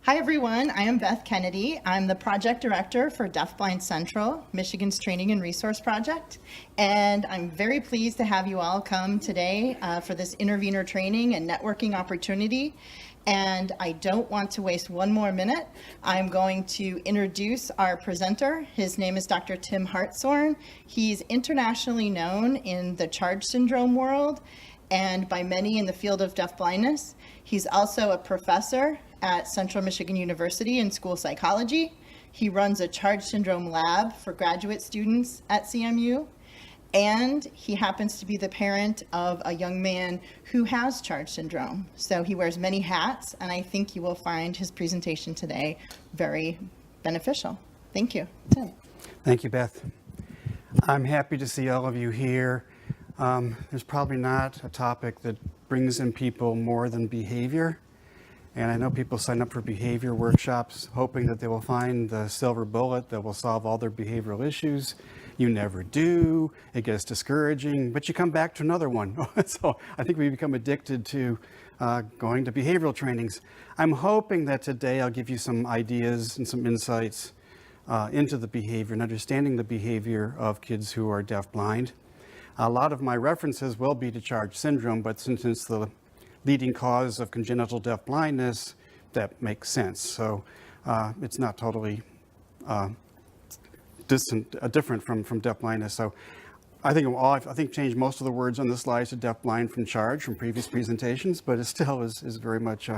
Hi everyone, I am Beth Kennedy. I'm the project director for Deafblind Central, Michigan's Training and Resource Project. And I'm very pleased to have you all come today for this intervener training and networking opportunity. And I don't want to waste one more minute. I'm going to introduce our presenter. His name is Dr. Tim Hartshorne. He's internationally known in the Charge syndrome world and by many in the field of deafblindness. He's also a professor at Central Michigan University in school psychology. He runs a Charge syndrome lab for graduate students at CMU. And he happens to be the parent of a young man who has Charge syndrome. So he wears many hats, and I think you will find his presentation today very beneficial. Thank you. Tim. Thank you, Beth. I'm happy to see all of you here. There's probably not a topic that brings in people more than behavior. And I know people sign up for behavior workshops hoping that they will find the silver bullet that will solve all their behavioral issues. You never do. It gets discouraging, but you come back to another one. So I think we become addicted to going to behavioral trainings. I'm hoping that today I'll give you some ideas and some insights into the behavior and understanding the behavior of kids who are deafblind. A lot of my references will be to Charge syndrome, but since it's the leading cause of congenital deafblindness, that makes sense. So it's not totally different from deafblindness. So I think changed most of the words on the slides to deafblind from Charge from previous presentations, but it still is very much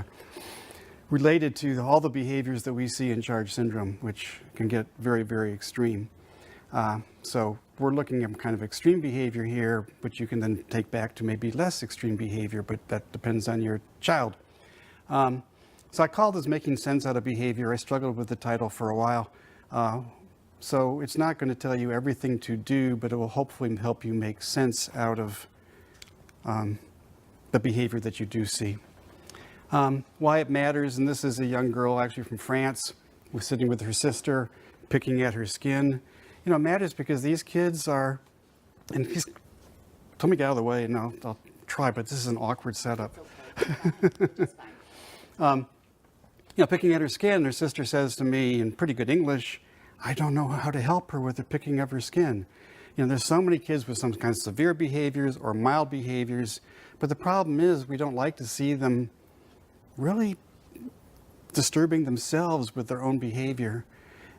related to all the behaviors that we see in Charge syndrome, which can get very, very extreme. So we're looking at kind of extreme behavior here, which you can then take back to maybe less extreme behavior, but that depends on your child. So I call this making sense out of behavior. I struggled with the title for a while. So it's not going to tell you everything to do, but it will hopefully help you make sense out of the behavior that you do see. Why it matters, and this is a young girl actually from France, who was sitting with her sister, picking at her skin. You know, it matters because these kids are, and he's told me to get out of the way, and I'll try, but this is an awkward setup. Picking at her skin, her sister says to me in pretty good English, I don't know how to help her with the picking of her skin. There's so many kids with some kind of severe behaviors or mild behaviors, but the problem is we don't like to see them really disturbing themselves with their own behavior.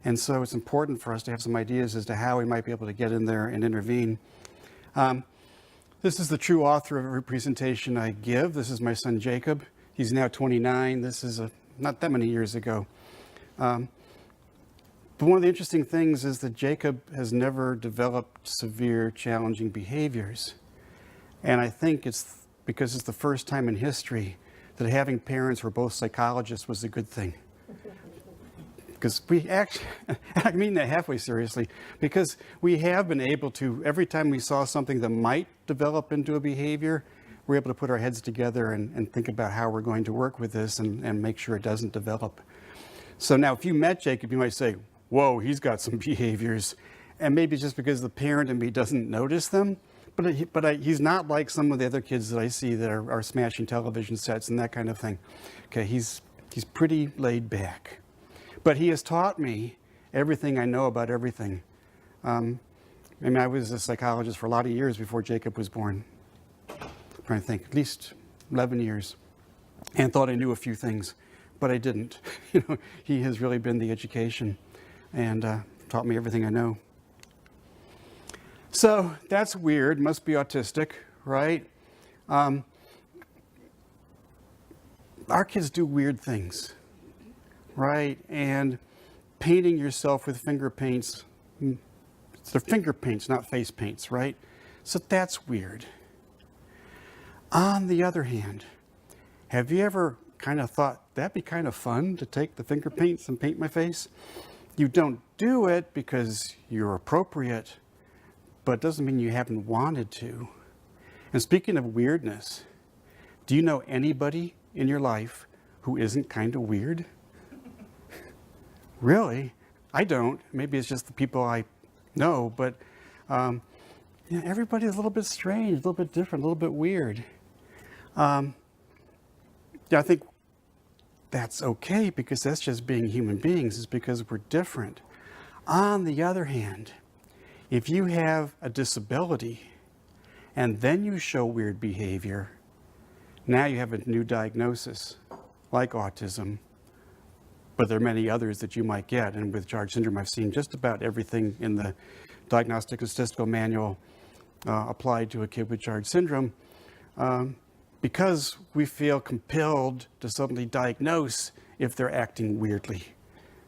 And so it's important for us to have some ideas as to how we might be able to get in there and intervene. This is the true author of every presentation I give. This is my son, Jacob. He's now 29. This is not that many years ago. But one of the interesting things is that Jacob has never developed severe, challenging behaviors. And I think it's because it's the first time in history that having parents who are both psychologists was a good thing. Because we actually, I mean that halfway seriously, because we have been able to, every time we saw something that might develop into a behavior, we're able to put our heads together and think about how we're going to work with this and make sure it doesn't develop. So now if you met Jacob, you might say, whoa, he's got some behaviors. And maybe it's just because the parent in me doesn't notice them, but he's not like some of the other kids that I see that are smashing television sets and that kind of thing. Okay, he's pretty laid back. But he has taught me everything I know about everything. I was a psychologist for a lot of years before Jacob was born. I'm trying to think, at least 11 years. And thought I knew a few things, but I didn't. He has really been the education and taught me everything I know. So that's weird, must be autistic, right? Our kids do weird things. Right, and painting yourself with finger paints, they're finger paints, not face paints, right? So that's weird. On the other hand, have you ever kind of thought, that'd be kind of fun to take the finger paints and paint my face? You don't do it because you're appropriate, but it doesn't mean you haven't wanted to. And speaking of weirdness, do you know anybody in your life who isn't kind of weird? Really? I don't. Maybe it's just the people I know, but everybody's a little bit strange, a little bit different, a little bit weird. I think that's okay because that's just being human beings. It's because we're different. On the other hand, if you have a disability and then you show weird behavior, now you have a new diagnosis, like autism, but there are many others that you might get. And with Charge syndrome, I've seen just about everything in the Diagnostic and Statistical Manual applied to a kid with Charge syndrome, because we feel compelled to suddenly diagnose if they're acting weirdly,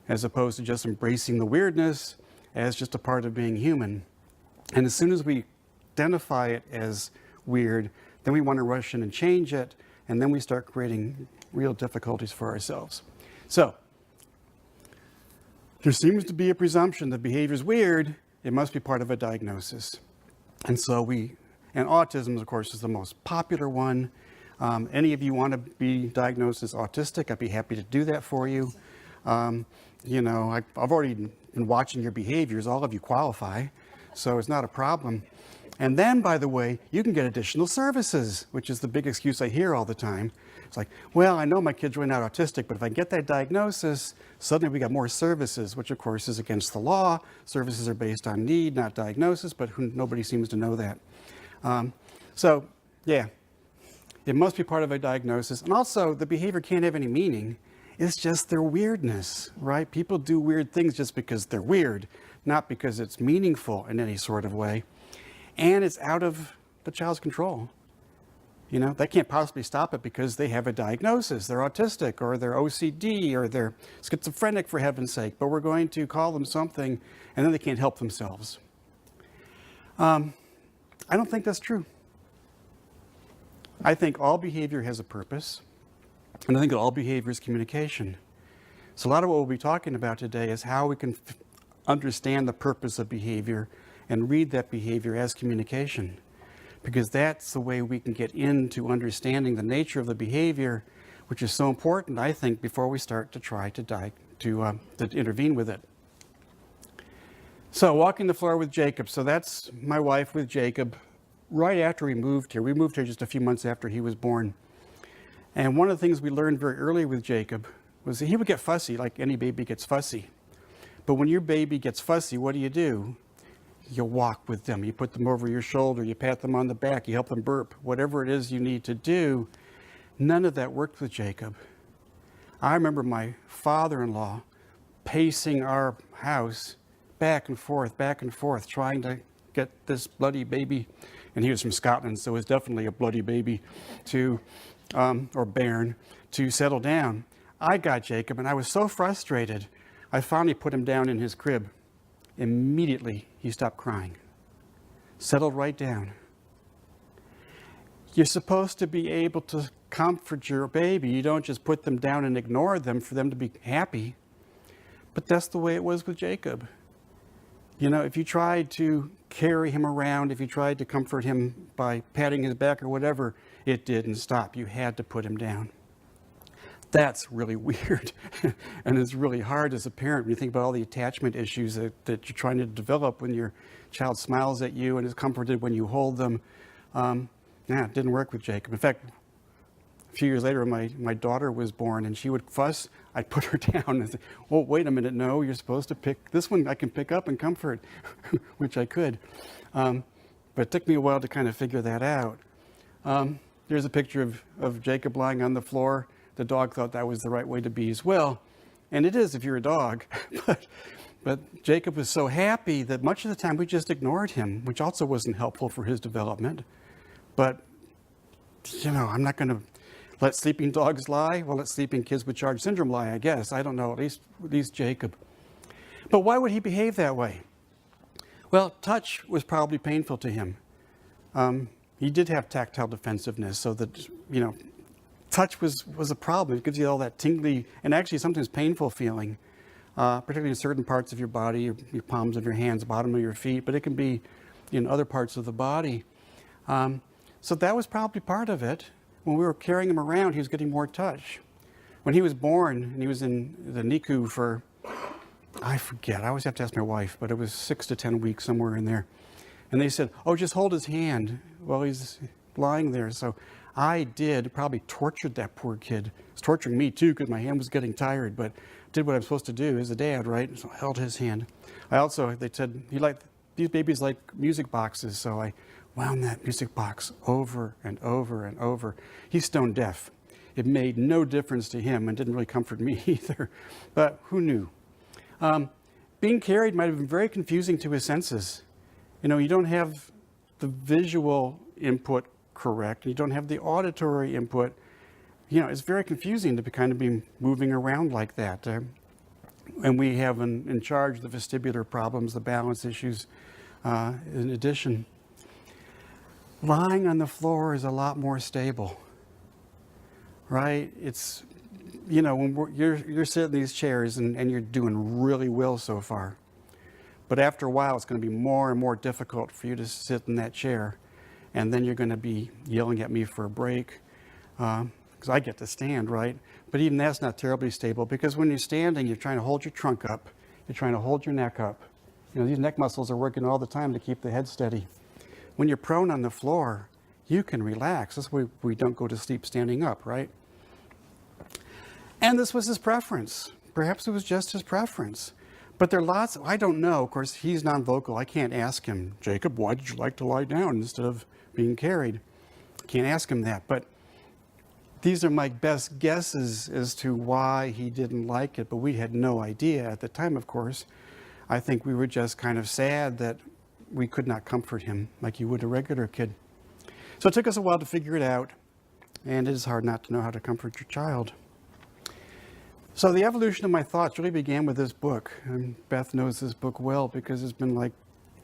as opposed to just embracing the weirdness as just a part of being human. And as soon as we identify it as weird, then we want to rush in and change it, and then we start creating real difficulties for ourselves. So, there seems to be a presumption that behavior is weird, it must be part of a diagnosis. And autism, of course, is the most popular one. Any of you want to be diagnosed as autistic, I'd be happy to do that for you. I've already been watching your behaviors, all of you qualify, so it's not a problem. And then, by the way, you can get additional services, which is the big excuse I hear all the time. It's like, well, I know my kid's really not autistic, but if I get that diagnosis, suddenly we got more services, which of course is against the law. Services are based on need, not diagnosis, but nobody seems to know that. It must be part of a diagnosis. And also, the behavior can't have any meaning. It's just their weirdness, right? People do weird things just because they're weird, not because it's meaningful in any sort of way. And it's out of the child's control. They can't possibly stop it because they have a diagnosis. They're autistic, or they're OCD, or they're schizophrenic, for heaven's sake. But we're going to call them something, and then they can't help themselves. I don't think that's true. I think all behavior has a purpose, and I think all behavior is communication. So a lot of what we'll be talking about today is how we can understand the purpose of behavior and read that behavior as communication, because that's the way we can get into understanding the nature of the behavior, which is so important, I think, before we start to try to intervene with it. So walking the floor with Jacob. So that's my wife with Jacob. Right after we moved here just a few months after he was born. And one of the things we learned very early with Jacob was that he would get fussy, like any baby gets fussy. But when your baby gets fussy, what do? You walk with them. You put them over your shoulder. You pat them on the back. You help them burp. Whatever it is you need to do. None of that worked with Jacob. I remember my father-in-law pacing our house back and forth, trying to get this bloody baby, and he was from Scotland, so it was definitely a bloody baby, or bairn, to settle down. I got Jacob, and I was so frustrated, I finally put him down in his crib. Immediately, he stopped crying. Settled right down. You're supposed to be able to comfort your baby. You don't just put them down and ignore them for them to be happy. But that's the way it was with Jacob. If you tried to carry him around, if you tried to comfort him by patting his back or whatever, it didn't stop. You had to put him down. That's really weird. And it's really hard as a parent when you think about all the attachment issues that you're trying to develop when your child smiles at you and is comforted when you hold them. It didn't work with Jacob. In fact, a few years later, my daughter was born, and she would fuss. I'd put her down and say, "Oh, wait a minute, no, you're supposed to pick this one. I can pick up and comfort," which I could. But it took me a while to kind of figure that out. There's a picture of Jacob lying on the floor. The dog thought that was the right way to be as well. And it is if you're a dog. But Jacob was so happy that much of the time we just ignored him, which also wasn't helpful for his development. But, I'm not going to let sleeping dogs lie. Well, let sleeping kids with Charge syndrome lie, I guess. I don't know, at least Jacob. But why would he behave that way? Well, touch was probably painful to him. He did have tactile defensiveness, so that, touch was a problem. It gives you all that tingly and actually sometimes painful feeling, particularly in certain parts of your body, your palms of your hands, bottom of your feet, but it can be in other parts of the body. So that was probably part of it. When we were carrying him around, he was getting more touch. When he was born, and he was in the NICU for, I forget, I always have to ask my wife, but it was 6 to 10 weeks, somewhere in there. And they said, "Oh, just hold his hand while he's lying there." So I did probably tortured that poor kid. It's torturing me too because my hand was getting tired, but did what I'm supposed to do as a dad, right? So I held his hand. They said, these babies like music boxes, so I wound that music box over and over and over. He's stone deaf. It made no difference to him and didn't really comfort me either, but who knew? Being carried might have been very confusing to his senses. You don't have the visual input correct. You don't have the auditory input. It's very confusing to kind of be moving around like that. And we have in charge the vestibular problems, the balance issues in addition. Lying on the floor is a lot more stable, right? It's, when you're sitting in these chairs and you're doing really well so far. But after a while, it's going to be more and more difficult for you to sit in that chair. And then you're going to be yelling at me for a break because I get to stand, right? But even that's not terribly stable because when you're standing, you're trying to hold your trunk up. You're trying to hold your neck up. These neck muscles are working all the time to keep the head steady. When you're prone on the floor, you can relax. That's why we don't go to sleep standing up, right? And this was his preference. Perhaps it was just his preference. But there are lots, I don't know. Of course, he's non-vocal. I can't ask him, Jacob, why did you like to lie down instead of being carried? Can't ask him that. But these are my best guesses as to why he didn't like it. But we had no idea at the time, of course. I think we were just kind of sad that we could not comfort him like you would a regular kid. So it took us a while to figure it out. And it is hard not to know how to comfort your child. So the evolution of my thoughts really began with this book. And Beth knows this book well because it's been like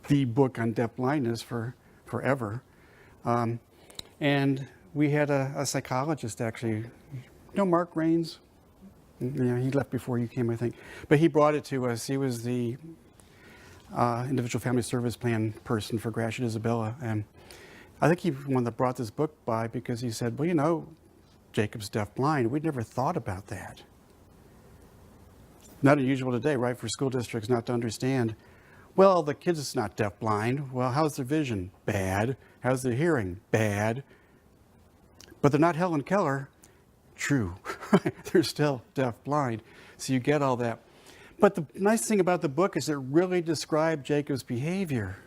the book on deafblindness for forever. And we had a psychologist actually, Mark Raines. He left before you came, I think. But he brought it to us. He was the individual family service plan person for Gratiot Isabella. And I think he was the one that brought this book by because he said, well, Jacob's deafblind. We'd never thought about that. Not unusual today, right, for school districts not to understand, well, the kid's not deafblind. Well, how's their vision? Bad. How's their hearing? Bad. But they're not Helen Keller. True. They're still deafblind. So you get all that. But the nice thing about the book is it really described Jacob's behavior.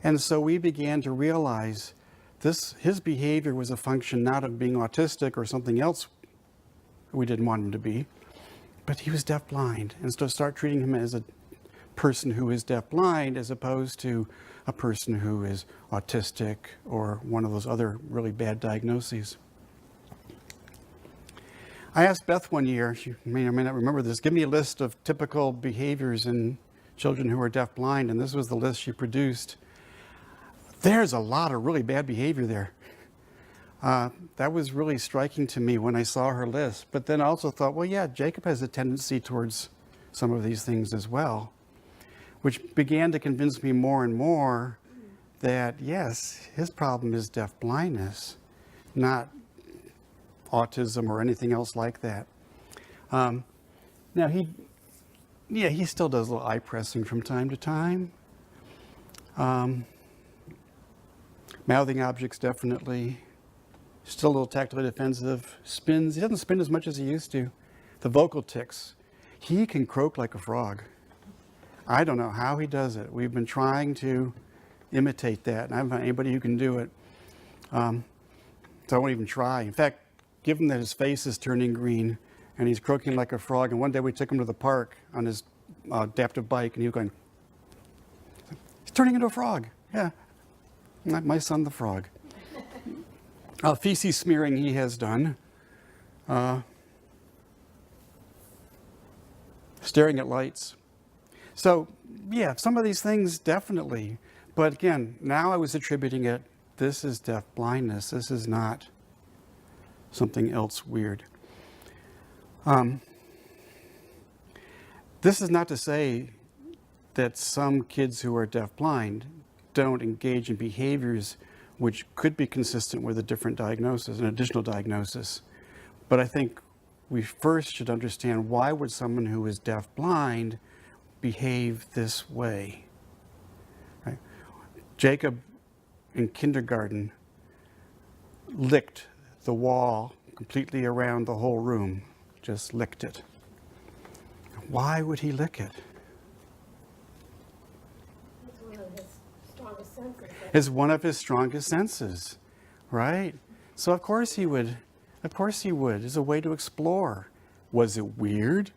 And so we began to realize his behavior was a function not of being autistic or something else we didn't want him to be, but he was deafblind. And so start treating him as a person who is deafblind as opposed to a person who is autistic or one of those other really bad diagnoses. I asked Beth one year, she may or may not remember this, give me a list of typical behaviors in children who are deafblind, and this was the list she produced. There's a lot of really bad behavior there. That was really striking to me when I saw her list. But then I also thought, well, yeah, Jacob has a tendency towards some of these things as well, which began to convince me more and more that, yes, his problem is deafblindness, not autism or anything else like that. Now, he still does a little eye pressing from time to time. Mouthing objects, definitely. Still a little tactily defensive. Spins. He doesn't spin as much as he used to. The vocal tics. He can croak like a frog. I don't know how he does it. We've been trying to imitate that, and I haven't found anybody who can do it. So I won't even try. In fact, given that his face is turning green and he's croaking like a frog, and one day we took him to the park on his adaptive bike, and he was going, he's turning into a frog. Yeah, not my son the frog. Feces smearing he has done. Staring at lights. So, yeah, some of these things definitely. But again, now I was attributing it, this is deafblindness. This is not something else weird. This is not to say that some kids who are deafblind don't engage in behaviors which could be consistent with a different diagnosis, an additional diagnosis. But I think we first should understand, why would someone who is deafblind behave this way? Right? Jacob in kindergarten licked the wall completely around the whole room, just licked it. Why would he lick it? It's one of his strongest senses. It's one of his strongest senses, right? So of course he would. Of course he would. It's a way to explore. Was it weird?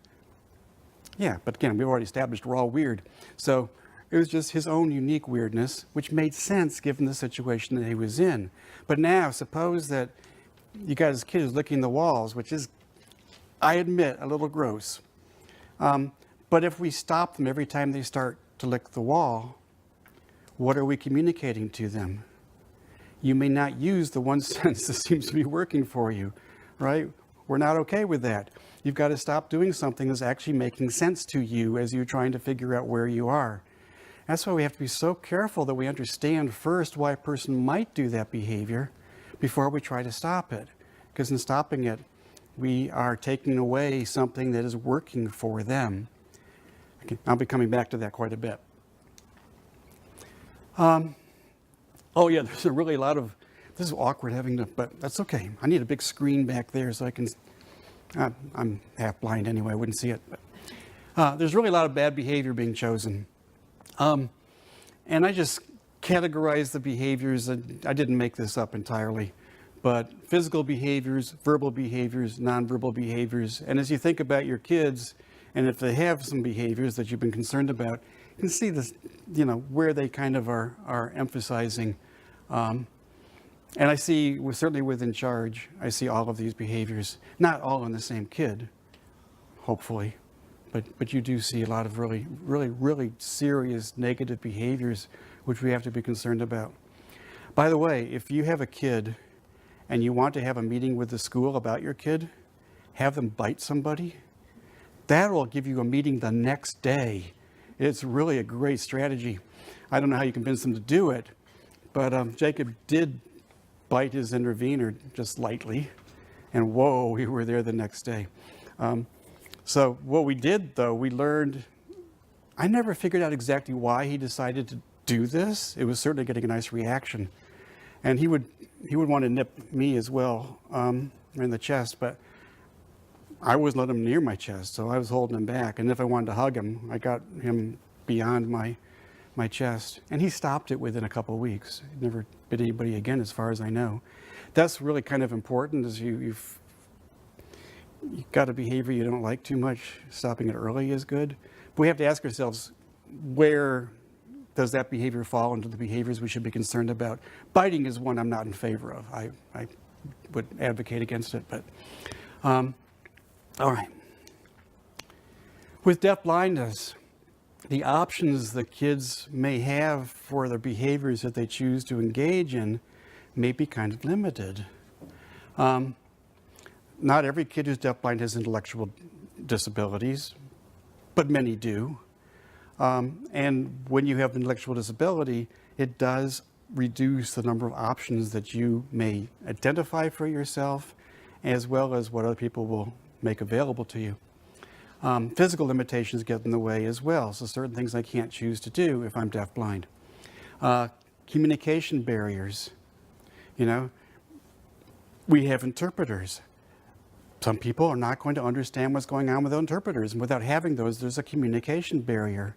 Yeah, but again, we've already established we're all weird. So it was just his own unique weirdness, which made sense given the situation that he was in. But now, suppose that you got his kid who's licking the walls, which is, I admit, a little gross. But if we stop them every time they start to lick the wall, what are we communicating to them? You may not use the one sense that seems to be working for you, right? We're not okay with that. You've got to stop doing something that's actually making sense to you as you're trying to figure out where you are. That's why we have to be so careful that we understand first why a person might do that behavior before we try to stop it. Because in stopping it, we are taking away something that is working for them. Okay, I'll be coming back to that quite a bit. Oh yeah, there's really a lot of, this is awkward having to, but that's okay. I need a big screen back there so I can, I'm half blind anyway, I wouldn't see it. But, there's really a lot of bad behavior being chosen. And I just categorized the behaviors, and I didn't make this up entirely, but physical behaviors, verbal behaviors, nonverbal behaviors. And as you think about your kids, and if they have some behaviors that you've been concerned about, you can see this, you know, where they kind of are emphasizing. And I see, certainly within charge, I see all of these behaviors, not all in the same kid, hopefully, but you do see a lot of really serious negative behaviors which we have to be concerned about. By the way, if you have a kid and you want to have a meeting with the school about your kid, have them bite somebody. That will give you a meeting the next day. It's really a great strategy. I don't know how you convince them to do it, but Jacob did bite his intervener just lightly, and whoa, we were there the next day. So what we did, though, we learned, I never figured out exactly why he decided to do this. It was certainly getting a nice reaction. And he would want to nip me as well in the chest, but I wasn't letting him near my chest, so I was holding him back. And if I wanted to hug him, I got him beyond my chest. And he stopped it within a couple of weeks. He never bit anybody again, as far as I know. That's really kind of important, is you've got a behavior you don't like too much, stopping it early is good. But we have to ask ourselves, where does that behavior fall into the behaviors we should be concerned about? Biting is one I'm not in favor of. I would advocate against it, but all right. With deafblindness, the options that kids may have for their behaviors that they choose to engage in may be kind of limited. Not every kid who's deafblind has intellectual disabilities, but many do. And when you have intellectual disability, it does reduce the number of options that you may identify for yourself, as well as what other people will make available to you. Physical limitations get in the way as well, so certain things I can't choose to do if I'm deafblind. Communication barriers. You know, we have interpreters. Some people are not going to understand what's going on without interpreters, and without having those, there's a communication barrier.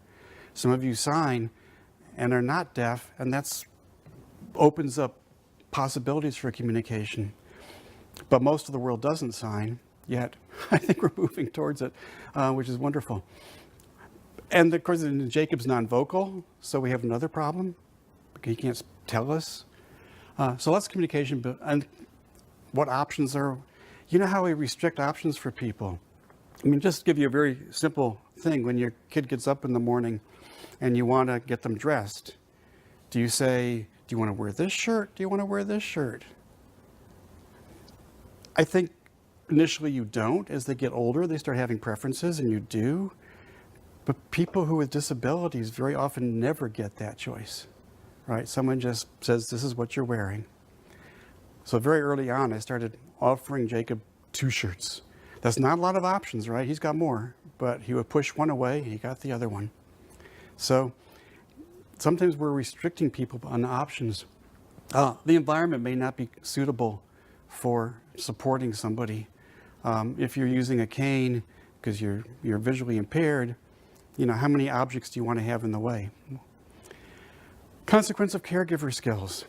Some of you sign and are not deaf, and that opens up possibilities for communication. But most of the world doesn't sign yet. I think we're moving towards it, which is wonderful. And of course, Jacob's non-vocal, so we have another problem. He can't tell us. So that's communication. And what options are, you know how we restrict options for people? I mean, just to give you a very simple thing. When your kid gets up in the morning and you want to get them dressed, do you say, do you want to wear this shirt? Do you want to wear this shirt? I think initially you don't. As they get older, they start having preferences, and you do. But people who with disabilities very often never get that choice, right? Someone just says, this is what you're wearing. So very early on, I started offering Jacob 2 shirts. That's not a lot of options, right? He's got more, but he would push one away, he got the other one. So sometimes we're restricting people on options. The environment may not be suitable for supporting somebody. If you're using a cane because you're visually impaired, how many objects do you want to have in the way? Consequence of caregiver skills.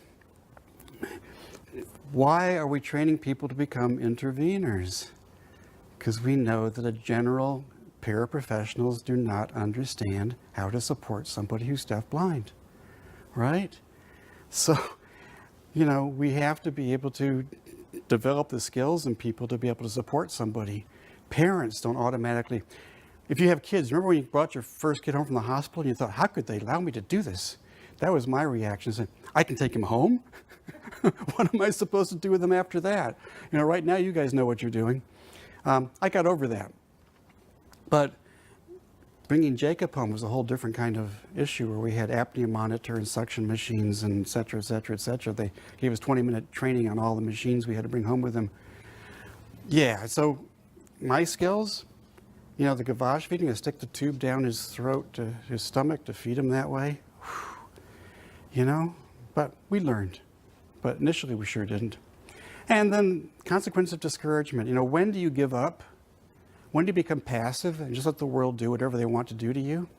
Why are we training people to become interveners? Because we know that the general paraprofessionals do not understand how to support somebody who's deafblind, right? So, we have to be able to develop the skills in people to be able to support somebody. Parents don't automatically, if you have kids, remember when you brought your first kid home from the hospital and you thought, how could they allow me to do this? That was my reaction. I said, I can take him home? What am I supposed to do with him after that? Right now you guys know what you're doing. I got over that. But bringing Jacob home was a whole different kind of issue where we had apnea monitor and suction machines and et cetera, et cetera, et cetera. They gave us 20-minute training on all the machines we had to bring home with them. Yeah, so my skills, the gavage feeding, I stick the tube down his throat to his stomach to feed him that way. But we learned. But initially we sure didn't. And then consequence of discouragement. When do you give up? When do you become passive and just let the world do whatever they want to do to you?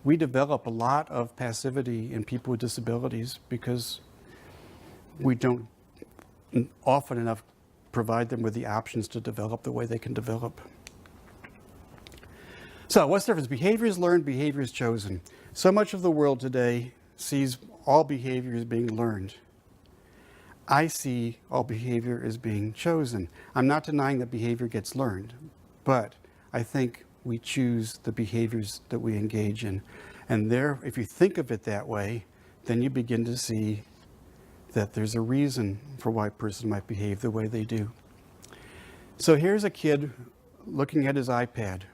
We develop a lot of passivity in people with disabilities because we don't often enough provide them with the options to develop the way they can develop. So what's the difference? Behavior is learned, behavior is chosen. So much of the world today sees all behavior as being learned. I see all behavior as being chosen. I'm not denying that behavior gets learned, but I think we choose the behaviors that we engage in. And if you think of it that way, then you begin to see that there's a reason for why a person might behave the way they do. So here's a kid looking at his iPad.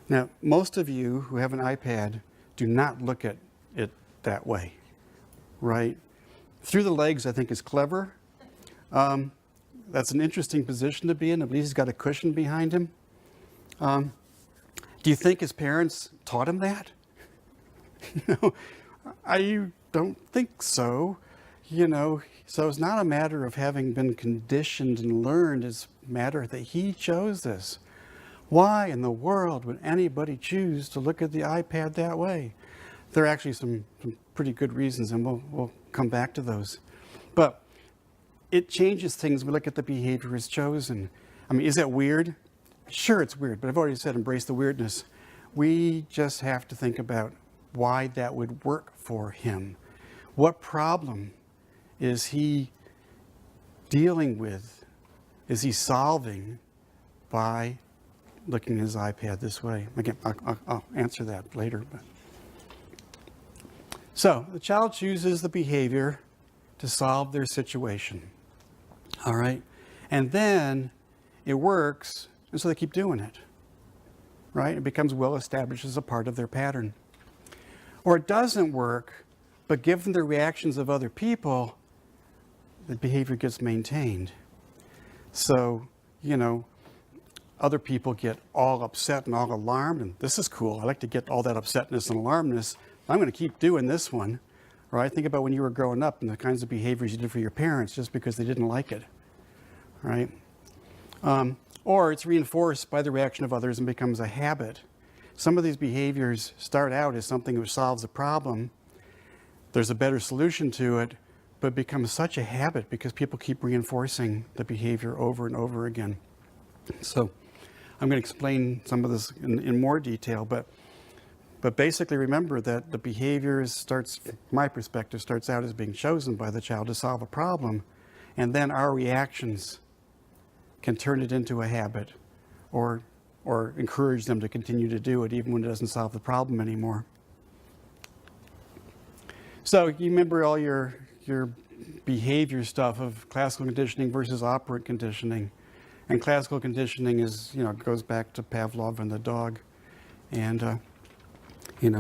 Now, most of you who have an iPad do not look at it that way, right? Through the legs, I think, is clever. That's an interesting position to be in. At least he's got a cushion behind him. Do you think his parents taught him that? I don't think so. So it's not a matter of having been conditioned and learned. It's a matter that he chose this. Why in the world would anybody choose to look at the iPad that way? There are actually some pretty good reasons, and we'll come back to those. But it changes things. We look at the behavior as chosen. Is that weird? Sure, it's weird, but I've already said embrace the weirdness. We just have to think about why that would work for him. What problem is he dealing with? Is he solving by looking at his iPad this way? Again, I'll answer that later. So the child chooses the behavior to solve their situation. All right? And then it works, and so they keep doing it. Right? It becomes well established as a part of their pattern. Or it doesn't work, but given the reactions of other people, the behavior gets maintained. So, other people get all upset and all alarmed, and this is cool. I like to get all that upsetness and alarmness. I'm going to keep doing this one. Right? Think about when you were growing up and the kinds of behaviors you did for your parents just because they didn't like it. Right? Or it's reinforced by the reaction of others and becomes a habit. Some of these behaviors start out as something which solves a problem. There's a better solution to it, but it becomes such a habit because people keep reinforcing the behavior over and over again. So I'm going to explain some of this in more detail, but basically remember that the behavior from my perspective, starts out as being chosen by the child to solve a problem, and then our reactions can turn it into a habit or encourage them to continue to do it even when it doesn't solve the problem anymore. So you remember all your behavior stuff of classical conditioning versus operant conditioning. And classical conditioning goes back to Pavlov and the dog. And,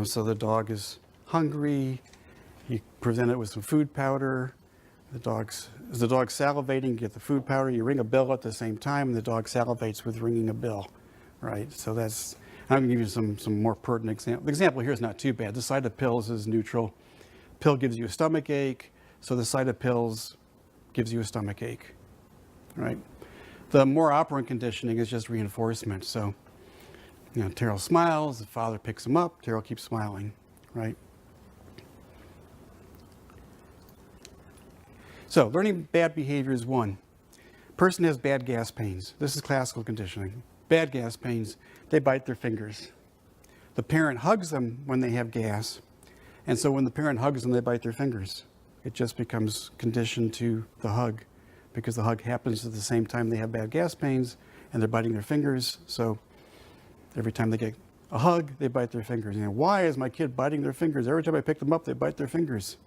so the dog is hungry. You present it with some food powder. As the dog's salivating, you get the food powder, you ring a bell at the same time, and the dog salivates with ringing a bell, right? So I'm going to give you some more pertinent example. The example here is not too bad. The sight of pills is neutral. Pill gives you a stomach ache, so the sight of pills gives you a stomach ache. right? The more operant conditioning is just reinforcement. So, Terrell smiles, the father picks him up, Terrell keeps smiling, right? So, learning bad behavior is one. Person has bad gas pains. This is classical conditioning. Bad gas pains, they bite their fingers. The parent hugs them when they have gas, and so when the parent hugs them, they bite their fingers. It just becomes conditioned to the hug, because the hug happens at the same time they have bad gas pains, and they're biting their fingers, so every time they get a hug, they bite their fingers. Why is my kid biting their fingers? Every time I pick them up, they bite their fingers.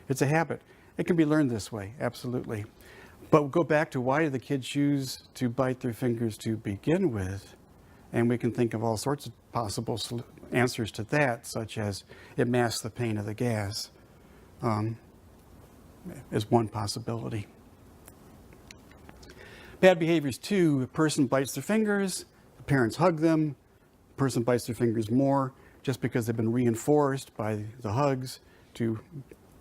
It's a habit. It can be learned this way, absolutely. But we'll go back to, why do the kids choose to bite their fingers to begin with? And we can think of all sorts of possible answers to that, such as it masks the pain of the gas, is one possibility. Bad behaviors two, a person bites their fingers, the parents hug them, the person bites their fingers more, just because they've been reinforced by the hugs to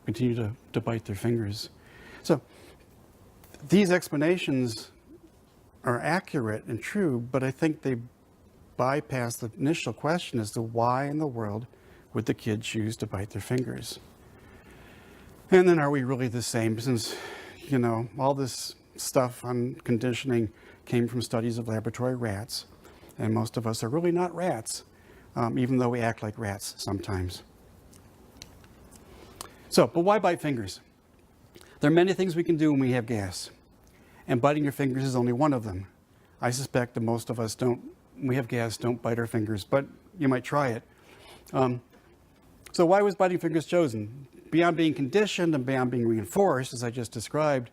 continue to bite their fingers. So these explanations are accurate and true, but I think they bypass the initial question as to why in the world would the kid choose to bite their fingers. And then, are we really the same? Since, all this stuff on conditioning came from studies of laboratory rats, and most of us are really not rats, even though we act like rats sometimes. So, but why bite fingers? There are many things we can do when we have gas, and biting your fingers is only one of them. I suspect that most of us don't bite our fingers, but you might try it. So why was biting fingers chosen? Beyond being conditioned and beyond being reinforced, as I just described,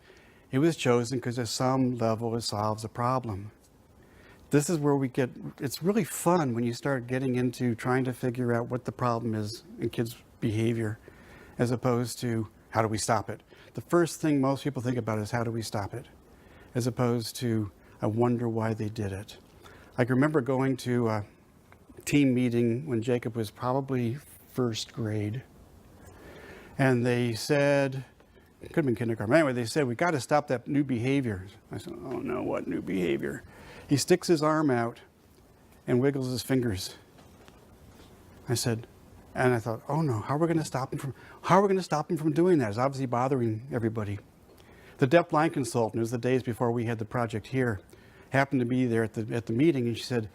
it was chosen because at some level it solves a problem. This is where it's really fun when you start getting into trying to figure out what the problem is in kids' behavior, as opposed to how do we stop it. The first thing most people think about is how do we stop it, as opposed to I wonder why they did it. I can remember going to a team meeting when Jacob was probably first grade. And they said, it could have been kindergarten. Anyway, they said, we got to stop that new behavior. I said, oh no, what new behavior? He sticks his arm out and wiggles his fingers. I thought, oh no, how are we going to stop him from doing that? It's obviously bothering everybody. The deaf-blind consultant, it was the days before we had the project here, happened to be there at the meeting, and she said,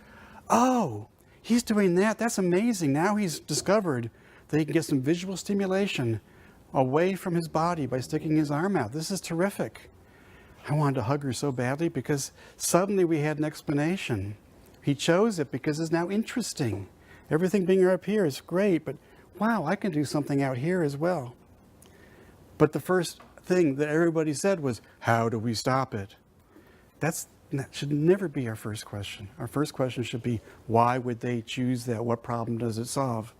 oh, he's doing that. That's amazing. Now he's discovered that he can get some visual stimulation away from his body by sticking his arm out. This is terrific. I wanted to hug her so badly because suddenly we had an explanation. He chose it because it's now interesting. Everything being up here is great, but wow, I can do something out here as well. But the first thing that everybody said was, how do we stop it? That should never be our first question. Our first question should be, why would they choose that? What problem does it solve?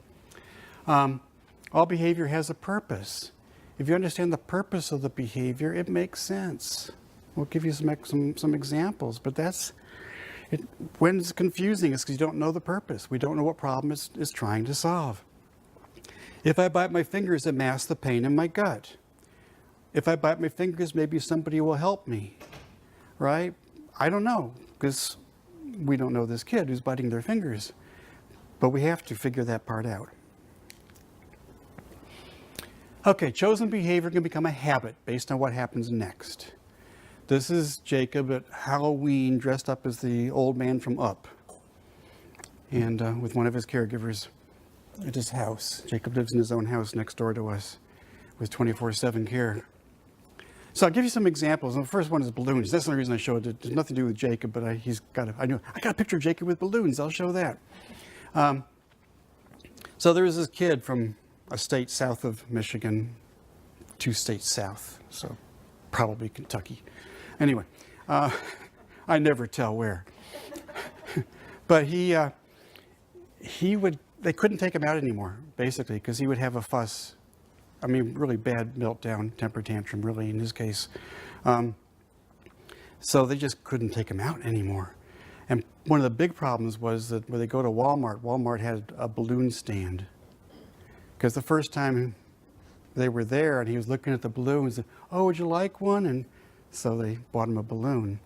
All behavior has a purpose. If you understand the purpose of the behavior, it makes sense. We'll give you some examples, but when it's confusing, it's because you don't know the purpose. We don't know what problem it's trying to solve. If I bite my fingers, it masks the pain in my gut. If I bite my fingers, maybe somebody will help me, right? I don't know, because we don't know this kid who's biting their fingers, but we have to figure that part out. Okay, chosen behavior can become a habit based on what happens next. This is Jacob at Halloween dressed up as the old man from Up, and with one of his caregivers at his house. Jacob lives in his own house next door to us with 24/7 care. So I'll give you some examples. And the first one is balloons. That's the only reason I showed it. It's nothing to do with Jacob, but I got a picture of Jacob with balloons. I'll show that. So there was this kid from a state south of Michigan, 2 states south, so probably Kentucky. Anyway, I never tell where. But they couldn't take him out anymore, basically, because he would have a fuss. I mean, really bad meltdown, temper tantrum, really, in his case. So they just couldn't take him out anymore. And one of the big problems was that when they go to Walmart had a balloon stand. Because the first time they were there and he was looking at the balloons, and, oh, would you like one? And so they bought him a balloon.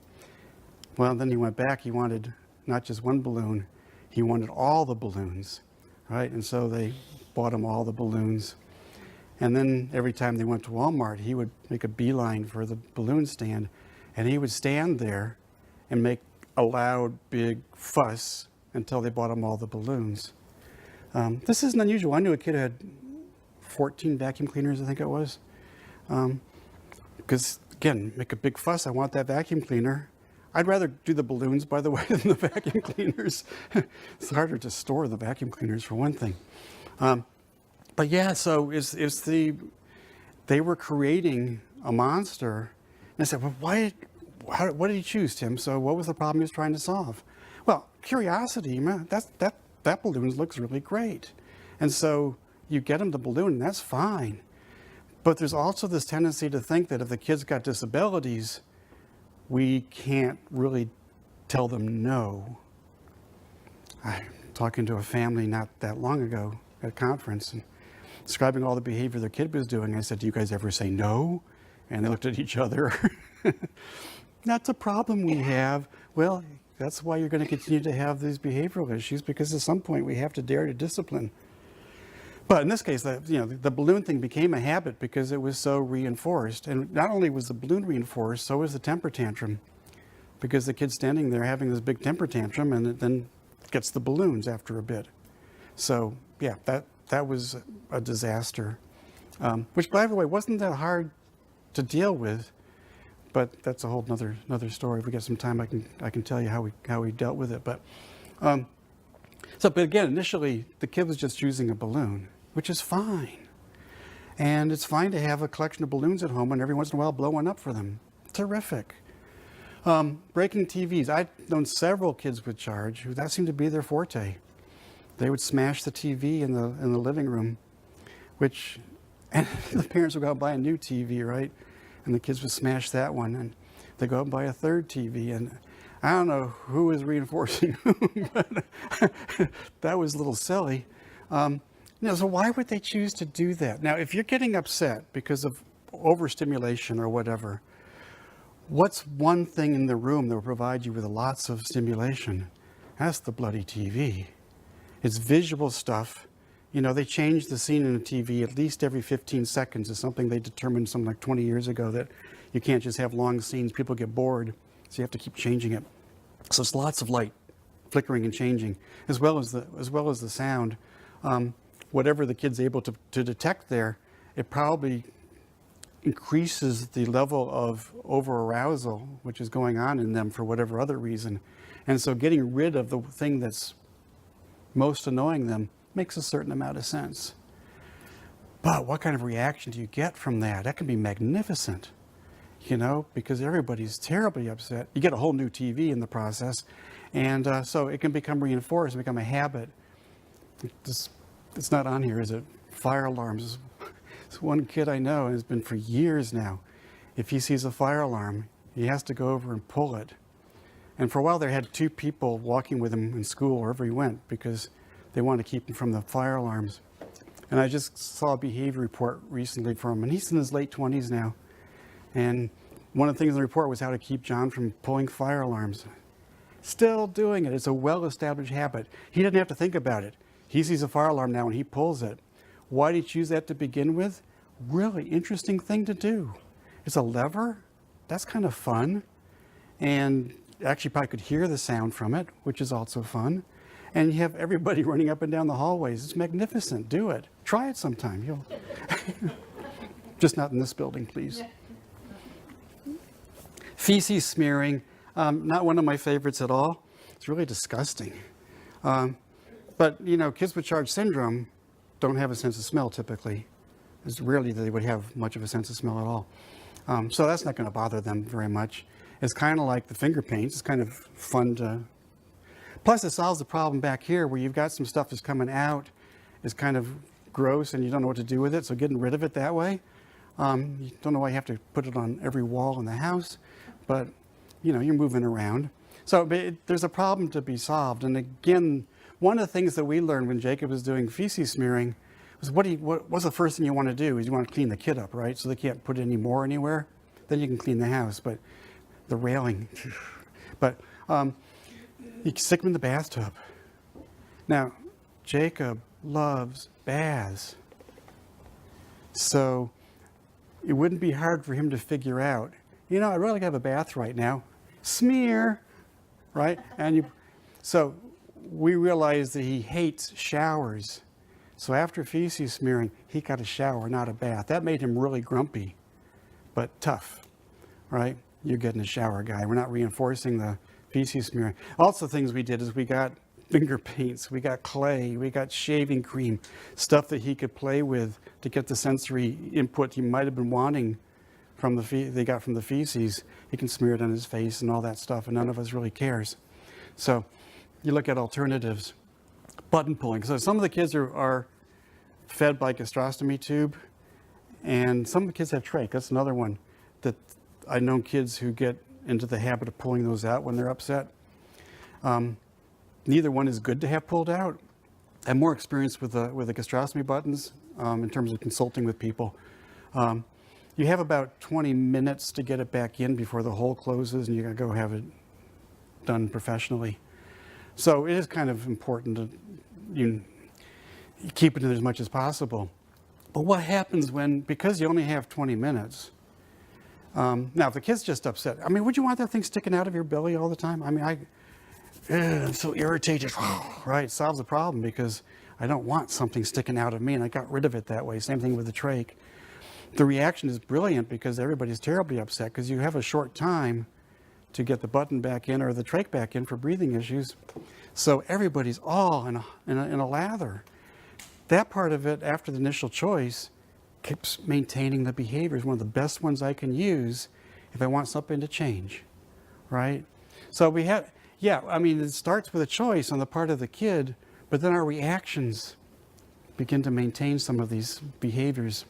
Well, then he went back. He wanted not just one balloon, he wanted all the balloons, right? And so they bought him all the balloons. And then every time they went to Walmart, he would make a beeline for the balloon stand, and he would stand there and make a loud, big fuss until they bought him all the balloons. This isn't unusual. I knew a kid who had 14 vacuum cleaners, I think it was. Because, again, make a big fuss. I want that vacuum cleaner. I'd rather do the balloons, by the way, than the vacuum cleaners. It's harder to store the vacuum cleaners, for one thing. But yeah, so they were creating a monster. And I said, well, what did he choose, Tim? So what was the problem he was trying to solve? Well, curiosity, man, that balloon looks really great. And so you get him the balloon, and that's fine. But there's also this tendency to think that if the kid's got disabilities, we can't really tell them no. I'm talking to a family not that long ago at a conference and describing all the behavior their kid was doing. I said, do you guys ever say no? And they looked at each other. That's a problem we have. Well, that's why you're going to continue to have these behavioral issues, because at some point we have to dare to discipline. But in this case, the balloon thing became a habit because it was so reinforced. And not only was the balloon reinforced, so was the temper tantrum. Because the kid's standing there having this big temper tantrum, and it then gets the balloons after a bit. So yeah, that was a disaster. Which, by the way, wasn't that hard to deal with. But that's a whole another story. If we get some time, I can tell you how we dealt with it. But but again, initially the kid was just choosing a balloon, which is fine, and it's fine to have a collection of balloons at home and every once in a while blow one up for them. Terrific. Breaking TVs. I've known several kids with charge who that seemed to be their forte. They would smash the TV in the living room, and the parents would go out and buy a new TV, right? And the kids would smash that one, and they go out and buy a third TV, and I don't know who was reinforcing whom, but that was a little silly. So why would they choose to do that? Now, if you're getting upset because of overstimulation or whatever, what's one thing in the room that will provide you with lots of stimulation? That's the bloody TV. It's visual stuff. They change the scene in a TV at least every 15 seconds. It's something they determined something like 20 years ago, that you can't just have long scenes. People get bored, so you have to keep changing it. So it's lots of light flickering and changing, as well as the sound. Whatever the kid's able to detect there, it probably increases the level of over-arousal, which is going on in them for whatever other reason. And so getting rid of the thing that's most annoying them makes a certain amount of sense. But what kind of reaction do you get from that? That can be magnificent, because everybody's terribly upset. You get a whole new TV in the process. And so it can become reinforced, become a habit. It's not on here, is it? Fire alarms. This one kid I know, and it's been for years now, if he sees a fire alarm, he has to go over and pull it. And for a while there, had 2 people walking with him in school wherever he went, because they want to keep him from the fire alarms. And I just saw a behavior report recently from him, and he's in his late 20s now. And one of the things in the report was how to keep John from pulling fire alarms. Still doing it. It's a well-established habit. He doesn't have to think about it. He sees a fire alarm now and he pulls it. Why did he choose that to begin with? Really interesting thing to do. It's a lever. That's kind of fun. And actually probably could hear the sound from it, which is also fun. And you have everybody running up and down the hallways. It's magnificent. Do it. Try it sometime. You'll just not in this building, please. Feces smearing, not one of my favorites at all. It's really disgusting. But kids with charge syndrome don't have a sense of smell typically. It's rarely that they would have much of a sense of smell at all. So that's not going to bother them very much. It's kind of like the finger paints. It's kind of fun to. Plus, it solves the problem back here where you've got some stuff that's coming out, is kind of gross, and you don't know what to do with it. So getting rid of it that way, you don't know why you have to put it on every wall in the house, but you're moving around. So there's a problem to be solved. And again, one of the things that we learned when Jacob was doing feces smearing was what's the first thing you want to do is you want to clean the kid up, right? So they can't put any more anywhere. Then you can clean the house. But the railing, But you can stick him in the bathtub. Now, Jacob loves baths. So it wouldn't be hard for him to figure out, you know, I'd really like to have a bath right now. Smear, right? So we realized that he hates showers. So after feces smearing, he got a shower, not a bath. That made him really grumpy, but tough, right? You're getting a shower, guy. We're not reinforcing the feces smearing. Also, things we did is we got finger paints, we got clay, we got shaving cream, stuff that he could play with to get the sensory input he might have been wanting from they got from the feces. He can smear it on his face and all that stuff, and none of us really cares. So you look at alternatives. Button pulling. So some of the kids are fed by gastrostomy tube, and some of the kids have trach. That's another one that I've known kids who get into the habit of pulling those out when they're upset. Neither one is good to have pulled out. I'm more experienced with the gastrostomy buttons in terms of consulting with people. You have about 20 minutes to get it back in before the hole closes, and you gotta go have it done professionally. So it is kind of important to you keep it in as much as possible. But what happens because you only have 20 minutes, now if the kid's just upset, I mean, would you want that thing sticking out of your belly all the time? I mean, I'm so irritated, right? It solves the problem because I don't want something sticking out of me, and I got rid of it that way. Same thing with the trach. The reaction is brilliant because everybody's terribly upset because you have a short time to get the button back in or the trach back in for breathing issues. So everybody's all in a lather. That part of it, after the initial choice, keeps maintaining the behavior. Is one of the best ones I can use if I want something to change, right? So we have, I mean, it starts with a choice on the part of the kid, but then our reactions begin to maintain some of these behaviors.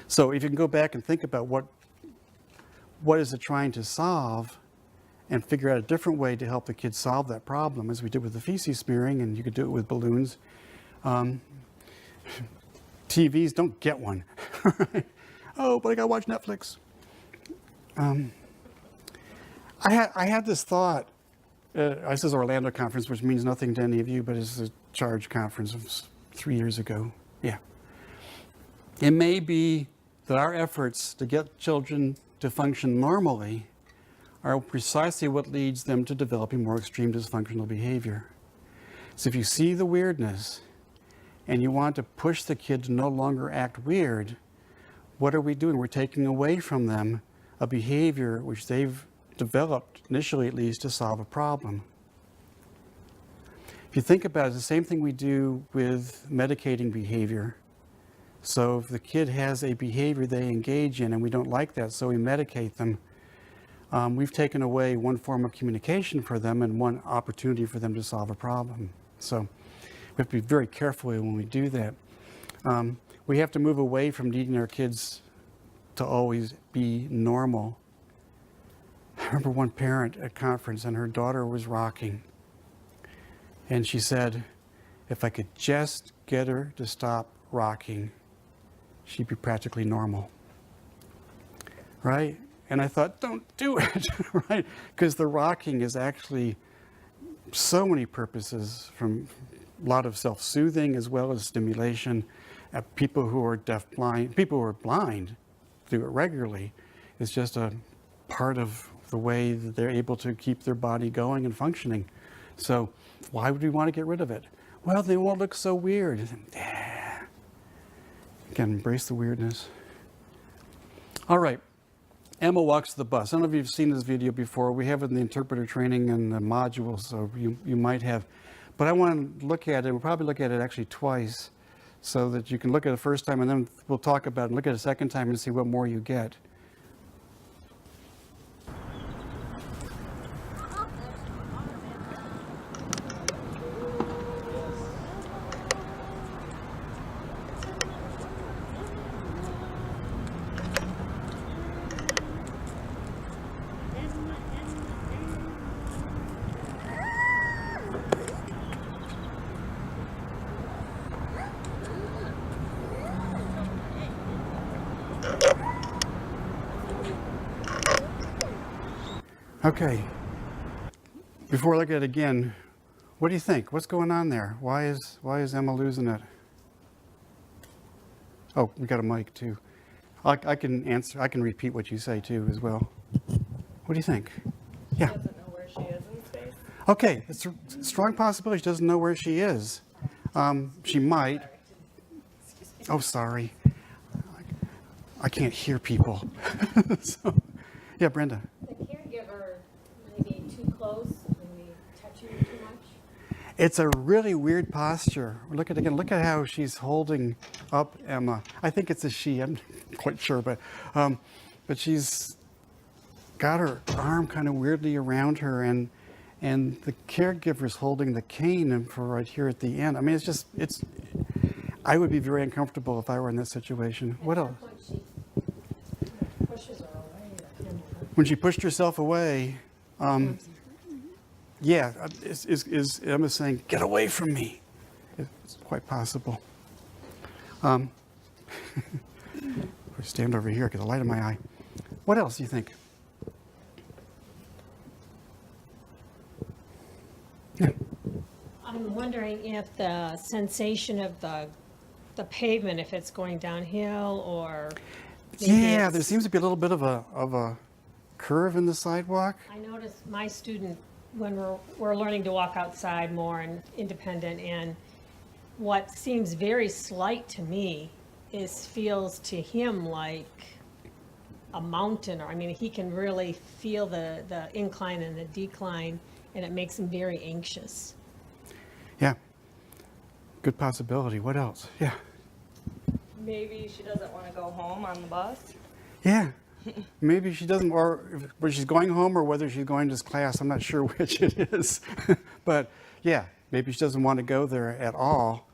So if you can go back and think about what is it trying to solve and figure out a different way to help the kids solve that problem, as we did with the feces smearing, and you could do it with balloons. TVs, don't get one. Oh, but I gotta watch Netflix. I had this thought. This is Orlando conference, which means nothing to any of you, but it's a charge conference of 3 years ago. Yeah. It may be that our efforts to get children to function normally are precisely what leads them to developing more extreme dysfunctional behavior. So if you see the weirdness and you want to push the kid to no longer act weird, what are we doing? We're taking away from them a behavior which they've developed, initially at least, to solve a problem. If you think about it, it's the same thing we do with medicating behavior. So if the kid has a behavior they engage in and we don't like that, so we medicate them, we've taken away one form of communication for them and one opportunity for them to solve a problem. So we have to be very careful when we do that. We have to move away from needing our kids to always be normal. I remember one parent at conference and her daughter was rocking. And she said, if I could just get her to stop rocking, she'd be practically normal, right? And I thought, don't do it, right? Because the rocking is actually so many purposes, from a lot of self-soothing as well as stimulation. People who are deaf-blind, people who are blind do it regularly. It's just a part of the way that they're able to keep their body going and functioning. So why would we want to get rid of it? Well, they won't look so weird. Again, embrace the weirdness. All right, Emma walks the bus. I don't know if you've seen this video before. We have it in the interpreter training and the modules, so you might have. But I want to look at it. We'll probably look at it actually twice, so that you can look at it the first time, and then we'll talk about it and look at it a second time and see what more you get. Okay, before I look at it again, what do you think? What's going on there? Why is Emma losing it? Oh, we got a mic too. I can answer. I can repeat what you say too as well. What do you think? Yeah. She doesn't know where she is in space. Okay, it's a strong possibility she doesn't know where she is. She might. Oh, sorry. I can't hear people. So, yeah, Brenda. The caregiver may be too close, maybe touching you too much. It's a really weird posture. Look at again. Look at how she's holding up Emma. I think it's a she. I'm not quite sure, but she's got her arm kind of weirdly around her, and the caregiver's holding the cane for right here at the end. I mean, it's. I would be very uncomfortable if I were in that situation. What else? When she pushes her away. When she pushed herself away, yeah, is Emma saying, "Get away from me"? It's quite possible. I'll stand over here, get the light in my eye. What else do you think? Yeah. I'm wondering if the sensation of the pavement, if it's going downhill or. maybe Yeah, it's- there seems to be a little bit of a curve in the sidewalk. I noticed my student, when we're learning to walk outside more and independent, and what seems very slight to me feels to him like a mountain, or, I mean, he can really feel the incline and the decline, and it makes him very anxious. Yeah, good possibility. What else? Yeah. Maybe she doesn't want to go home on the bus. Yeah, maybe she doesn't, or whether she's going home or whether she's going to class, I'm not sure which it is. But yeah, maybe she doesn't want to go there at all.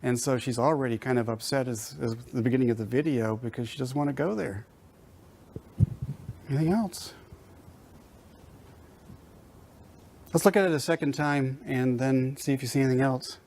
And so she's already kind of upset as the beginning of the video because she doesn't want to go there. Anything else? Let's look at it a second time and then see if you see anything else.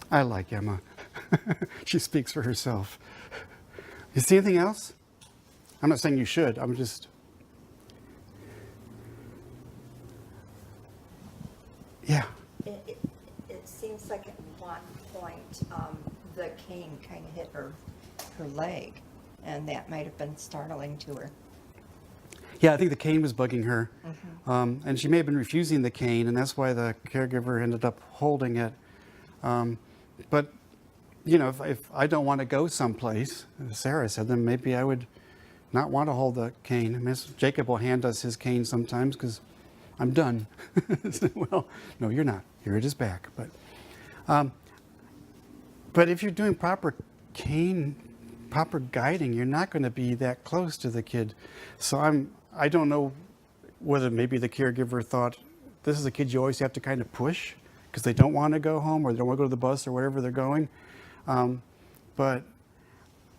I like Emma. She speaks for herself. You see anything else? I'm not saying you should. I'm just... Yeah. It seems like at one point, the cane kind of hit her leg, and that might have been startling to her. Yeah, I think the cane was bugging her. And she may have been refusing the cane, and that's why the caregiver ended up holding it. But, you know, if I don't want to go someplace, as Sarah said, then maybe I would not want to hold the cane. Miss Jacob will hand us his cane sometimes because I'm done. Well, no, you're not. Here it is back. But if you're doing proper guiding, you're not going to be that close to the kid. So I don't know whether maybe the caregiver thought this is a kid you always have to kind of push because they don't want to go home or they don't want to go to the bus or wherever they're going. But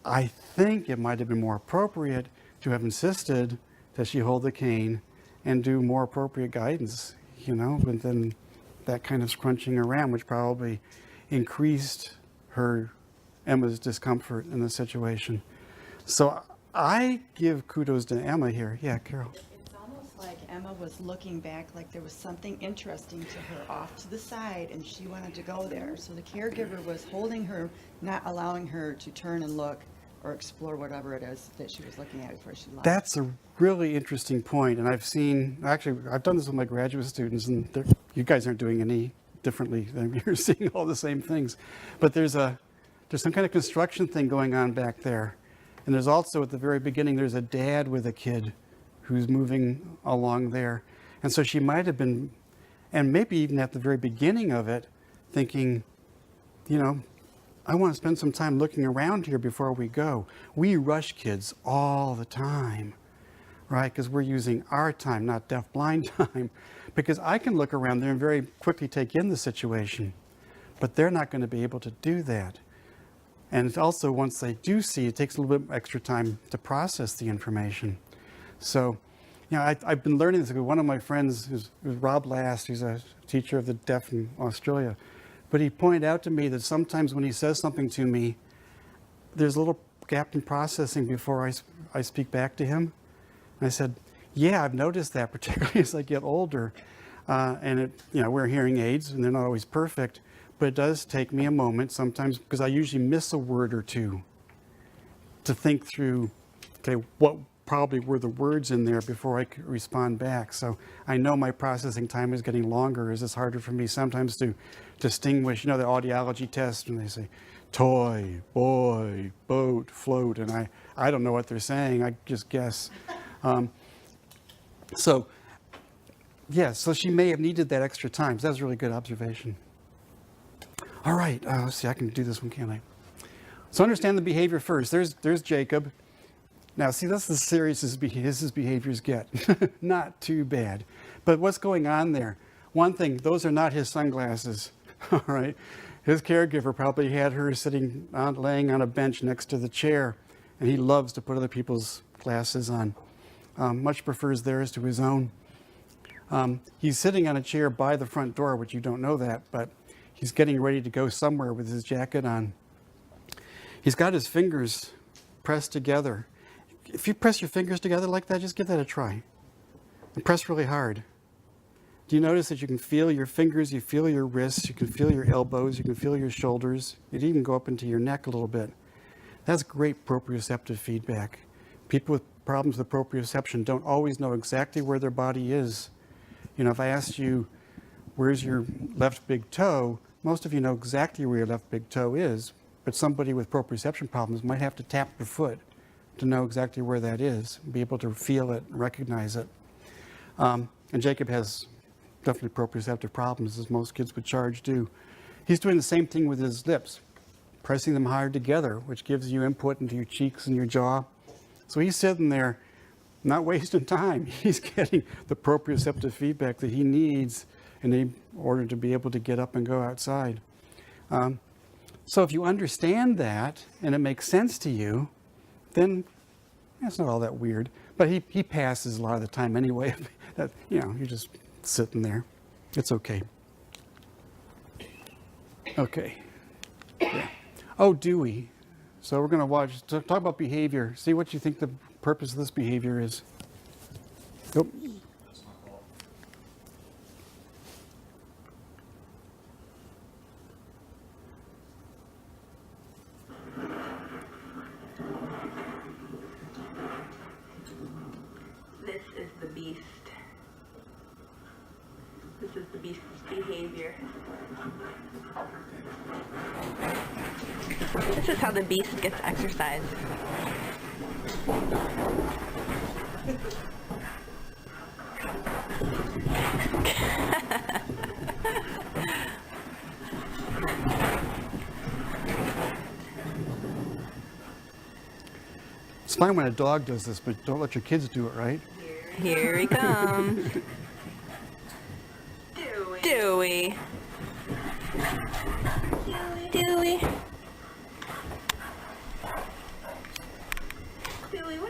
I think it might have been more appropriate to have insisted that she hold the cane and do more appropriate guidance, you know, but then that kind of scrunching around, which probably increased Emma's discomfort in the situation. So I give kudos to Emma here. Yeah, Carol. It's almost like Emma was looking back like there was something interesting to her off to the side and she wanted to go there. So the caregiver was holding her, not allowing her to turn and look or explore whatever it is that she was looking at before she left. That's a really interesting point. And I've done this with my graduate students, and you guys aren't doing any differently. You're seeing all the same things. But there's some kind of construction thing going on back there. And there's also, at the very beginning, there's a dad with a kid who's moving along there. And so she might have been, and maybe even at the very beginning of it, thinking, you know, I want to spend some time looking around here before we go. We rush kids all the time. right? Because we're using our time, not deaf-blind time. Because I can look around there and very quickly take in the situation, but they're not going to be able to do that. And it's also, once they do see, it takes a little bit extra time to process the information. So, I've been learning this. One of my friends is Rob Last, who's a teacher of the deaf in Australia. But he pointed out to me that sometimes when he says something to me, there's a little gap in processing before I speak back to him. And I said, yeah, I've noticed that, particularly as I get older. And wear hearing aids, and they're not always perfect. But it does take me a moment sometimes, because I usually miss a word or two to think through, okay, what probably were the words in there before I could respond back. So I know my processing time is getting longer. It's harder for me sometimes to distinguish, the audiology test, when they say toy, boy, boat, float, and I don't know what they're saying. I just guess. So she may have needed that extra time. So that's a really good observation. All right, let's see, I can do this one, can't I? So understand the behavior first. There's Jacob. Now, see, that's as serious as his behaviors get. Not too bad. But what's going on there? One thing, those are not his sunglasses, all right? His caregiver probably had her laying on a bench next to the chair, and he loves to put other people's glasses on. Much prefers theirs to his own. He's sitting on a chair by the front door, which you don't know that, but he's getting ready to go somewhere with his jacket on. He's got his fingers pressed together. If you press your fingers together like that, just give that a try. And press really hard. Do you notice that you can feel your fingers, you feel your wrists, you can feel your elbows, you can feel your shoulders. It even go up into your neck a little bit. That's great proprioceptive feedback. People with problems with proprioception don't always know exactly where their body is. If I asked you, where's your left big toe? Most of you know exactly where your left big toe is, but somebody with proprioception problems might have to tap their foot to know exactly where that is, be able to feel it, recognize it. And Jacob has definitely proprioceptive problems, as most kids with charge do. He's doing the same thing with his lips, pressing them hard together, which gives you input into your cheeks and your jaw. So he's sitting there, not wasting time. He's getting the proprioceptive feedback that he needs in order to be able to get up and go outside. So if you understand that, and it makes sense to you, then it's not all that weird. But he passes a lot of the time anyway. You're just sitting there. It's okay. Okay. Yeah. Oh, Dewey. So we're going to talk about behavior. See what you think the purpose of this behavior is. Yep. This is the beast. This is the beast's behavior. This is how the beast gets exercise. It's fine when a dog does this, but don't let your kids do it, right? Here he comes. Dewey. Dewey.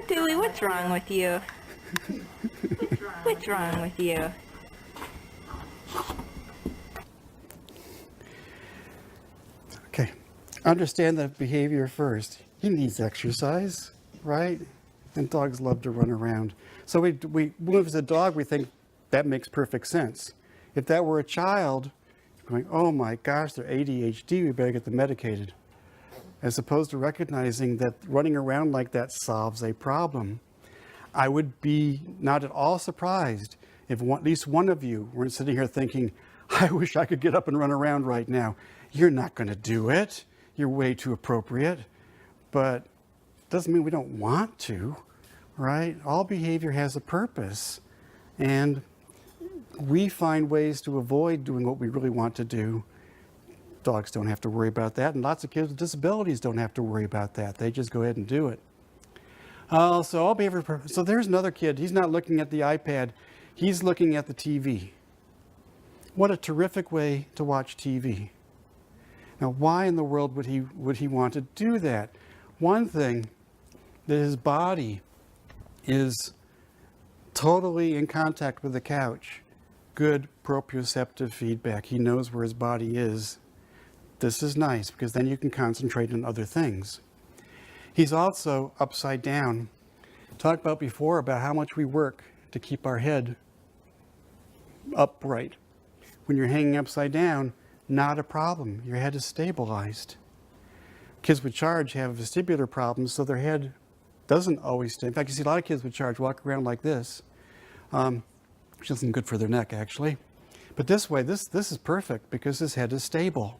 Dewey, what's wrong with you? What's wrong with you? Okay. Understand the behavior first. He needs exercise, right? And dogs love to run around. So we move as a dog, we think that makes perfect sense. If that were a child, going, oh my gosh, they're ADHD, we better get them medicated. As opposed to recognizing that running around like that solves a problem. I would be not at all surprised if at least one of you weren't sitting here thinking, I wish I could get up and run around right now. You're not going to do it. You're way too appropriate. But it doesn't mean we don't want to, right? All behavior has a purpose. And we find ways to avoid doing what we really want to do. Dogs don't have to worry about that, and lots of kids with disabilities don't have to worry about that. They just go ahead and do it. So all behavior. So there's another kid. He's not looking at the iPad. He's looking at the TV. What a terrific way to watch TV. Now, why in the world would he want to do that? One thing, that his body is totally in contact with the couch. Good proprioceptive feedback. He knows where his body is. This is nice because then you can concentrate on other things. He's also upside down. Talked about before about how much we work to keep our head upright. When you're hanging upside down, not a problem. Your head is stabilized. Kids with charge have vestibular problems, so their head doesn't always stay. In fact, you see a lot of kids with charge walk around like this, which isn't good for their neck, actually. But this way, this is perfect because his head is stable.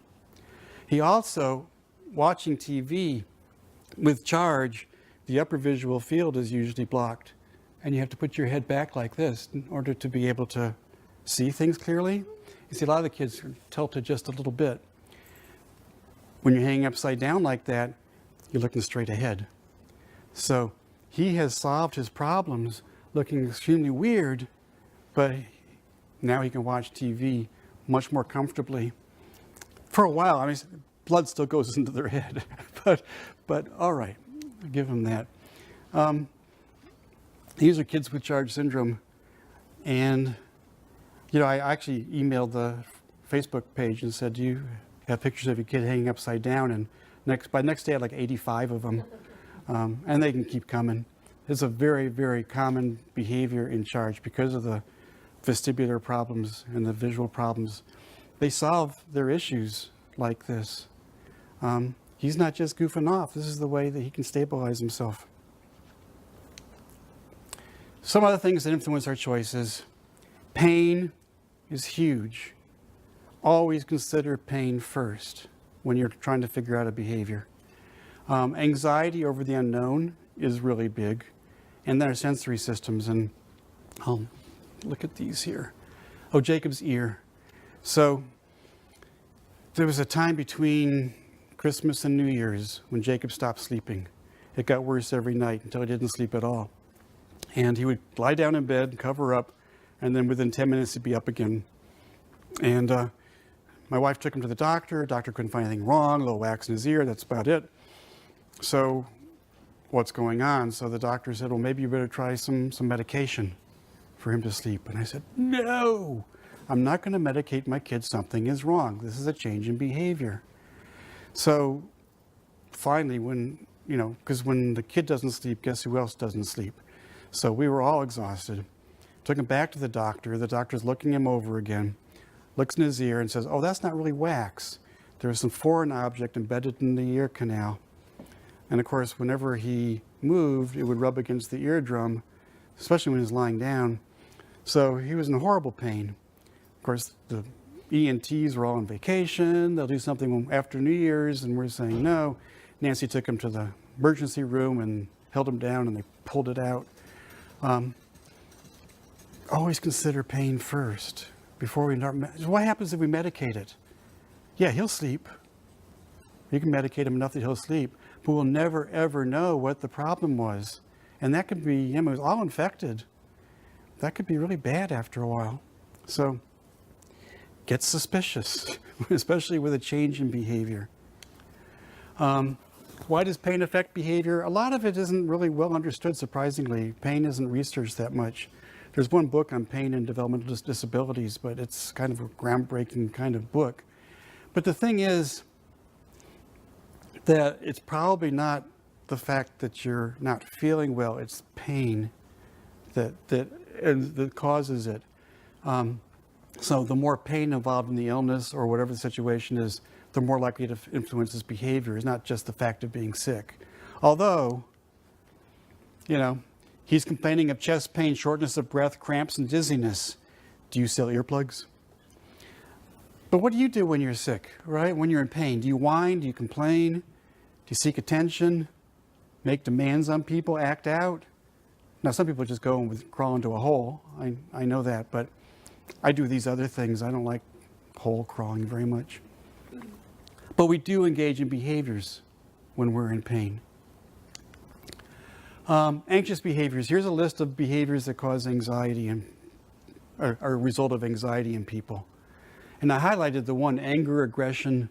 He also, watching TV with charge, the upper visual field is usually blocked, and you have to put your head back like this in order to be able to see things clearly. You see, a lot of the kids are tilted just a little bit. When you're hanging upside down like that, you're looking straight ahead. So he has solved his problems looking extremely weird, but now he can watch TV much more comfortably. For a while, I mean, blood still goes into their head, but all right, I'll give him that. These are kids with charge syndrome, and you know, I actually emailed the Facebook page and said, do you have pictures of your kid hanging upside down? And by next day I had like 85 of them, and they can keep coming. It's a very, very common behavior in charge because of the vestibular problems and the visual problems. They solve their issues like this. He's not just goofing off. This is the way that he can stabilize himself. Some other things that influence our choices. Pain is huge. Always consider pain first when you're trying to figure out a behavior. Anxiety over the unknown is really big. And then our sensory systems. And I'll look at these here. Oh, Jacob's ear. So there was a time between Christmas and New Year's when Jacob stopped sleeping. It got worse every night until he didn't sleep at all. And he would lie down in bed, cover up, and then within 10 minutes he'd be up again. And my wife took him to the doctor. Doctor couldn't find anything wrong, a little wax in his ear, that's about it. So what's going on? So the doctor said, well, maybe you better try some medication for him to sleep. And I said, no, I'm not going to medicate my kid. Something is wrong. This is a change in behavior. So finally, because when the kid doesn't sleep, guess who else doesn't sleep? So we were all exhausted. Took him back to the doctor. The doctor's looking him over again, looks in his ear and says, oh, that's not really wax. There's some foreign object embedded in the ear canal. And of course, whenever he moved, it would rub against the eardrum, especially when he was lying down. So he was in horrible pain. Of course, the ENTs were all on vacation. They'll do something after New Year's, and we're saying no. Nancy took him to the emergency room and held him down, and they pulled it out. Always consider pain first before we start. What happens if we medicate it? Yeah, he'll sleep. You can medicate him enough that he'll sleep, but we'll never, ever know what the problem was. And that could be, it was all infected. That could be really bad after a while. So get suspicious, especially with a change in behavior. Why does pain affect behavior? A lot of it isn't really well understood, surprisingly. Pain isn't researched that much. There's one book on pain and developmental disabilities, but it's kind of a groundbreaking kind of book. But the thing is that it's probably not the fact that you're not feeling well, it's pain that causes it. So the more pain involved in the illness or whatever the situation is, the more likely to influence his behavior. It's not just the fact of being sick. Although, he's complaining of chest pain, shortness of breath, cramps, and dizziness. Do you sell earplugs? But what do you do when you're sick, right? When you're in pain? Do you whine? Do you complain? Do you seek attention? Make demands on people? Act out? Now, some people just go and crawl into a hole. I know that, but I do these other things. I don't like hole crawling very much. But we do engage in behaviors when we're in pain. Anxious behaviors. Here's a list of behaviors that cause anxiety and are a result of anxiety in people. And I highlighted the one: anger, aggression,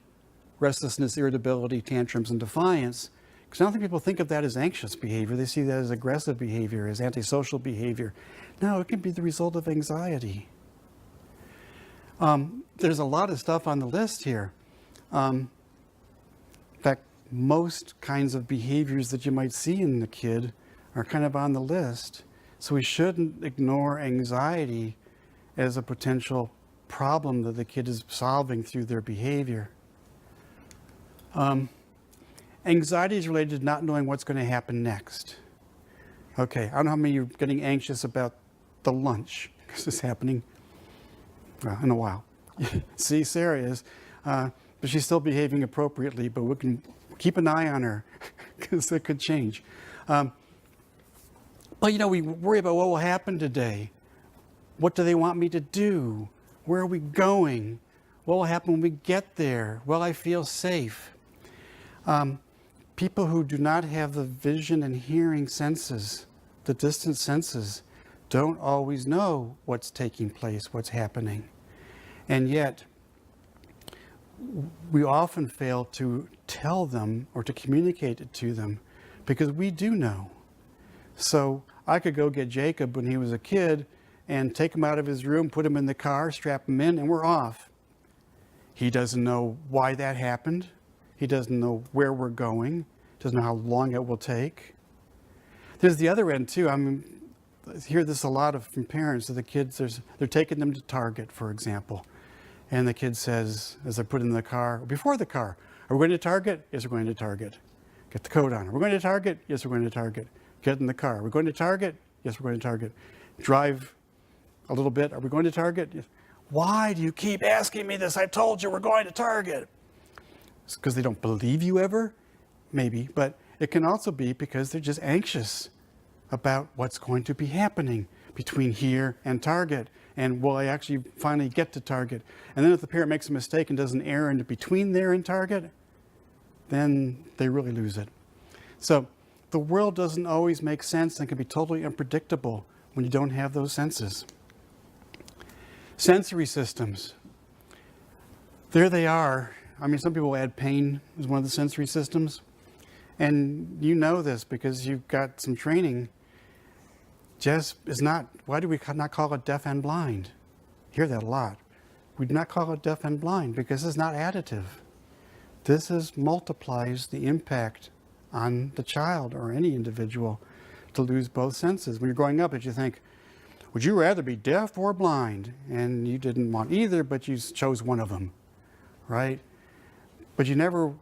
restlessness, irritability, tantrums, and defiance. Because I don't think people think of that as anxious behavior. They see that as aggressive behavior, as antisocial behavior. No, it can be the result of anxiety. There's a lot of stuff on the list here. In fact, most kinds of behaviors that you might see in the kid are kind of on the list. So we shouldn't ignore anxiety as a potential problem that the kid is solving through their behavior. Anxiety is related to not knowing what's going to happen next. Okay, I don't know how many of you are getting anxious about the lunch, because it's happening in a while. See, Sarah is, but she's still behaving appropriately, but we can keep an eye on her, because it could change. But you know, we worry about what will happen today. What do they want me to do? Where are we going? What will happen when we get there? Will I feel safe? People who do not have the vision and hearing senses, the distant senses, don't always know what's taking place, what's happening. And yet, we often fail to tell them or to communicate it to them, because we do know. So I could go get Jacob when he was a kid and take him out of his room, put him in the car, strap him in, and we're off. He doesn't know why that happened. He doesn't know where we're going. Doesn't know how long it will take. There's the other end too. I hear this a lot from parents. That the kids, they're taking them to Target, for example, and the kid says, as they're put in the car, before the car, "Are we going to Target?" "Yes, we're going to Target." Get the coat on. "Are we going to Target?" "Yes, we're going to Target." Get in the car. "Are we going to Target?" "Yes, we're going to Target." Drive a little bit. "Are we going to Target?" "Yes." "Why do you keep asking me this? I told you we're going to Target." It's because they don't believe you ever? Maybe, but it can also be because they're just anxious about what's going to be happening between here and Target. And will I actually finally get to Target? And then if the parent makes a mistake and does an errand between there and Target, then they really lose it. So the world doesn't always make sense and can be totally unpredictable when you don't have those senses. Sensory systems. There they are. I mean, some people add pain as one of the sensory systems. And you know this because you've got some training. Jess is not, why do we not call it deaf and blind? Hear that a lot. We do not call it deaf and blind because it's not additive. This multiplies the impact on the child or any individual to lose both senses. When you're growing up, you think, would you rather be deaf or blind? And you didn't want either, but you chose one of them, right? But you never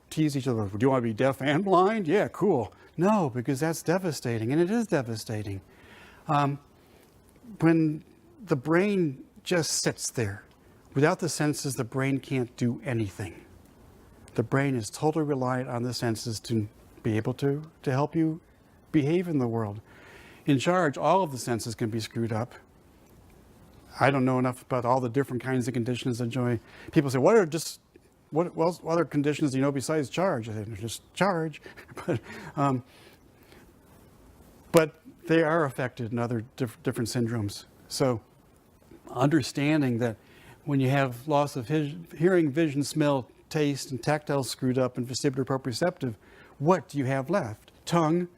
tease each other, do you want to be deaf and blind? Yeah, cool. No, because that's devastating, and it is devastating. When the brain just sits there, without the senses, the brain can't do anything. The brain is totally reliant on the senses to be able to help you behave in the world. In charge, all of the senses can be screwed up. I don't know enough about all the different kinds of conditions that enjoy. People say, what other conditions do you know besides charge? I said, just charge. But they are affected in other different syndromes. So understanding that when you have loss of hearing, vision, smell, taste, and tactile screwed up and vestibular proprioceptive, what do you have left? Tongue,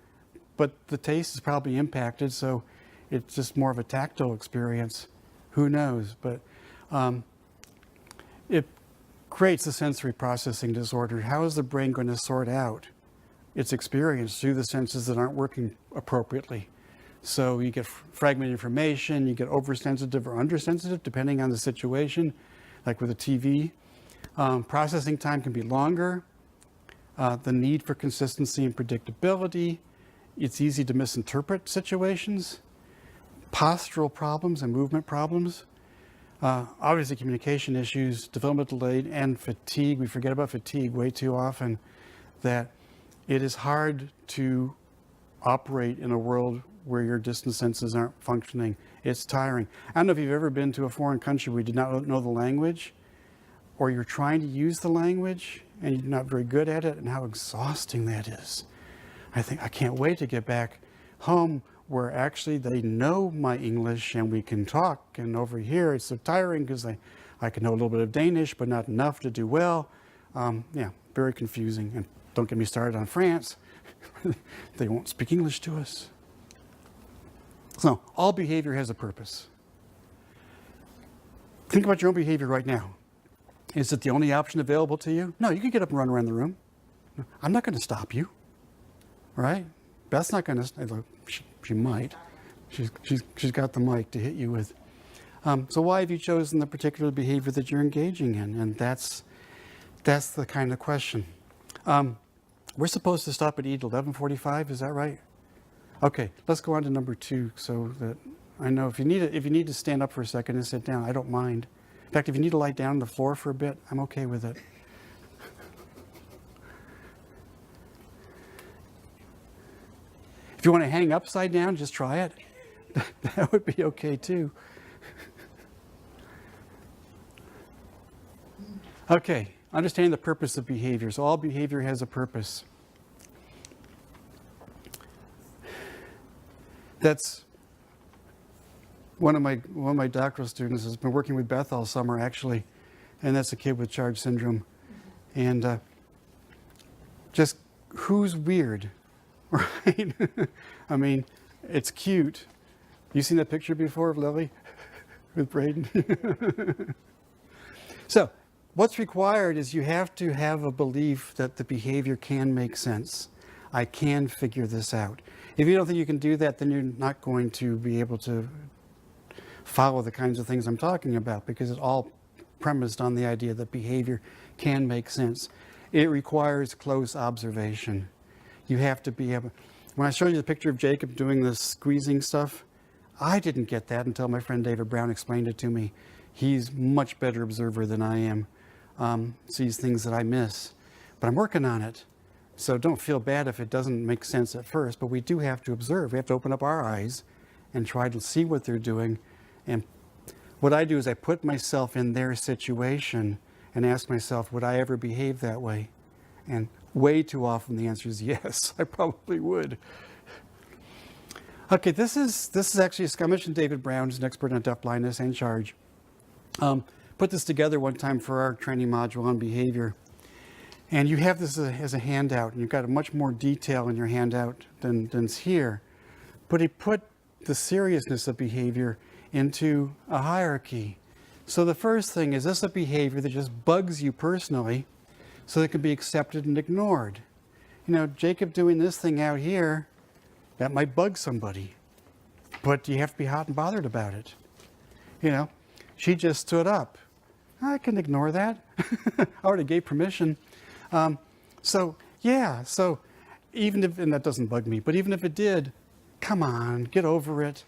but the taste is probably impacted, so it's just more of a tactile experience. Who knows? But it creates a sensory processing disorder. How is the brain going to sort out its experience through the senses that aren't working appropriately? So you get fragmented information, you get oversensitive or undersensitive, depending on the situation, like with a TV. Processing time can be longer. The need for consistency and predictability. It's easy to misinterpret situations. Postural problems and movement problems. Obviously communication issues, development delayed, and fatigue. We forget about fatigue way too often, that it is hard to operate in a world where your distant senses aren't functioning. It's tiring. I don't know if you've ever been to a foreign country where you did not know the language, or you're trying to use the language and you're not very good at it, and how exhausting that is. I think I can't wait to get back home where actually they know my English and we can talk. And over here it's so tiring because I can know a little bit of Danish, but not enough to do well. Yeah, very confusing. And don't get me started on France. They won't speak English to us. So all behavior has a purpose. Think about your own behavior right now. Is it the only option available to you? No, you can get up and run around the room. I'm not going to stop you, right? Beth's not going to. She might. She's got the mic to hit you with. So why have you chosen the particular behavior that you're engaging in? And that's the kind of question. We're supposed to stop at eat 11:45. Is that right? Okay, let's go on to number 2, so that I know if you need to stand up for a second and sit down, I don't mind. In fact, if you need to lie down on the floor for a bit, I'm okay with it. If you want to hang upside down, just try it. That would be okay too. Okay, understand the purpose of behavior. So all behavior has a purpose. That's one of my doctoral students has been working with Beth all summer actually, and that's a kid with Charge syndrome. And just who's weird, right? I mean, it's cute. You seen that picture before of Lily with Braden? So what's required is you have to have a belief that the behavior can make sense. I can figure this out. If you don't think you can do that, then you're not going to be able to follow the kinds of things I'm talking about, because it's all premised on the idea that behavior can make sense. It requires close observation. You have to be able. When I showed you the picture of Jacob doing the squeezing stuff, I didn't get that until my friend David Brown explained it to me. He's much better observer than I am, sees things that I miss. But I'm working on it. So don't feel bad if it doesn't make sense at first, but we do have to observe. We have to open up our eyes and try to see what they're doing. And what I do is I put myself in their situation and ask myself, would I ever behave that way? And way too often the answer is yes, I probably would. Okay, this is actually, I mentioned David Brown, who's an expert on deafblindness and Charge. Put this together one time for our training module on behavior. And you have this as a handout, and you've got much more detail in your handout than's here. But he put the seriousness of behavior into a hierarchy. So the first thing is this a behavior that just bugs you personally, so that it can be accepted and ignored. You know, Jacob doing this thing out here, that might bug somebody, but you have to be hot and bothered about it. You know, she just stood up. I can ignore that. I already gave permission. So even if, and that doesn't bug me, but even if it did, come on, get over it.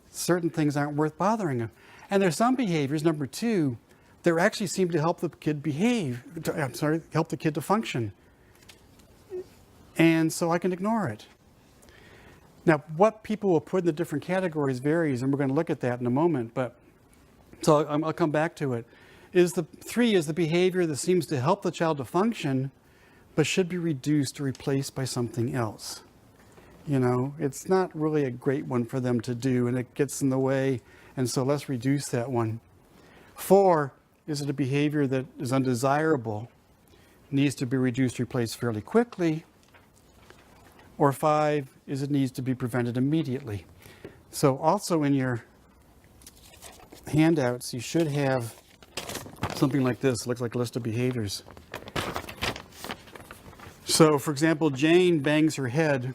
Certain things aren't worth bothering them. And there's some behaviors, number 2, that actually seem to help the kid help the kid to function. And so I can ignore it. Now, what people will put in the different categories varies, and we're going to look at that in a moment, but so I'll come back to it. 3 is the behavior that seems to help the child to function, but should be reduced or replaced by something else. You know, it's not really a great one for them to do, and it gets in the way, and so let's reduce that one. 4, is it a behavior that is undesirable, needs to be reduced, replaced fairly quickly? Or 5, is it needs to be prevented immediately? So also in your handouts, you should have something like this. It looks like a list of behaviors. So, for example, Jane bangs her head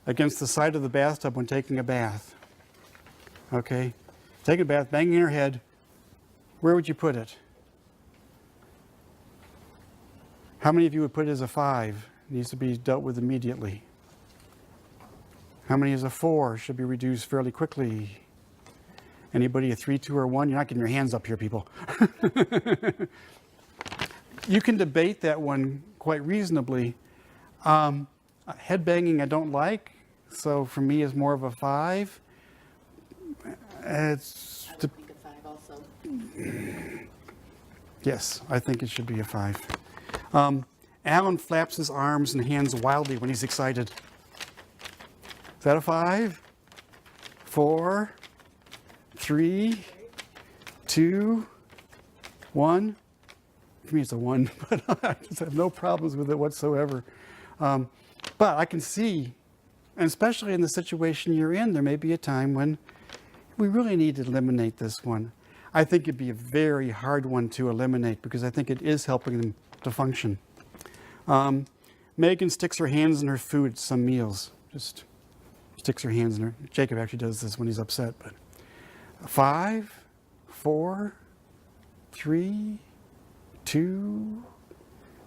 against the side of the bathtub when taking a bath. Okay? Taking a bath, banging her head. Where would you put it? How many of you would put it as a 5? It needs to be dealt with immediately. How many is a 4? Should be reduced fairly quickly. Anybody a 3, 2, or 1? You're not getting your hands up here, people. You can debate that one quite reasonably. Head banging I don't like, so for me is more of a 5. It's I would think a 5 also. Yes, I think it should be a 5. Alan flaps his arms and hands wildly when he's excited. that a 5? 4, 3, 2, 1. For me, it's a 1, but I just have no problems with it whatsoever. But I can see, and especially in the situation you're in, there may be a time when we really need to eliminate this one. I think it'd be a very hard one to eliminate because I think it is helping them to function. Megan sticks her hands in her food at some meals. Just sticks her hands in her. Jacob actually does this when he's upset. But 5, 4, 3, 2,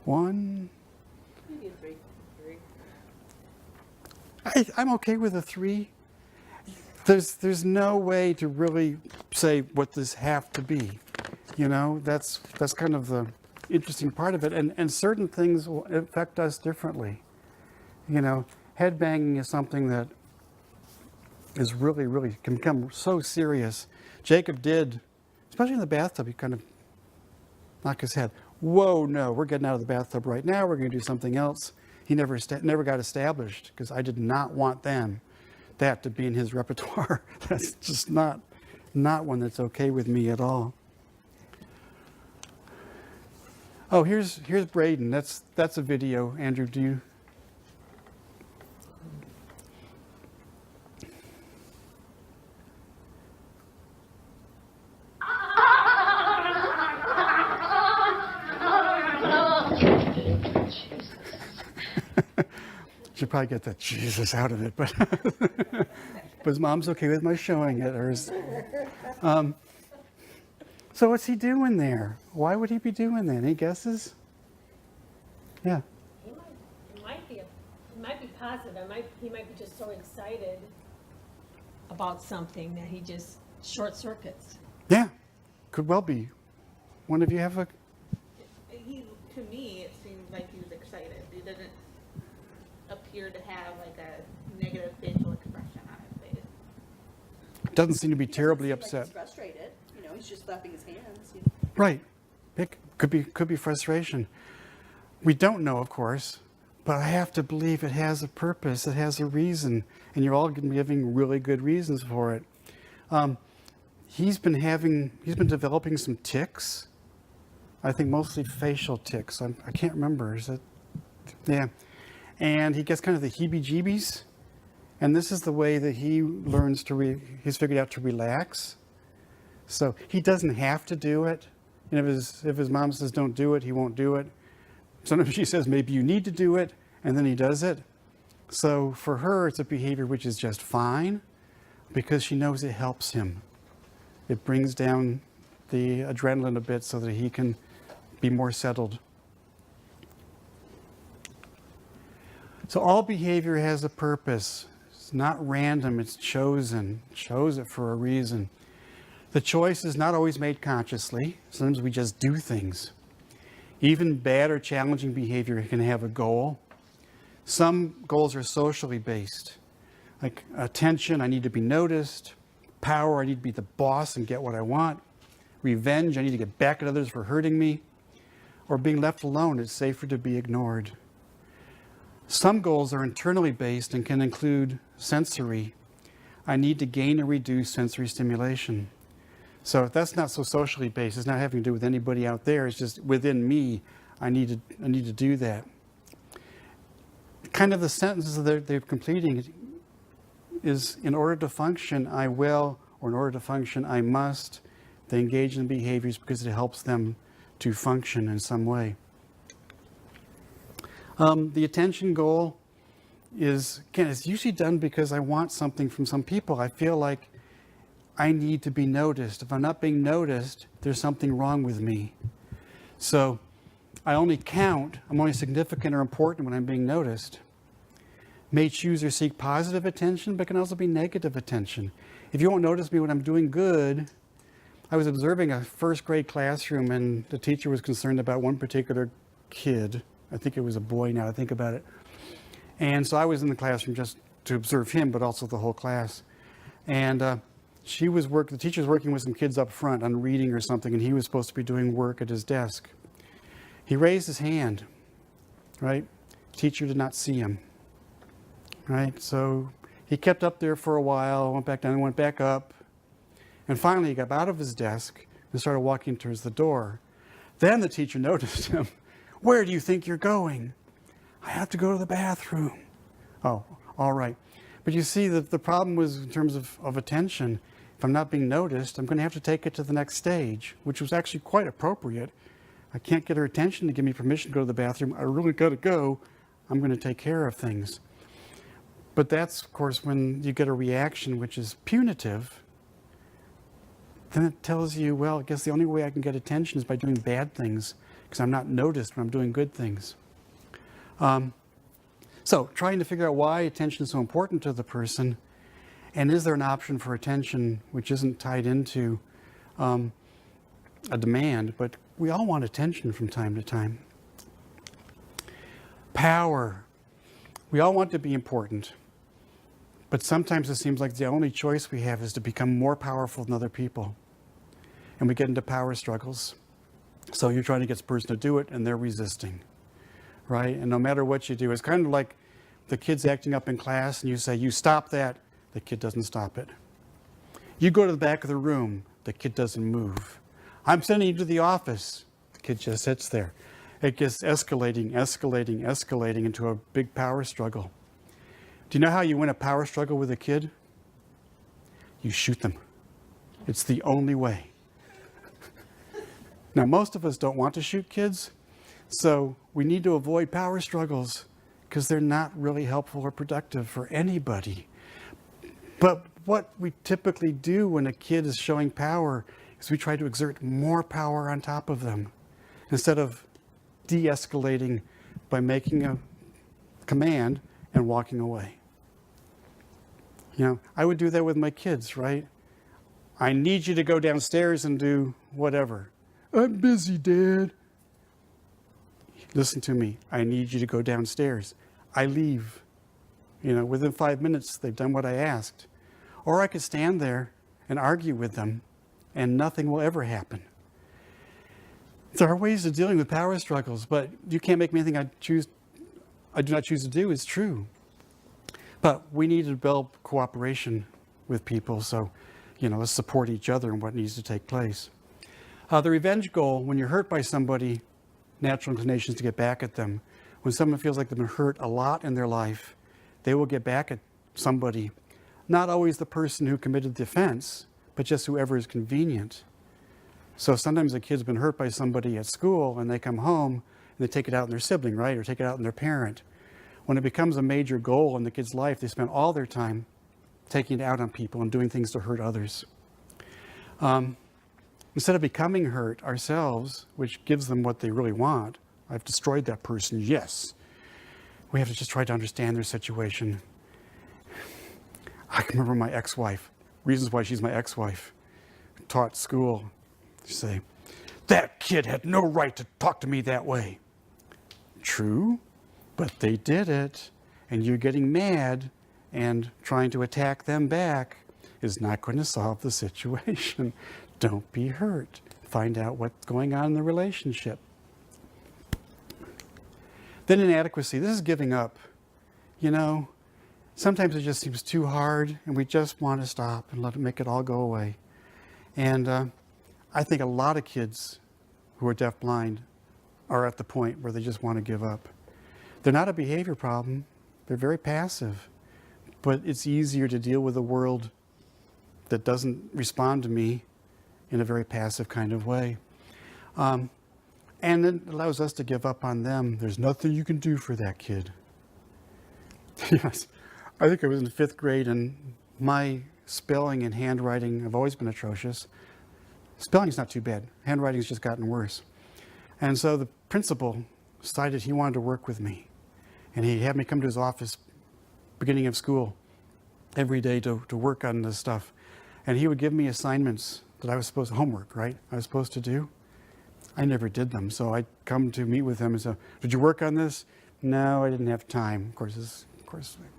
1. Maybe a 3. I'm okay with a 3. There's no way to really say what this have to be. You know, that's kind of the interesting part of it. And certain things will affect us differently. You know, head banging is something that is really can become so serious. Jacob did, especially in the bathtub, he kind of knocked his head. Whoa, no, we're getting out of the bathtub right now. We're going to do something else. He never got established because I did not want that to be in his repertoire. That's just not one that's okay with me at all. Oh, here's Braden. That's a video. Andrew, do you? Should probably get that Jesus out of it, but his mom's okay with my showing it. So what's he doing there? Why would he be doing that? Any guesses? Yeah. He might be positive. He might be just so excited about something that he just short circuits. Yeah, could well be. One of you have a? To me, it seemed like he was excited. He didn't appear to have like a negative facial expression on his face. Doesn't seem to be terribly upset. He's frustrated. You know, he's just clapping his hands. Right. It could be frustration. We don't know, of course, but I have to believe it has a purpose. It has a reason, and you're all giving really good reasons for it. He's been developing some tics. I think mostly facial tics. I can't remember. Is it? Yeah. And he gets kind of the heebie-jeebies. And this is the way that he learns he's figured out to relax. So he doesn't have to do it. And if his mom says don't do it, he won't do it. Sometimes she says maybe you need to do it, and then he does it. So for her, it's a behavior which is just fine because she knows it helps him. It brings down the adrenaline a bit so that he can be more settled. So all behavior has a purpose. It's not random, it's chosen. It chose it for a reason. The choice is not always made consciously. Sometimes we just do things. Even bad or challenging behavior can have a goal. Some goals are socially based, like attention, I need to be noticed. Power, I need to be the boss and get what I want. Revenge, I need to get back at others for hurting me. Or being left alone, it's safer to be ignored. Some goals are internally based and can include sensory. I need to gain or reduce sensory stimulation. So if that's not so socially based, it's not having to do with anybody out there, it's just within me, I need to do that. Kind of the sentences that they're completing is, in order to function, I will, or in order to function, I must. They engage in behaviors because it helps them to function in some way. The attention goal is, again, it's usually done because I want something from some people. I feel like I need to be noticed. If I'm not being noticed, there's something wrong with me. So I only count, I'm only significant or important when I'm being noticed. May choose or seek positive attention, but can also be negative attention. If you won't notice me when I'm doing good, I was observing a first grade classroom and the teacher was concerned about one particular kid. I think it was a boy now I think about it. And so I was in the classroom just to observe him, but also the whole class. And the teacher was working with some kids up front on reading or something, and he was supposed to be doing work at his desk. He raised his hand, right? Teacher did not see him, right? So He kept up there for a while, went back down and went back up. And finally, he got out of his desk and started walking towards the door. Then the teacher noticed him. Where do you think you're going? I have to go to the bathroom. Oh, all right. But you see, the problem was in terms of attention. If I'm not being noticed, I'm going to have to take it to the next stage, which was actually quite appropriate. I can't get her attention to give me permission to go to the bathroom. I really got to go. I'm going to take care of things. But that's, of course, when you get a reaction which is punitive, then it tells you, well, I guess the only way I can get attention is by doing bad things, because I'm not noticed when I'm doing good things. So trying to figure out why attention is so important to the person, and is there an option for attention which isn't tied into a demand, but we all want attention from time to time. Power. We all want to be important, but sometimes it seems like the only choice we have is to become more powerful than other people. And we get into power struggles. So you're trying to get this person to do it, and they're resisting, right? And no matter what you do, it's kind of like the kid's acting up in class, and you say, you stop that, the kid doesn't stop it. You go to the back of the room, the kid doesn't move. I'm sending you to the office, the kid just sits there. It gets escalating into a big power struggle. Do you know how you win a power struggle with a kid? You shoot them. It's the only way. Now, most of us don't want to shoot kids, so we need to avoid power struggles because they're not really helpful or productive for anybody. But what we typically do when a kid is showing power is we try to exert more power on top of them instead of de-escalating by making a command and walking away. You know, I would do that with my kids, right? I need you to go downstairs and do whatever. I'm busy, Dad. Listen to me. I need you to go downstairs. I leave. You know, within 5 minutes, they've done what I asked. Or I could stand there and argue with them, and nothing will ever happen. There are ways of dealing with power struggles, but you can't make me anything I do not choose to do is true. But we need to build cooperation with people, so, you know, let's support each other in what needs to take place. The revenge goal, when you're hurt by somebody, natural inclination is to get back at them. When someone feels like they've been hurt a lot in their life, they will get back at somebody. Not always the person who committed the offense, but just whoever is convenient. So sometimes a kid's been hurt by somebody at school and they come home and they take it out on their sibling, right? Or take it out on their parent. When it becomes a major goal in the kid's life, they spend all their time taking it out on people and doing things to hurt others. Instead of becoming hurt ourselves, which gives them what they really want, I've destroyed that person, yes. We have to just try to understand their situation. I can remember my ex-wife, reasons why she's my ex-wife, taught school. She'd say, that kid had no right to talk to me that way. True, but they did it, and you're getting mad and trying to attack them back is not going to solve the situation. Don't be hurt. Find out what's going on in the relationship. Then inadequacy. This is giving up. You know, sometimes it just seems too hard and we just want to stop and make it all go away. And I think a lot of kids who are deafblind are at the point where they just want to give up. They're not a behavior problem. They're very passive. But it's easier to deal with a world that doesn't respond to me in a very passive kind of way. And it allows us to give up on them. There's nothing you can do for that kid. Yes, I think I was in 5th grade and my spelling and handwriting have always been atrocious. Spelling's not too bad. Handwriting's just gotten worse. And so the principal decided he wanted to work with me. And he had me come to his office beginning of school every day to work on this stuff. And he would give me assignments that I was supposed to, homework, right? I was supposed to do. I never did them. So I'd come to meet with him and say, did you work on this? No, I didn't have time. Of course,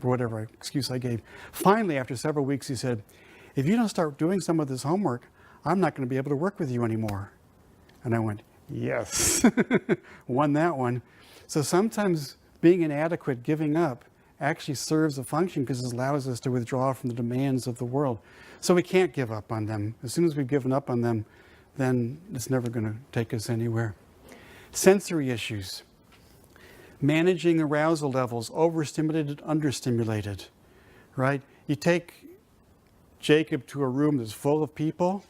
for whatever excuse I gave. Finally, after several weeks, he said, if you don't start doing some of this homework, I'm not going to be able to work with you anymore. And I went, yes, won that one. So sometimes being inadequate, giving up, actually serves a function because it allows us to withdraw from the demands of the world. So we can't give up on them. As soon as we've given up on them, then it's never going to take us anywhere. Sensory issues. Managing arousal levels, overstimulated, understimulated, right? You take Jacob to a room that's full of people,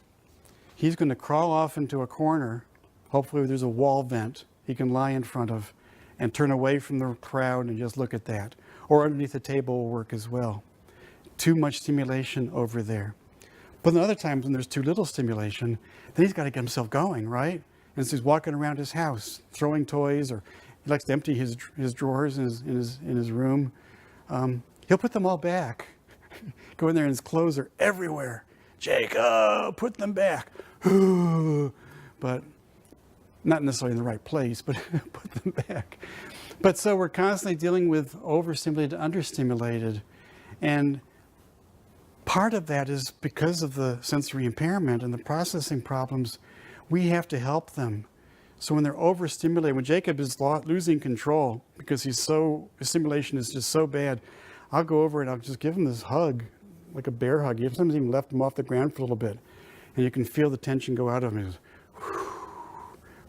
he's going to crawl off into a corner. Hopefully there's a wall vent he can lie in front of and turn away from the crowd and just look at that. Or underneath the table will work as well. Too much stimulation over there. But then other times when there's too little stimulation, then he's got to get himself going, right? And so he's walking around his house, throwing toys, or he likes to empty his drawers in his room. He'll put them all back. Go in there and his clothes are everywhere. Jacob, put them back. But not necessarily in the right place, but put them back. But so we're constantly dealing with overstimulated, understimulated. And part of that is because of the sensory impairment and the processing problems, we have to help them. So when they're overstimulated, when Jacob is losing control because his stimulation is just so bad, I'll go over and I'll just give him this hug, like a bear hug. You've sometimes even left him off the ground for a little bit. And you can feel the tension go out of him.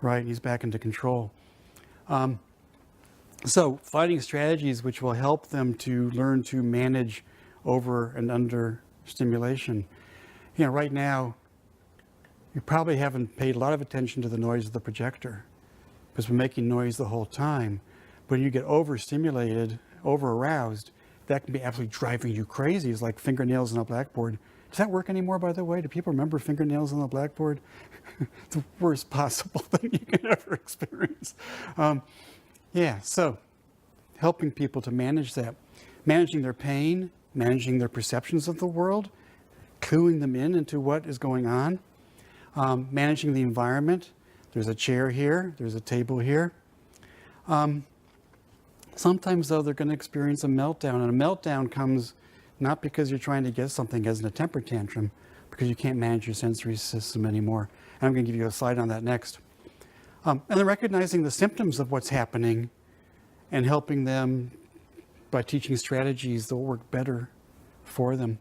Right, he's back into control. So finding strategies which will help them to learn to manage over and under stimulation. You know, right now, you probably haven't paid a lot of attention to the noise of the projector because we're making noise the whole time. But when you get overstimulated, over-aroused, that can be absolutely driving you crazy. It's like fingernails on a blackboard. Does that work anymore, by the way? Do people remember fingernails on the blackboard? The worst possible thing you can ever experience. So helping people to manage that. Managing their pain, managing their perceptions of the world, cluing them into what is going on. Managing the environment. There's a chair here, there's a table here. Sometimes, though, they're going to experience a meltdown, and a meltdown comes not because you're trying to get something as in a temper tantrum, because you can't manage your sensory system anymore. And I'm going to give you a slide on that next. And then recognizing the symptoms of what's happening and helping them by teaching strategies that will work better for them.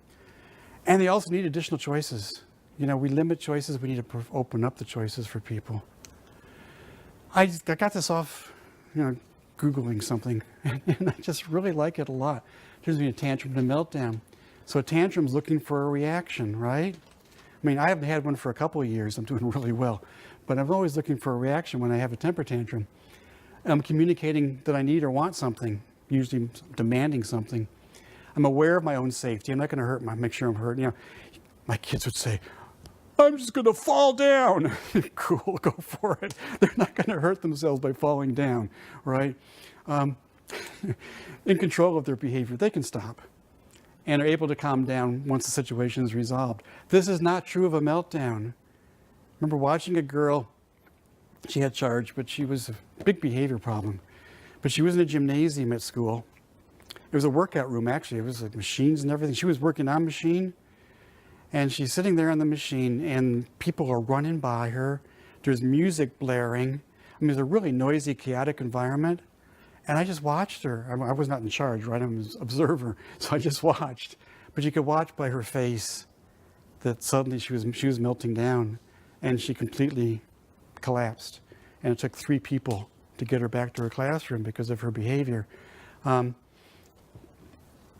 And they also need additional choices. You know, we limit choices. We need to open up the choices for people. I got this off, Googling something, and I just really like it a lot. There's been a tantrum and a meltdown. So a tantrum's looking for a reaction, right? I mean, I haven't had one for a couple of years. I'm doing really well. But I'm always looking for a reaction when I have a temper tantrum. I'm communicating that I need or want something, usually demanding something. I'm aware of my own safety. I'm not going to make sure I'm hurt. My kids would say, I'm just going to fall down. Cool, go for it. They're not going to hurt themselves by falling down, right? In control of their behavior, they can stop and are able to calm down once the situation is resolved. This is not true of a meltdown. Remember watching a girl, she had charge, but she was a big behavior problem. But she was in a gymnasium at school. It was a workout room, actually. It was like machines and everything. She was working on a machine, and she's sitting there on the machine, and people are running by her. There's music blaring. I mean, it's a really noisy, chaotic environment. And I just watched her. I was not in charge, right? I'm an observer, so I just watched. But you could watch by her face that suddenly she was melting down, and she completely collapsed. And it took 3 people to get her back to her classroom because of her behavior.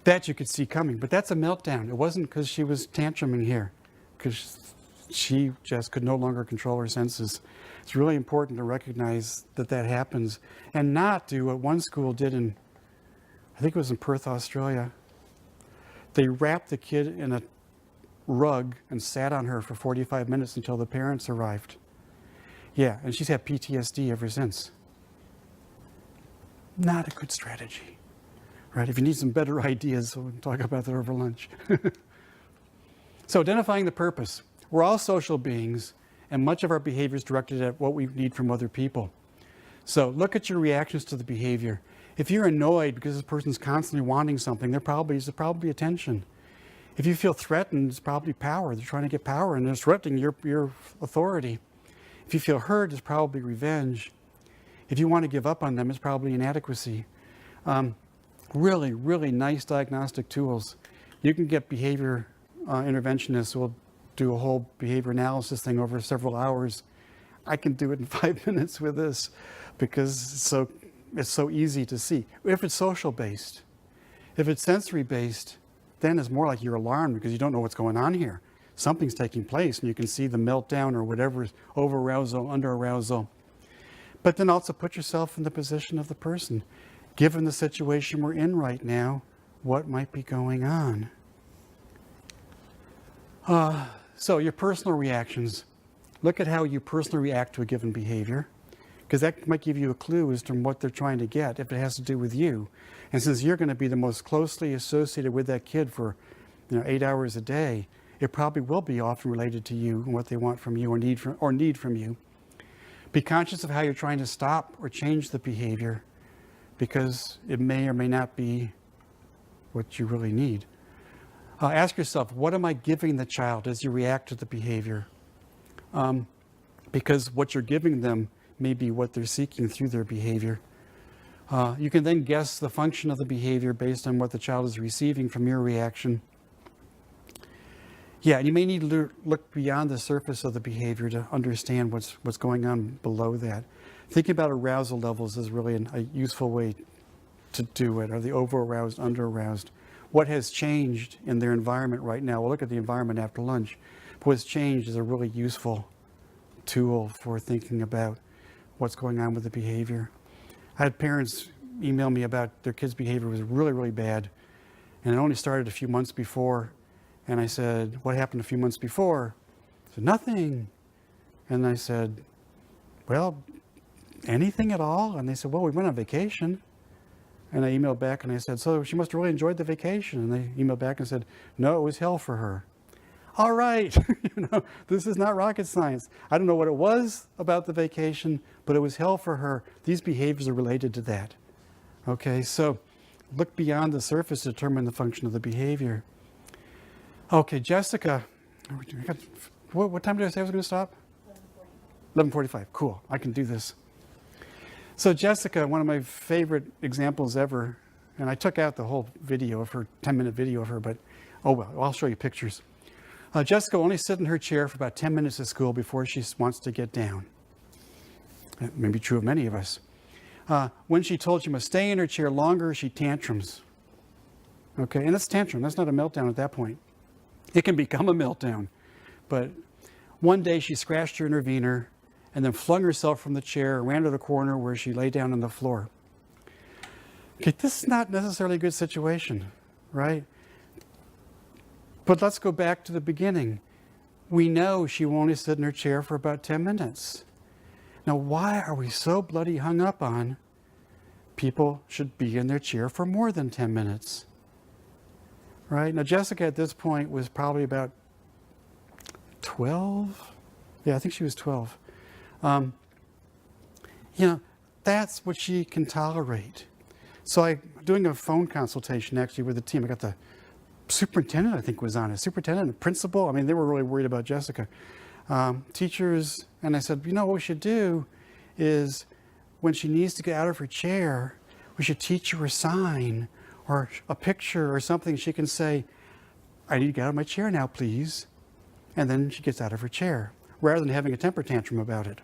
That you could see coming, but that's a meltdown. It wasn't because she was tantruming here, because she just could no longer control her senses. It's really important to recognize that happens and not do what one school did I think it was in Perth, Australia. They wrapped the kid in a rug and sat on her for 45 minutes until the parents arrived. Yeah, and she's had PTSD ever since. Not a good strategy, right? If you need some better ideas, we'll talk about that over lunch. So identifying the purpose. We're all social beings, and much of our behavior is directed at what we need from other people. So look at your reactions to the behavior. If you're annoyed because this person's constantly wanting something, there's probably attention. If you feel threatened, it's probably power. They're trying to get power, and they're threatening your authority. If you feel hurt, it's probably revenge. If you want to give up on them, it's probably inadequacy. really, really nice diagnostic tools. You can get behavior interventionists who will do a whole behavior analysis thing over several hours. I can do it in 5 minutes with this because it's so easy to see. If it's social based, if it's sensory based, then it's more like you're alarmed because you don't know what's going on here. Something's taking place and you can see the meltdown or whatever, over-arousal, under-arousal. But then also put yourself in the position of the person. Given the situation we're in right now, what might be going on? So your personal reactions. Look at how you personally react to a given behavior, because that might give you a clue as to what they're trying to get if it has to do with you. And since you're going to be the most closely associated with that kid for 8 hours a day, it probably will be often related to you and what they want from you or need from you. Be conscious of how you're trying to stop or change the behavior, because it may or may not be what you really need. Ask yourself, what am I giving the child as you react to the behavior? Because what you're giving them may be what they're seeking through their behavior. You can then guess the function of the behavior based on what the child is receiving from your reaction. Yeah, and you may need to look beyond the surface of the behavior to understand what's going on below that. Thinking about arousal levels is really a useful way to do it. Are they over-aroused, under-aroused? What has changed in their environment right now? We'll look at the environment after lunch. But what's changed is a really useful tool for thinking about what's going on with the behavior. I had parents email me about their kids' behavior was really, really bad. And it only started a few months before. And I said, what happened a few months before? They said, nothing. And I said, well, anything at all? And they said, well, we went on vacation. And I emailed back and I said, so she must have really enjoyed the vacation. And they emailed back and said, no, it was hell for her. All right, this is not rocket science. I don't know what it was about the vacation, but it was hell for her. These behaviors are related to that. Okay, so look beyond the surface to determine the function of the behavior. Okay, Jessica, what time did I say I was going to stop? 11:45. Cool, I can do this. So Jessica, one of my favorite examples ever, and I took out the whole video of her, 10-minute video of her, but oh well, I'll show you pictures. Jessica will only sit in her chair for about 10 minutes at school before she wants to get down. That may be true of many of us. When she told she must stay in her chair longer, she tantrums. Okay, and that's tantrum. That's not a meltdown at that point. It can become a meltdown. But one day she scratched her intervener and then flung herself from the chair, ran to the corner where she lay down on the floor. Okay, this is not necessarily a good situation, right? But let's go back to the beginning. We know she will only sit in her chair for about 10 minutes. Now, why are we so bloody hung up on people should be in their chair for more than 10 minutes? Right? Now, Jessica at this point was probably about 12. Yeah, I think she was 12. That's what she can tolerate. So I'm doing a phone consultation actually with the team. I got the superintendent, I think, was on it. Superintendent and principal. I mean, they were really worried about Jessica. Teachers, and I said, what we should do is when she needs to get out of her chair, we should teach her a sign or a picture or something. She can say, I need to get out of my chair now, please. And then she gets out of her chair, rather than having a temper tantrum about it.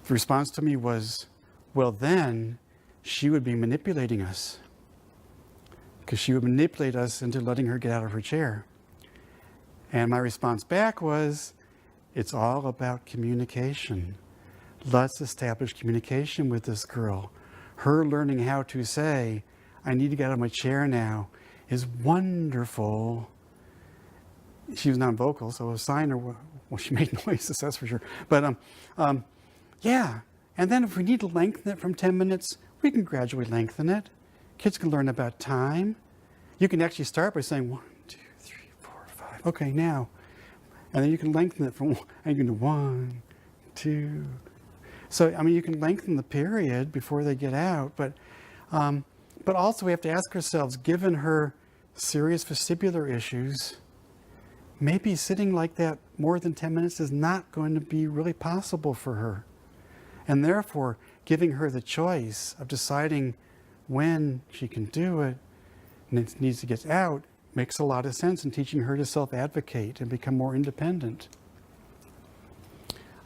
The response to me was, well, then she would be manipulating us, because she would manipulate us into letting her get out of her chair. And my response back was, it's all about communication. Let's establish communication with this girl. Her learning how to say, I need to get out of my chair now, is wonderful. She was non-vocal, so a sign, or well, she made noises, that's for sure. But yeah, and then if we need to lengthen it from 10 minutes, we can gradually lengthen it. Kids can learn about time. You can actually start by saying 1, 2, 3, 4, 5. Okay, now. And then you can lengthen it from, and you can do 1, 2. So, I mean, you can lengthen the period before they get out. But also we have to ask ourselves, given her serious vestibular issues, maybe sitting like that more than 10 minutes is not going to be really possible for her. And therefore, giving her the choice of deciding when she can do it and it needs to get out, makes a lot of sense in teaching her to self-advocate and become more independent.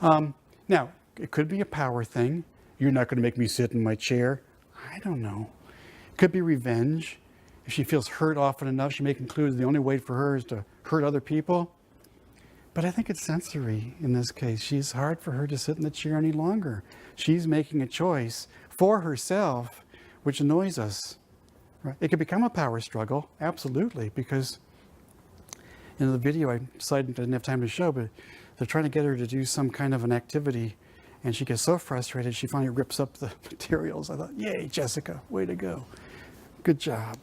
Now, it could be a power thing. You're not going to make me sit in my chair. I don't know. It could be revenge. If she feels hurt often enough, she may conclude the only way for her is to hurt other people. But I think it's sensory in this case. She's hard for her to sit in the chair any longer. She's making a choice for herself, which annoys us. Right? It could become a power struggle, absolutely, because in the video I cited, didn't have time to show, but they're trying to get her to do some kind of an activity, and she gets so frustrated she finally rips up the materials. I thought, yay, Jessica, way to go. Good job.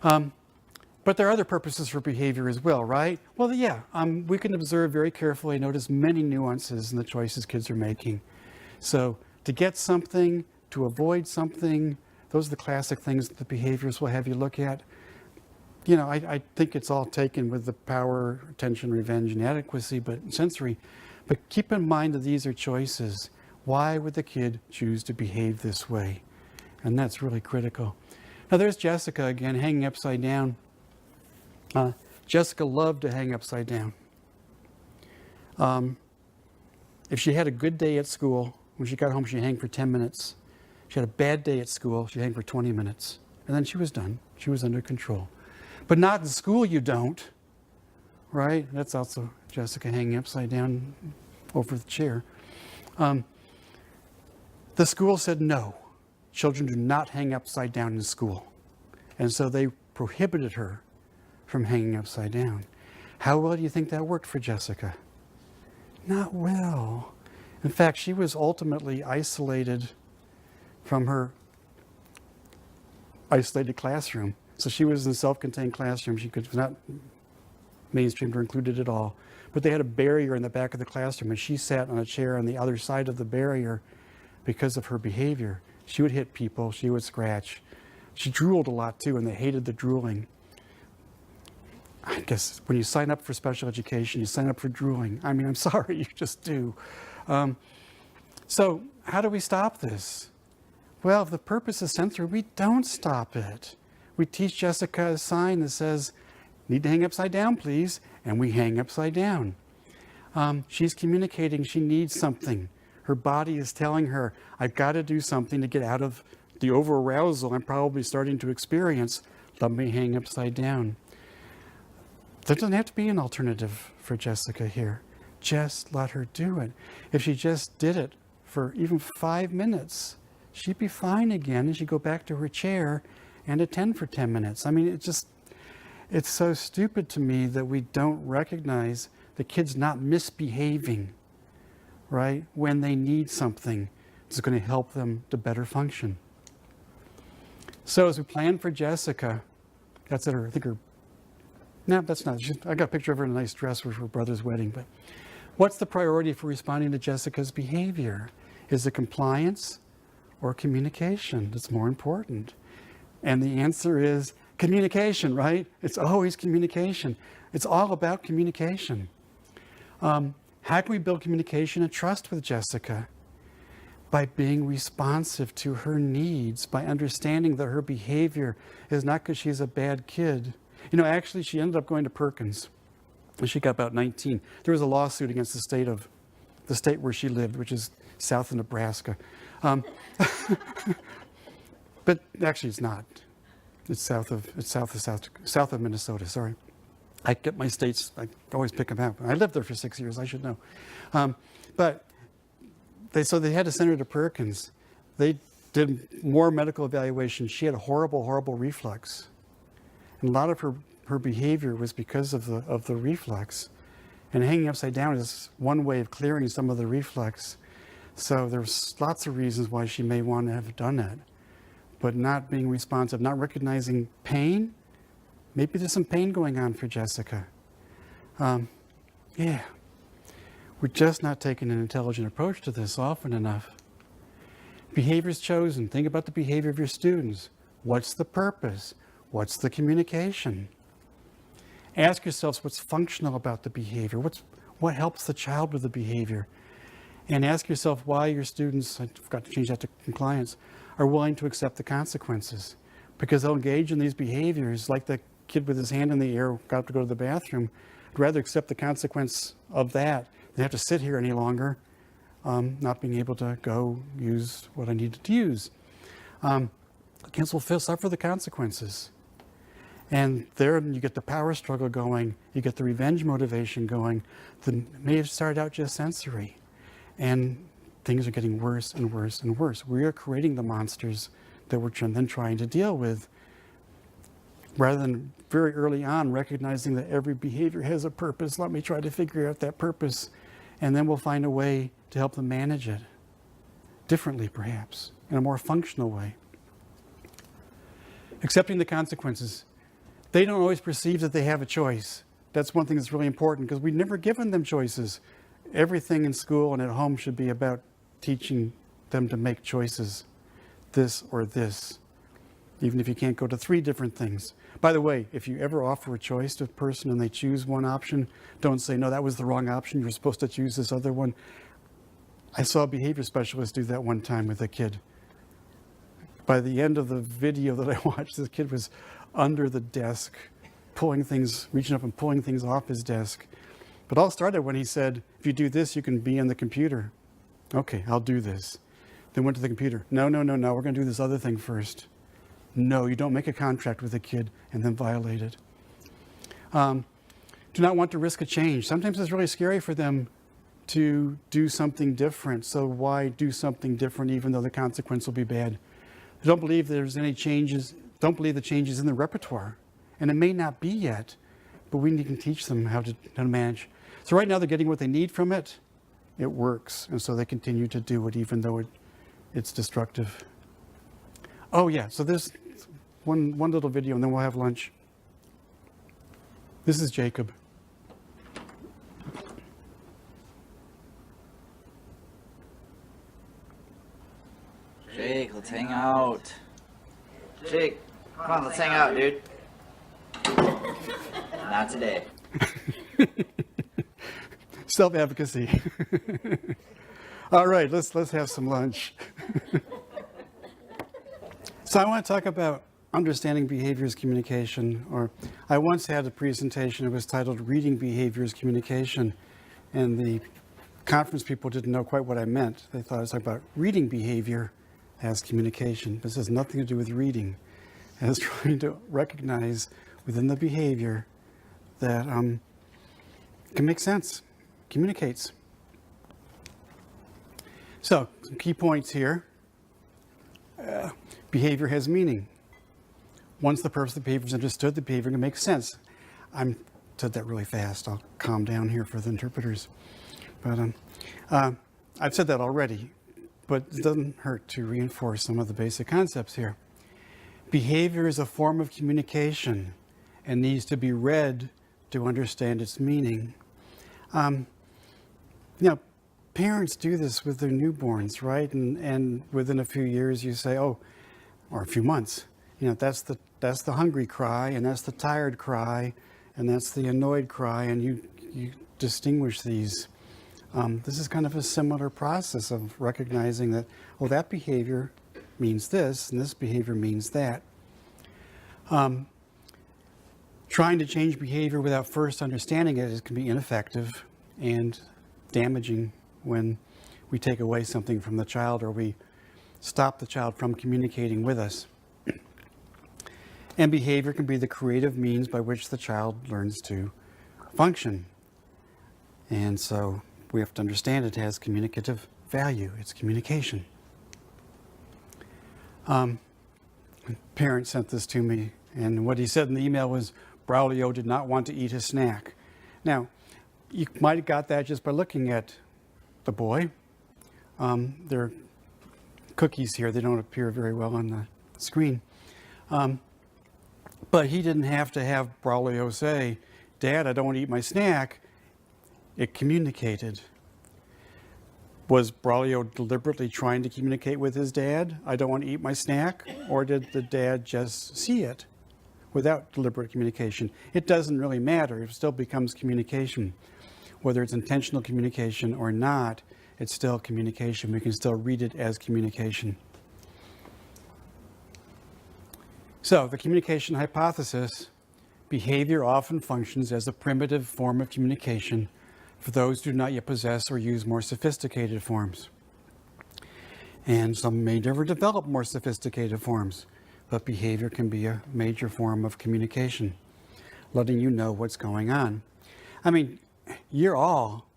But there are other purposes for behavior as well, right? Well, yeah, we can observe very carefully, notice many nuances in the choices kids are making. So to get something, to avoid something, those are the classic things that the behaviors will have you look at. You know, I think it's all taken with the power, attention, revenge, and adequacy, but sensory. But keep in mind that these are choices. Why would the kid choose to behave this way? And that's really critical. Now there's Jessica again, hanging upside down. Jessica loved to hang upside down. If she had a good day at school, when she got home, she'd hang for 10 minutes. She had a bad day at school, she'd hang for 20 minutes. And then she was done. She was under control. But not in school, you don't. Right? That's also Jessica hanging upside down over the chair. The school said no. Children do not hang upside down in school. And so they prohibited her from hanging upside down. How well do you think that worked for Jessica? Not well. In fact, she was ultimately isolated from her isolated classroom. So she was in a self-contained classroom. She could not mainstreamed or included at all. But they had a barrier in the back of the classroom, and she sat on a chair on the other side of the barrier because of her behavior. She would hit people, she would scratch. She drooled a lot too, and they hated the drooling. I guess when you sign up for special education, you sign up for drooling. I mean, I'm sorry, you just do. So how do we stop this? Well, if the purpose is sensory, we don't stop it. We teach Jessica a sign that says, need to hang upside down, please, and we hang upside down. She's communicating she needs something. Her body is telling her, I've got to do something to get out of the over-arousal I'm probably starting to experience. Let me hang upside down. There doesn't have to be an alternative for Jessica here. Just let her do it. If she just did it for even 5 minutes, she'd be fine again, and she'd go back to her chair and attend for 10 minutes. I mean, it's so stupid to me that we don't recognize the kids not misbehaving, right, when they need something that's going to help them to better function. So as we plan for Jessica, that's at her, I think her, no, that's not, I got a picture of her in a nice dress for her brother's wedding, but what's the priority for responding to Jessica's behavior? Is it compliance or communication that's more important? And the answer is communication, right? It's always communication. It's all about communication. How can we build communication and trust with Jessica? By being responsive to her needs, by understanding that her behavior is not because she's a bad kid. You know, actually, she ended up going to Perkins when she got about 19. There was a lawsuit against the state where she lived, which is south of Nebraska. But actually, it's not. It's south of Minnesota. Sorry, I get my states. I always pick them out. I lived there for 6 years. I should know. But so they had to send her to Perkins. They did more medical evaluation. She had a horrible reflux, and a lot of her behavior was because of the reflux. And hanging upside down is one way of clearing some of the reflux. So there's lots of reasons why she may want to have done that. But not being responsive, not recognizing pain. Maybe there's some pain going on for Jessica. Yeah. We're just not taking an intelligent approach to this often enough. Behaviors chosen. Think about the behavior of your students. What's the purpose? What's the communication? Ask yourselves what's functional about the behavior. What helps the child with the behavior? And ask yourself why your students, I forgot to change that to compliance, are willing to accept the consequences. Because they'll engage in these behaviors, like the kid with his hand in the air got up to go to the bathroom. I'd rather accept the consequence of that than have to sit here any longer, not being able to go use what I needed to use. Kids will suffer the consequences. And there you get the power struggle going, you get the revenge motivation going. That may have started out just sensory. And things are getting worse and worse and worse. We are creating the monsters that we're then trying to deal with, rather than very early on recognizing that every behavior has a purpose. Let me try to figure out that purpose, and then we'll find a way to help them manage it differently, perhaps, in a more functional way. Accepting the consequences. They don't always perceive that they have a choice. That's one thing that's really important, because we've never given them choices. Everything in school and at home should be about teaching them to make choices, this or this, even if you can't go to 3 different things. By the way, if you ever offer a choice to a person and they choose one option, don't say, no, that was the wrong option, you're supposed to choose this other one. I saw a behavior specialist do that one time with a kid. By the end of the video that I watched, this kid was under the desk, pulling things, reaching up and pulling things off his desk. But all started when he said, if you do this, you can be on the computer. Okay, I'll do this. Then went to the computer. No, we're going to do this other thing first. No, you don't make a contract with a kid and then violate it. Do not want to risk a change. Sometimes it's really scary for them to do something different. So why do something different even though the consequence will be bad? They don't believe there's any changes, don't believe the changes in the repertoire. And it may not be yet, but we can teach them how to manage. So right now they're getting what they need from it. It works. And so they continue to do it even though it's destructive. Oh yeah, so there's one little video and then we'll have lunch. This is Jacob. Jake, let's hang out. Jake, come on, let's hang out, dude. Not today. Self-advocacy. All right, let's have some lunch. So I want to talk about understanding behaviors communication, or I once had a presentation, it was titled Reading Behaviors Communication, and the conference people didn't know quite what I meant. They thought I was talking about reading behavior as communication. This has nothing to do with reading. It's trying to recognize within the behavior that can make sense, communicates. So, some key points here. Behavior has meaning. Once the purpose of the behavior is understood, the behavior can make sense. I said that really fast. I'll calm down here for the interpreters. But I've said that already, but it doesn't hurt to reinforce some of the basic concepts here. Behavior is a form of communication and needs to be read to understand its meaning. Parents do this with their newborns, right? And within a few years you say, oh, or a few months, that's the hungry cry, and that's the tired cry, and that's the annoyed cry, and you distinguish these. This is kind of a similar process of recognizing that, oh, that behavior means this, and this behavior means that. Trying to change behavior without first understanding it can be ineffective and damaging when we take away something from the child or we stop the child from communicating with us. And behavior can be the creative means by which the child learns to function. And so we have to understand it has communicative value. It's communication. A parent sent this to me, and what he said in the email was, Braulio did not want to eat his snack. Now, you might have got that just by looking at the boy. There are cookies here. They don't appear very well on the screen. But he didn't have to have Braulio say, Dad, I don't want to eat my snack. It communicated. Was Braulio deliberately trying to communicate with his dad, I don't want to eat my snack? Or did the dad just see it without deliberate communication? It doesn't really matter. It still becomes communication. Whether it's intentional communication or not, it's still communication. We can still read it as communication. So the communication hypothesis: behavior often functions as a primitive form of communication for those who do not yet possess or use more sophisticated forms. And some may never develop more sophisticated forms, but behavior can be a major form of communication, letting you know what's going on. I mean, you're all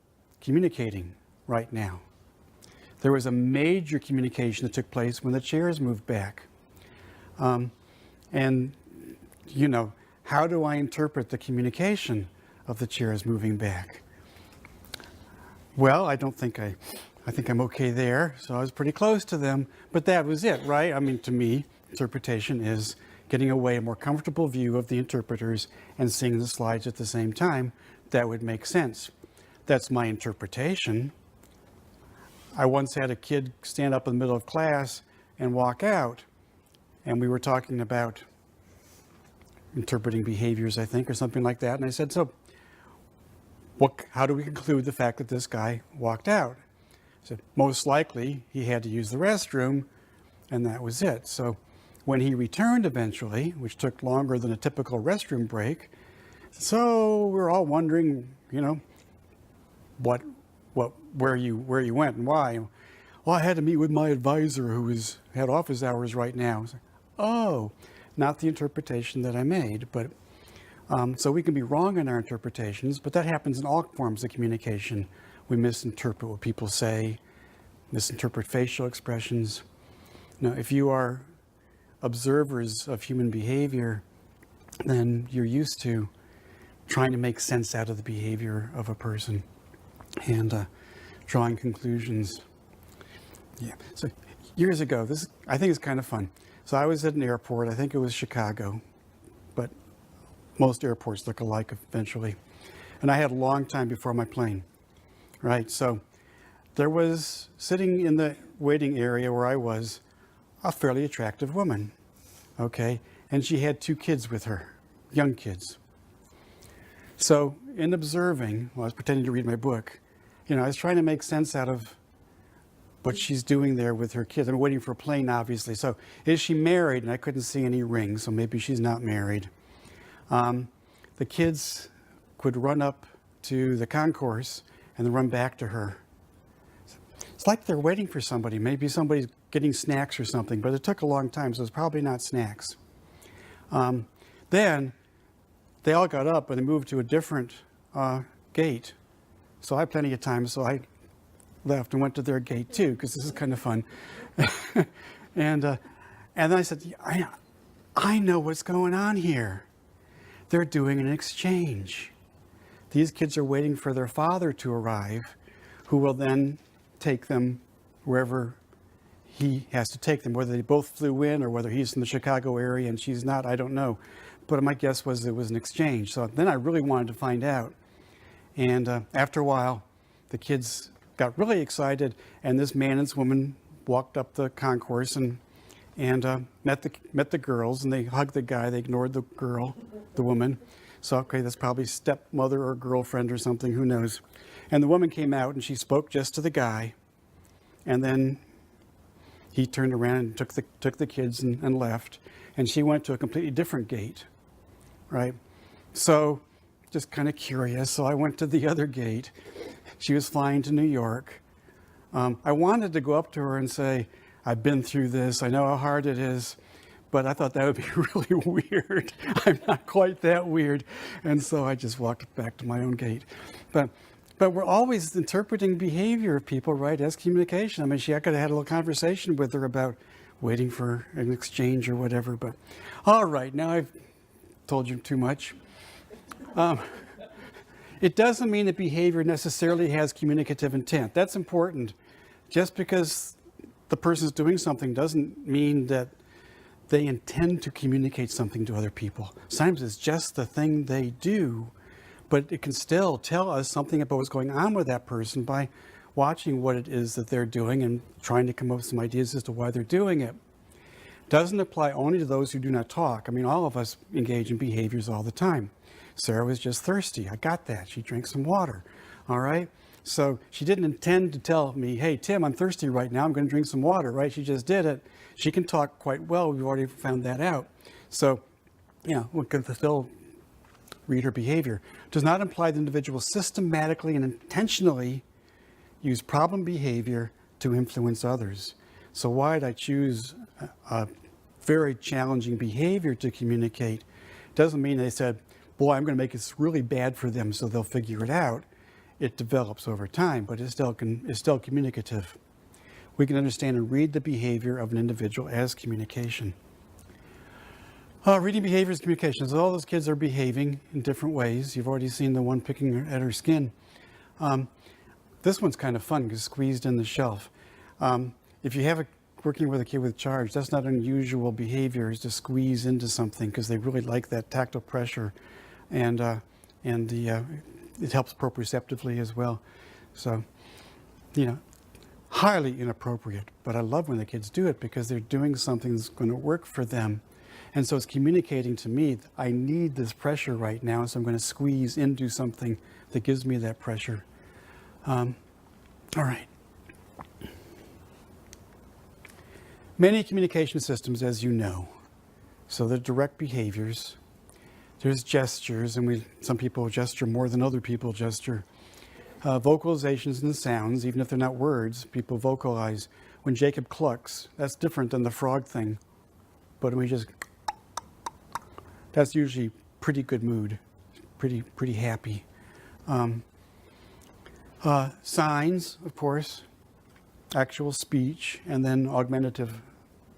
communicating right now. There was a major communication that took place when the chairs moved back. And, you know, how do I interpret the communication of the chairs moving back? Well, I think I'm okay there, so I was pretty close to them, but that was it, right? I mean, to me, interpretation is getting away a more comfortable view of the interpreters and seeing the slides at the same time. That would make sense. That's my interpretation. I once had a kid stand up in the middle of class and walk out, and we were talking about interpreting behaviors, I think, or something like that, and I said, so how do we conclude the fact that this guy walked out? I said, most likely he had to use the restroom, and that was it. So when he returned eventually, which took longer than a typical restroom break, so we're all wondering, you know, where you went and why. Well, I had to meet with my advisor who had office hours right now. Like, oh, not the interpretation that I made, but so we can be wrong in our interpretations, but that happens in all forms of communication. We misinterpret what people say, misinterpret facial expressions. Now, if you are observers of human behavior, then you're used to trying to make sense out of the behavior of a person and drawing conclusions. Yeah. So years ago, I think it's kind of fun. So I was at an airport, I think it was Chicago, but most airports look alike eventually. And I had a long time before my plane, right? So there was, sitting in the waiting area where I was, a fairly attractive woman, okay? And she had 2 kids with her, young kids. So in observing, I was pretending to read my book, you know, I was trying to make sense out of what she's doing there with her kids. I'm waiting for a plane, obviously. So is she married? And I couldn't see any rings, so maybe she's not married. The kids would run up to the concourse and then run back to her. It's like they're waiting for somebody. Maybe somebody's getting snacks or something, but it took a long time, so it's probably not snacks. Then they all got up and they moved to a different gate. So I had plenty of time, so I left and went to their gate too, because this is kind of fun. And then I said, I know what's going on here. They're doing an exchange. These kids are waiting for their father to arrive, who will then take them wherever he has to take them, whether they both flew in or whether he's in the Chicago area and she's not, I don't know. But my guess was it was an exchange. So then I really wanted to find out. And after a while, the kids got really excited, and this man and this woman walked up the concourse and met the girls, and they hugged the guy. They ignored the girl, the woman. So, okay, that's probably stepmother or girlfriend or something, who knows. And the woman came out and she spoke just to the guy, and then he turned around and took the kids and left, and she went to a completely different gate, right? So, just kind of curious, so I went to the other gate. She was flying to New York. I wanted to go up to her and say, I've been through this, I know how hard it is, but I thought that would be really weird. I'm not quite that weird. And so I just walked back to my own gate. But we're always interpreting behavior of people, right, as communication. I mean, I could have had a little conversation with her about waiting for an exchange or whatever. But all right, now I've told you too much. It doesn't mean that behavior necessarily has communicative intent. That's important. Just because the person's doing something doesn't mean that they intend to communicate something to other people. Sometimes it's just the thing they do, but it can still tell us something about what's going on with that person by watching what it is that they're doing and trying to come up with some ideas as to why they're doing it. Doesn't apply only to those who do not talk. I mean, all of us engage in behaviors all the time. Sarah was just thirsty. I got that. She drank some water. All right? So she didn't intend to tell me, hey, Tim, I'm thirsty right now. I'm going to drink some water, right? She just did it. She can talk quite well. We've already found that out. So, we can still read her behavior. Does not imply the individual systematically and intentionally use problem behavior to influence others. So why did I choose a very challenging behavior to communicate? Doesn't mean they said, boy, I'm going to make this really bad for them so they'll figure it out. It develops over time, but it's still communicative. We can understand and read the behavior of an individual as communication. Reading behavior is communication. So all those kids are behaving in different ways. You've already seen the one picking at her skin. This one's kind of fun because squeezed in the shelf. If you have working with a kid with charge, that's not unusual behavior, is to squeeze into something because they really like that tactile pressure, and it helps proprioceptively as well. So, highly inappropriate, but I love when the kids do it because they're doing something that's going to work for them. And so it's communicating to me, I need this pressure right now, so I'm going to squeeze into something that gives me that pressure. All right. Many communication systems, as you know, so they're direct behaviors. There's gestures, and some people gesture more than other people gesture. Vocalizations and sounds, even if they're not words, people vocalize. When Jacob clucks, that's different than the frog thing. But when we just, that's usually pretty good mood, pretty happy. Signs, of course, actual speech, and then augmentative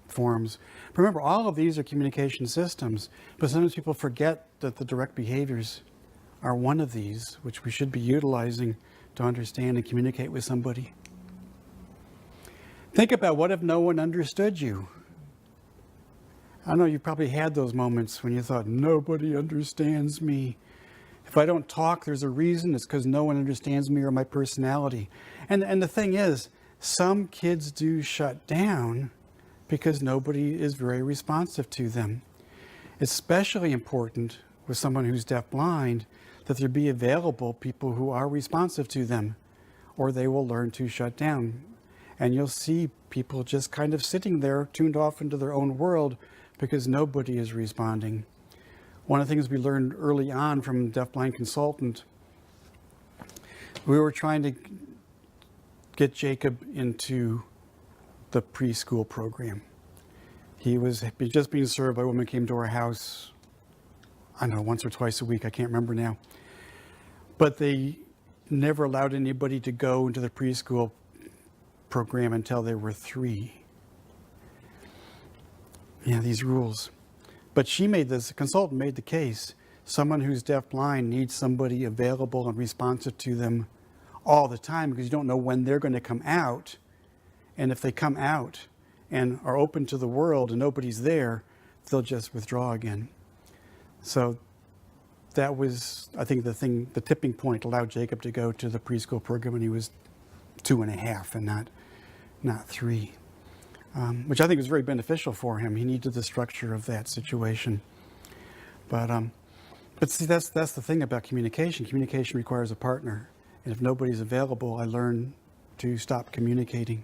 forms. Remember, all of these are communication systems, but sometimes people forget that the direct behaviors are one of these, which we should be utilizing to understand and communicate with somebody. Think about, what if no one understood you? I know you probably had those moments when you thought, nobody understands me. If I don't talk, there's a reason. It's because no one understands me or my personality. And the thing is, some kids do shut down because nobody is very responsive to them. It's especially important with someone who's deafblind that there be available people who are responsive to them, or they will learn to shut down. And you'll see people just kind of sitting there, tuned off into their own world because nobody is responding. One of the things we learned early on from a deafblind consultant, we were trying to get Jacob into the preschool program. He was just being served by a woman who came to our house, I don't know, once or twice a week, I can't remember now. But they never allowed anybody to go into the preschool program until they were 3. These rules. But the consultant made the case, someone who's deafblind needs somebody available and responsive to them all the time, because you don't know when they're going to come out. And if they come out and are open to the world and nobody's there, they'll just withdraw again. So that was, I think, the tipping point allowed Jacob to go to the preschool program when he was 2.5 and not 3. Which I think was very beneficial for him. He needed the structure of that situation. But see, that's the thing about communication. Communication requires a partner. And if nobody's available, I learn to stop communicating.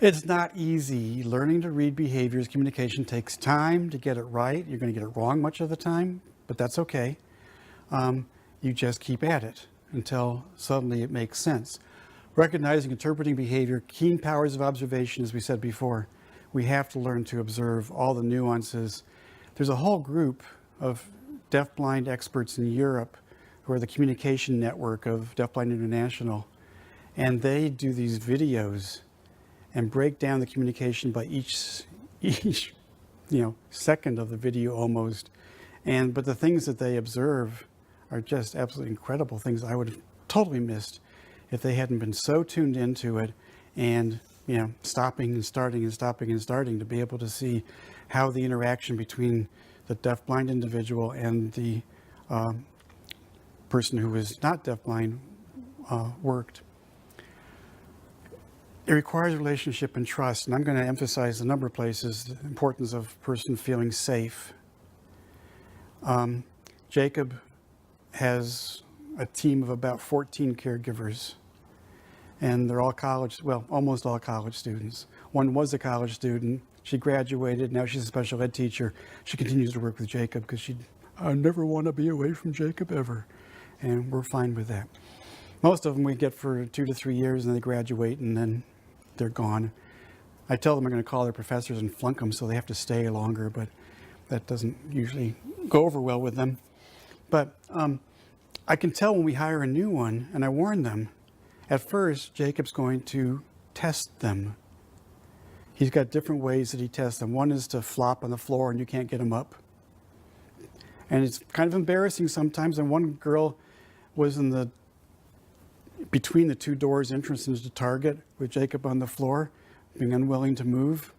It's not easy. Learning to read behaviors, communication takes time to get it right. You're going to get it wrong much of the time, but that's okay. You just keep at it until suddenly it makes sense. Recognizing, interpreting behavior, keen powers of observation, as we said before. We have to learn to observe all the nuances. There's a whole group of deafblind experts in Europe who are the communication network of Deafblind International, and they do these videos and break down the communication by each second of the video almost. But the things that they observe are just absolutely incredible things I would have totally missed if they hadn't been so tuned into it and stopping and starting and stopping and starting to be able to see how the interaction between the deafblind individual and the person who is not deafblind worked. It requires relationship and trust, and I'm going to emphasize a number of places the importance of a person feeling safe. Jacob has a team of about 14 caregivers. And they're all college, well, almost all college students. One was a college student. She graduated. Now she's a special ed teacher. She continues to work with Jacob because I never want to be away from Jacob ever. And we're fine with that. Most of them we get for 2 to 3 years and they graduate and then they're gone. I tell them I'm going to call their professors and flunk them so they have to stay longer, but that doesn't usually go over well with them. But I can tell when we hire a new one, and I warn them, at first, Jacob's going to test them. He's got different ways that he tests them. One is to flop on the floor and you can't get him up. And it's kind of embarrassing sometimes. And one girl was between the 2 doors entrance into Target with Jacob on the floor, being unwilling to move.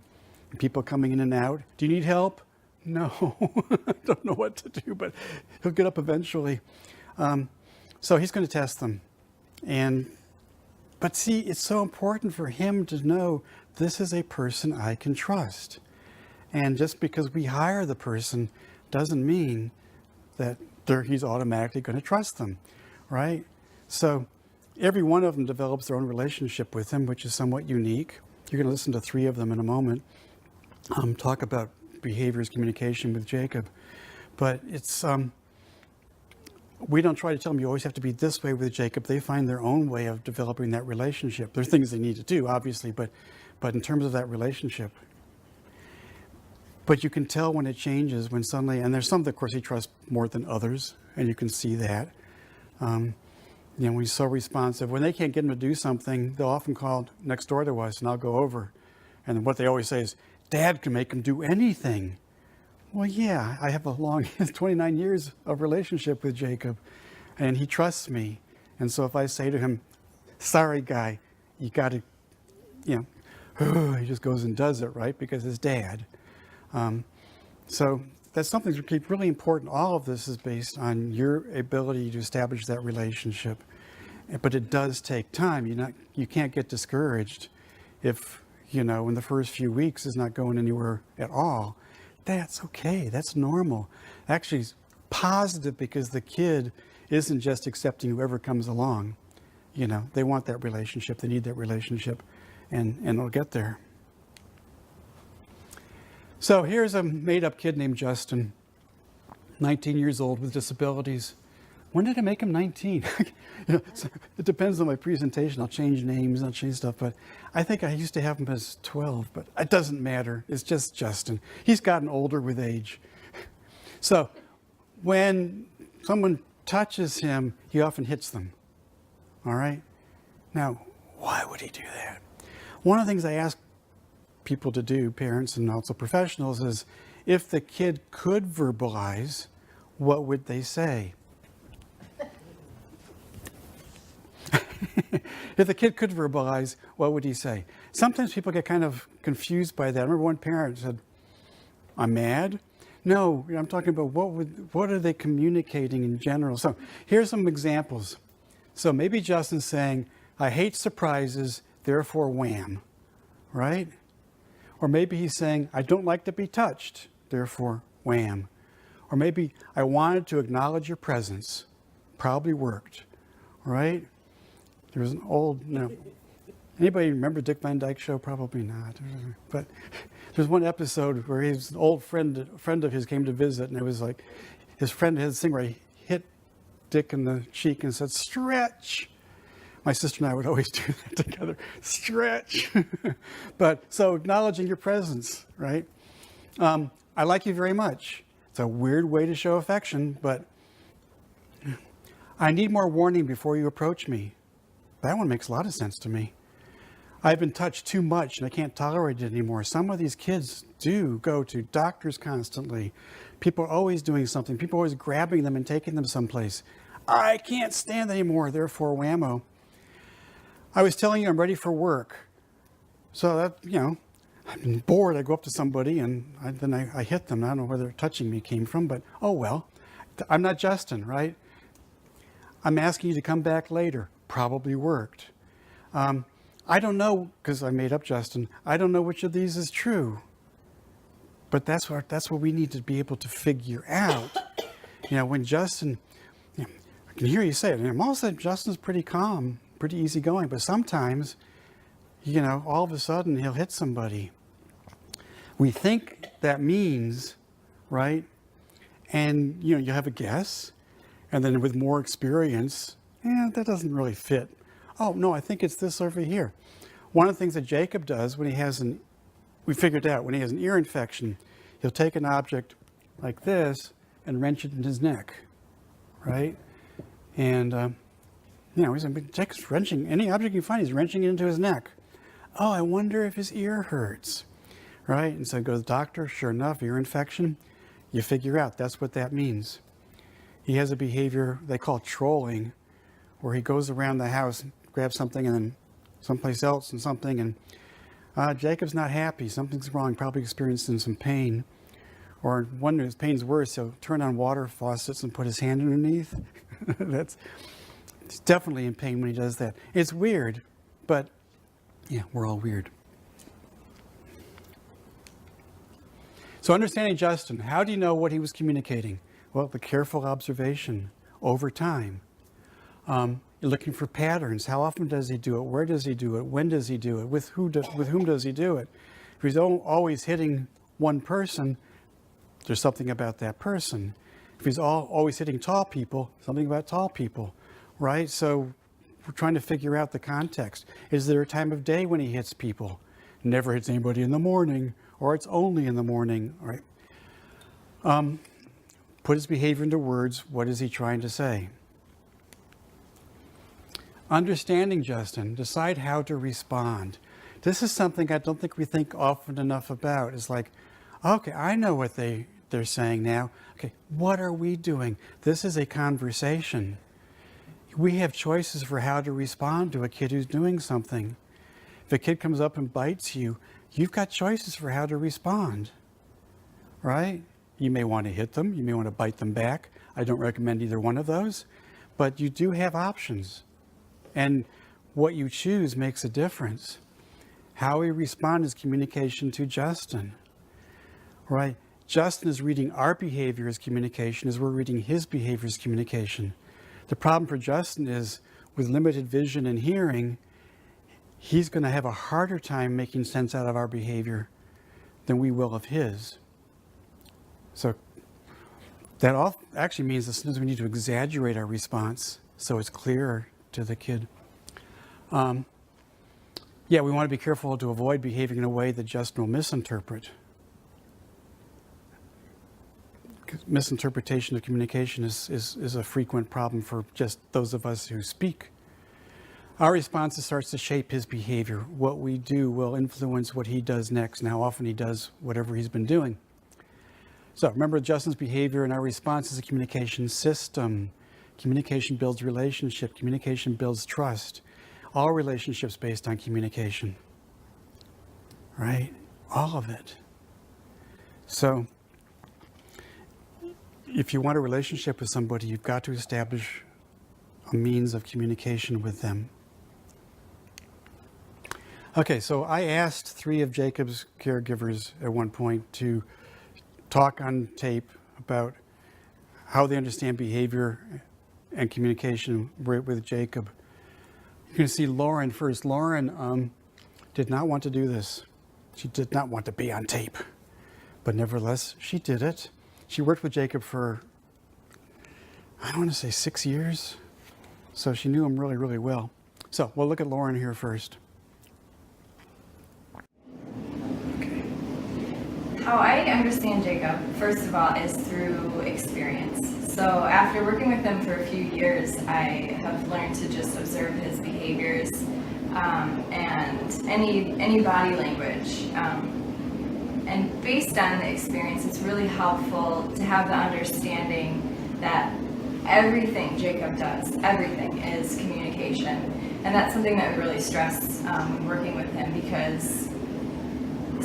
People coming in and out. Do you need help? No, I don't know what to do, but he'll get up eventually. So he's going to test them. But see, it's so important for him to know this is a person I can trust. And just because we hire the person doesn't mean that he's automatically going to trust them, right? So every one of them develops their own relationship with him, which is somewhat unique. You're going to listen to 3 of them in a moment. Talk about behaviors, communication with Jacob. But it's we don't try to tell them you always have to be this way with Jacob. They find their own way of developing that relationship. There are things they need to do, obviously, but in terms of that relationship. But you can tell when it changes, when suddenly, and there's some that, of course, he trusts more than others, and you can see that. When he's so responsive. When they can't get him to do something, they'll often call next door to us, and I'll go over. And what they always say is, Dad can make him do anything. Well, yeah, I have a long 29 years of relationship with Jacob, and he trusts me. And so if I say to him, sorry, guy, you got to, he just goes and does it, right? Because his dad. So that's something that's really important. All of this is based on your ability to establish that relationship. But it does take time. You can't get discouraged if, in the first few weeks is not going anywhere at all. That's okay. That's normal. Actually, it's positive because the kid isn't just accepting whoever comes along. They want that relationship. They need that relationship, and they'll get there. So here's a made-up kid named Justin, 19 years old with disabilities. When did I make him 19? So it depends on my presentation. I'll change names, I'll change stuff, but I think I used to have him as 12, but it doesn't matter. It's just Justin. He's gotten older with age. So when someone touches him, he often hits them. All right? Now, why would he do that? One of the things I ask people to do, parents and also professionals, is if the kid could verbalize, what would they say? If the kid could verbalize, what would he say? Sometimes people get kind of confused by that. I remember one parent said, I'm mad. No, I'm talking about what are they communicating in general? So here's some examples. So maybe Justin's saying, I hate surprises, therefore wham, right? Or maybe he's saying, I don't like to be touched, therefore wham. Or maybe I wanted to acknowledge your presence, probably worked, right? There was an old, anybody remember Dick Van Dyke Show? Probably not. But there's one episode where an old friend of his came to visit, and it was like his friend had this thing where he hit Dick in the cheek and said, stretch. My sister and I would always do that together, stretch. But so acknowledging your presence, right? I like you very much. It's a weird way to show affection, but I need more warning before you approach me. That one makes a lot of sense to me. I've been touched too much and I can't tolerate it anymore. Some of these kids do go to doctors constantly. People are always doing something. People are always grabbing them and taking them someplace. I can't stand anymore, therefore whammo. I was telling you I'm ready for work. So that, I've been bored. I go up to somebody and then I hit them. I don't know where their touching me came from, but oh well. I'm not Justin, right? I'm asking you to come back later. Probably worked. I don't know, because I made up Justin, I don't know which of these is true. But that's what we need to be able to figure out. When Justin, I can hear you say it. And most of the time, Justin's pretty calm, pretty easygoing, but sometimes, you know, all of a sudden he'll hit somebody. We think that means, right? And, you know, you have a guess, and then with more experience, that doesn't really fit. Oh, no, I think it's this over here. One of the things that Jacob does when he has we figured out, when he has an ear infection, he'll take an object like this and wrench it in his neck, right? And, you know, Jacob's wrenching, any object you find, he's wrenching it into his neck. Oh, I wonder if his ear hurts, right? And so he goes to the doctor, sure enough, ear infection. You figure out that's what that means. He has a behavior they call trolling, where he goes around the house, grabs something, and then someplace else and something, and Jacob's not happy. Something's wrong, probably experiencing some pain. Or when his pain's worse, he'll turn on water faucets and put his hand underneath. He's definitely in pain when he does that. It's weird, but yeah, we're all weird. So understanding Justin, how do you know what he was communicating? Well, the careful observation over time. You're looking for patterns. How often does he do it? Where does he do it? When does he do it? With whom does he do it? If he's always hitting one person, there's something about that person. If he's always hitting tall people, something about tall people, right? So we're trying to figure out the context. Is there a time of day when he hits people? Never hits anybody in the morning, or it's only in the morning, right? Put his behavior into words. What is he trying to say? Understanding Justin, decide how to respond. This is something I don't think we think often enough about. It's like, okay, I know what they're saying now. Okay, what are we doing? This is a conversation. We have choices for how to respond to a kid who's doing something. If a kid comes up and bites you, you've got choices for how to respond, right? You may want to hit them. You may want to bite them back. I don't recommend either one of those, but you do have options. And what you choose makes a difference. How we respond is communication to Justin, right? Justin is reading our behavior as communication as we're reading his behavior as communication. The problem for Justin is with limited vision and hearing, he's going to have a harder time making sense out of our behavior than we will of his. So that all actually means that sometimes we need to exaggerate our response so it's clearer to the kid. Yeah, we want to be careful to avoid behaving in a way that Justin will misinterpret. Misinterpretation of communication is a frequent problem for just those of us who speak. Our response starts to shape his behavior. What we do will influence what he does next and how often he does whatever he's been doing. So remember, Justin's behavior and our response is a communication system. Communication builds relationship. Communication builds trust. All relationships based on communication, right? All of it. So if you want a relationship with somebody, you've got to establish a means of communication with them. Okay, so I asked 3 of Jacob's caregivers at one point to talk on tape about how they understand behavior and communication with Jacob. You can see Lauren first. Lauren did not want to do this. She did not want to be on tape, but nevertheless, she did it. She worked with Jacob for, I don't want to say 6 years, so she knew him really, really well. So we'll look at Lauren here first. How I understand Jacob, first of all, is through experience. So after working with him for a few years, I have learned to just observe his behaviors and any body language. And based on the experience, it's really helpful to have the understanding that everything Jacob does, everything is communication. And that's something that we really stress when working with him, because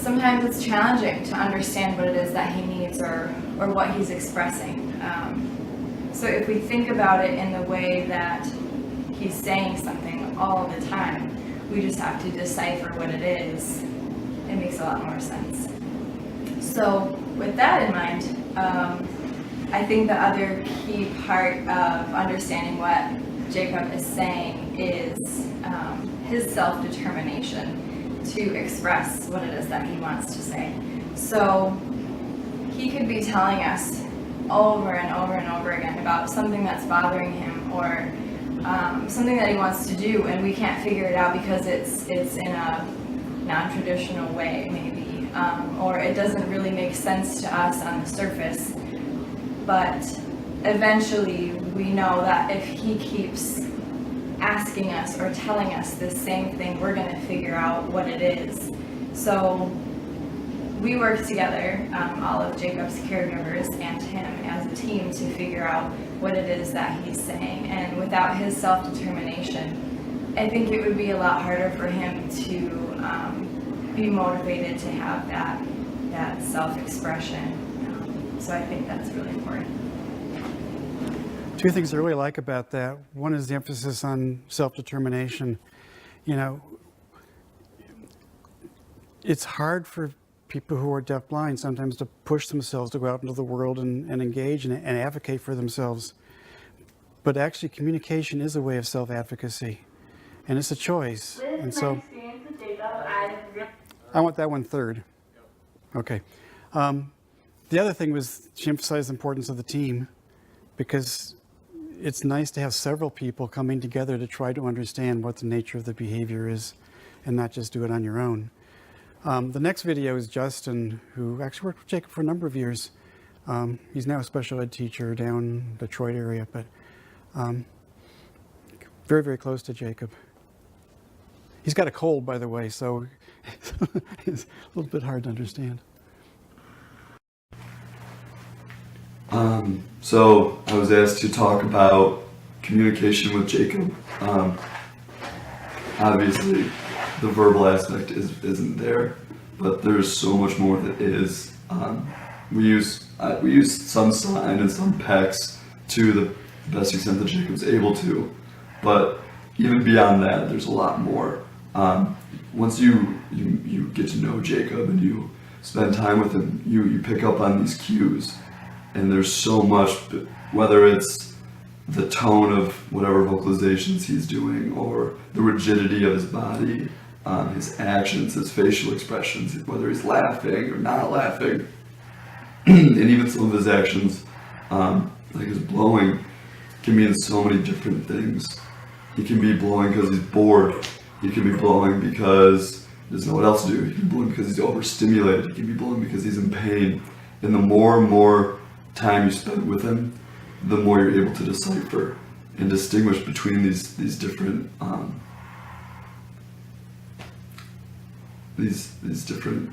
sometimes it's challenging to understand what it is that he needs or what he's expressing. So if we think about it in the way that he's saying something all the time, we just have to decipher what it is. It makes a lot more sense. So with that in mind, I think the other key part of understanding what Jacob is saying is his self-determination to express what it is that he wants to say. So he could be telling us over and over and over again about something that's bothering him, or something that he wants to do, and we can't figure it out because it's in a non-traditional way, maybe, or it doesn't really make sense to us on the surface. But eventually we know that if he keeps asking us or telling us the same thing, we're going to figure out what it is. So we work together, all of Jacob's caregivers and him as a team, to figure out what it is that he's saying. And without his self-determination, I think it would be a lot harder for him to be motivated to have that self-expression. So I think that's really important. Two things I really like about that. One is the emphasis on self-determination. You know, it's hard for people who are deafblind sometimes to push themselves to go out into the world and engage and advocate for themselves. But actually, communication is a way of self-advocacy, and it's a choice. And so, I want that one third. Okay. The other thing was she emphasized the importance of the team, because it's nice to have several people coming together to try to understand what the nature of the behavior is and not just do it on your own. The next video is Justin, who actually worked with Jacob for a number of years. He's now a special ed teacher down Detroit area, but very, very close to Jacob. He's got a cold, by the way, so it's a little bit hard to understand. So I was asked to talk about communication with Jacob. Obviously, the verbal aspect isn't there, but there's so much more that is. We use some sign and some pecs to the best extent that Jacob's able to, but even beyond that, there's a lot more. Once you get to know Jacob and you spend time with him, you pick up on these cues. And there's so much, whether it's the tone of whatever vocalizations he's doing, or the rigidity of his body, his actions, his facial expressions, whether he's laughing or not laughing, and even some of his actions, like his blowing, can mean so many different things. He can be blowing because he's bored. He can be blowing because he doesn't know what else to do. He can be blowing because he's overstimulated. He can be blowing because he's in pain. And the more and more time you spend with him, the more you're able to decipher and distinguish between these different these different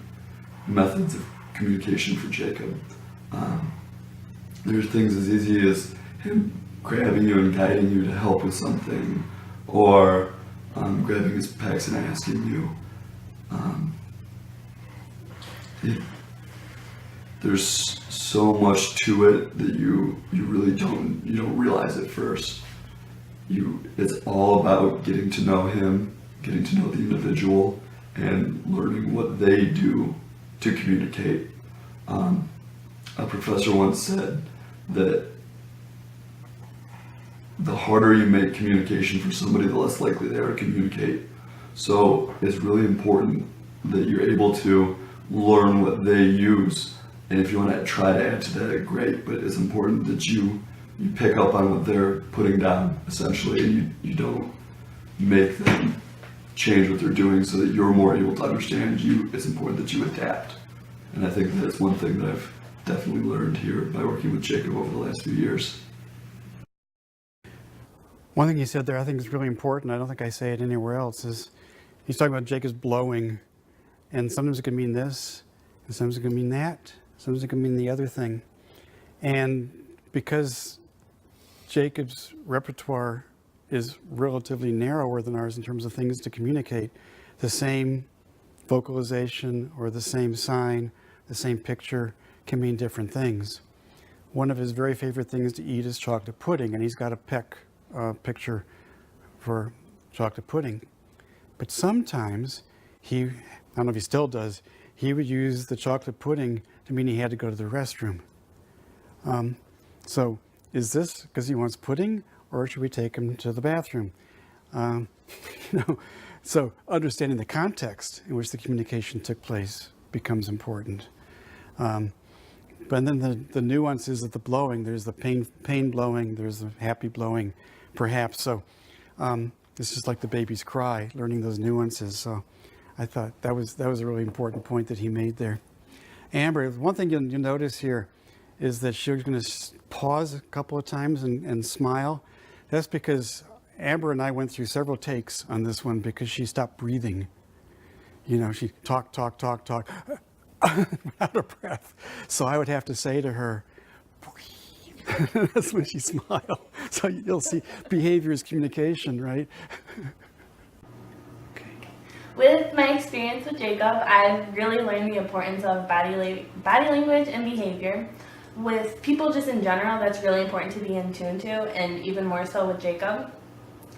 methods of communication for Jacob. There's things as easy as him grabbing you and guiding you to help with something, or grabbing his pecs and asking you. There's so much to it that you really don't realize at first. It's all about getting to know him, getting to know the individual, and learning what they do to communicate. A professor once said that the harder you make communication for somebody, the less likely they are to communicate. So it's really important that you're able to learn what they use. And if you want to try to add to that, great, but it's important that you pick up on what they're putting down, essentially, and you don't make them change what they're doing so that you're more able to understand. It's important that you adapt. And I think that's one thing that I've definitely learned here by working with Jacob over the last few years. One thing he said there I think is really important, I don't think I say it anywhere else, is he's talking about Jacob's blowing. And sometimes it can mean this, and sometimes it can mean that. Sometimes it can mean the other thing. And because Jacob's repertoire is relatively narrower than ours in terms of things to communicate, the same vocalization or the same sign, the same picture can mean different things. One of his very favorite things to eat is chocolate pudding, and he's got a picture for chocolate pudding. But sometimes I don't know if he still does, he would use the chocolate pudding to mean he had to go to the restroom. So is this because he wants pudding, or should we take him to the bathroom? You know, so understanding the context in which the communication took place becomes important. But then the nuances of the blowing, there's the pain blowing, there's the happy blowing, perhaps. So it's just like the baby's cry, learning those nuances. So I thought that was a really important point that he made there. Amber, one thing you'll notice here is that she was going to pause a couple of times and smile. That's because Amber and I went through several takes on this one because she stopped breathing. You know, she talk, out of breath. So I would have to say to her, breathe. That's when she smiled. So you'll see behavior is communication, right? With my experience with Jacob, I've really learned the importance of body language and behavior. With people just in general, that's really important to be in tune to, and even more so with Jacob.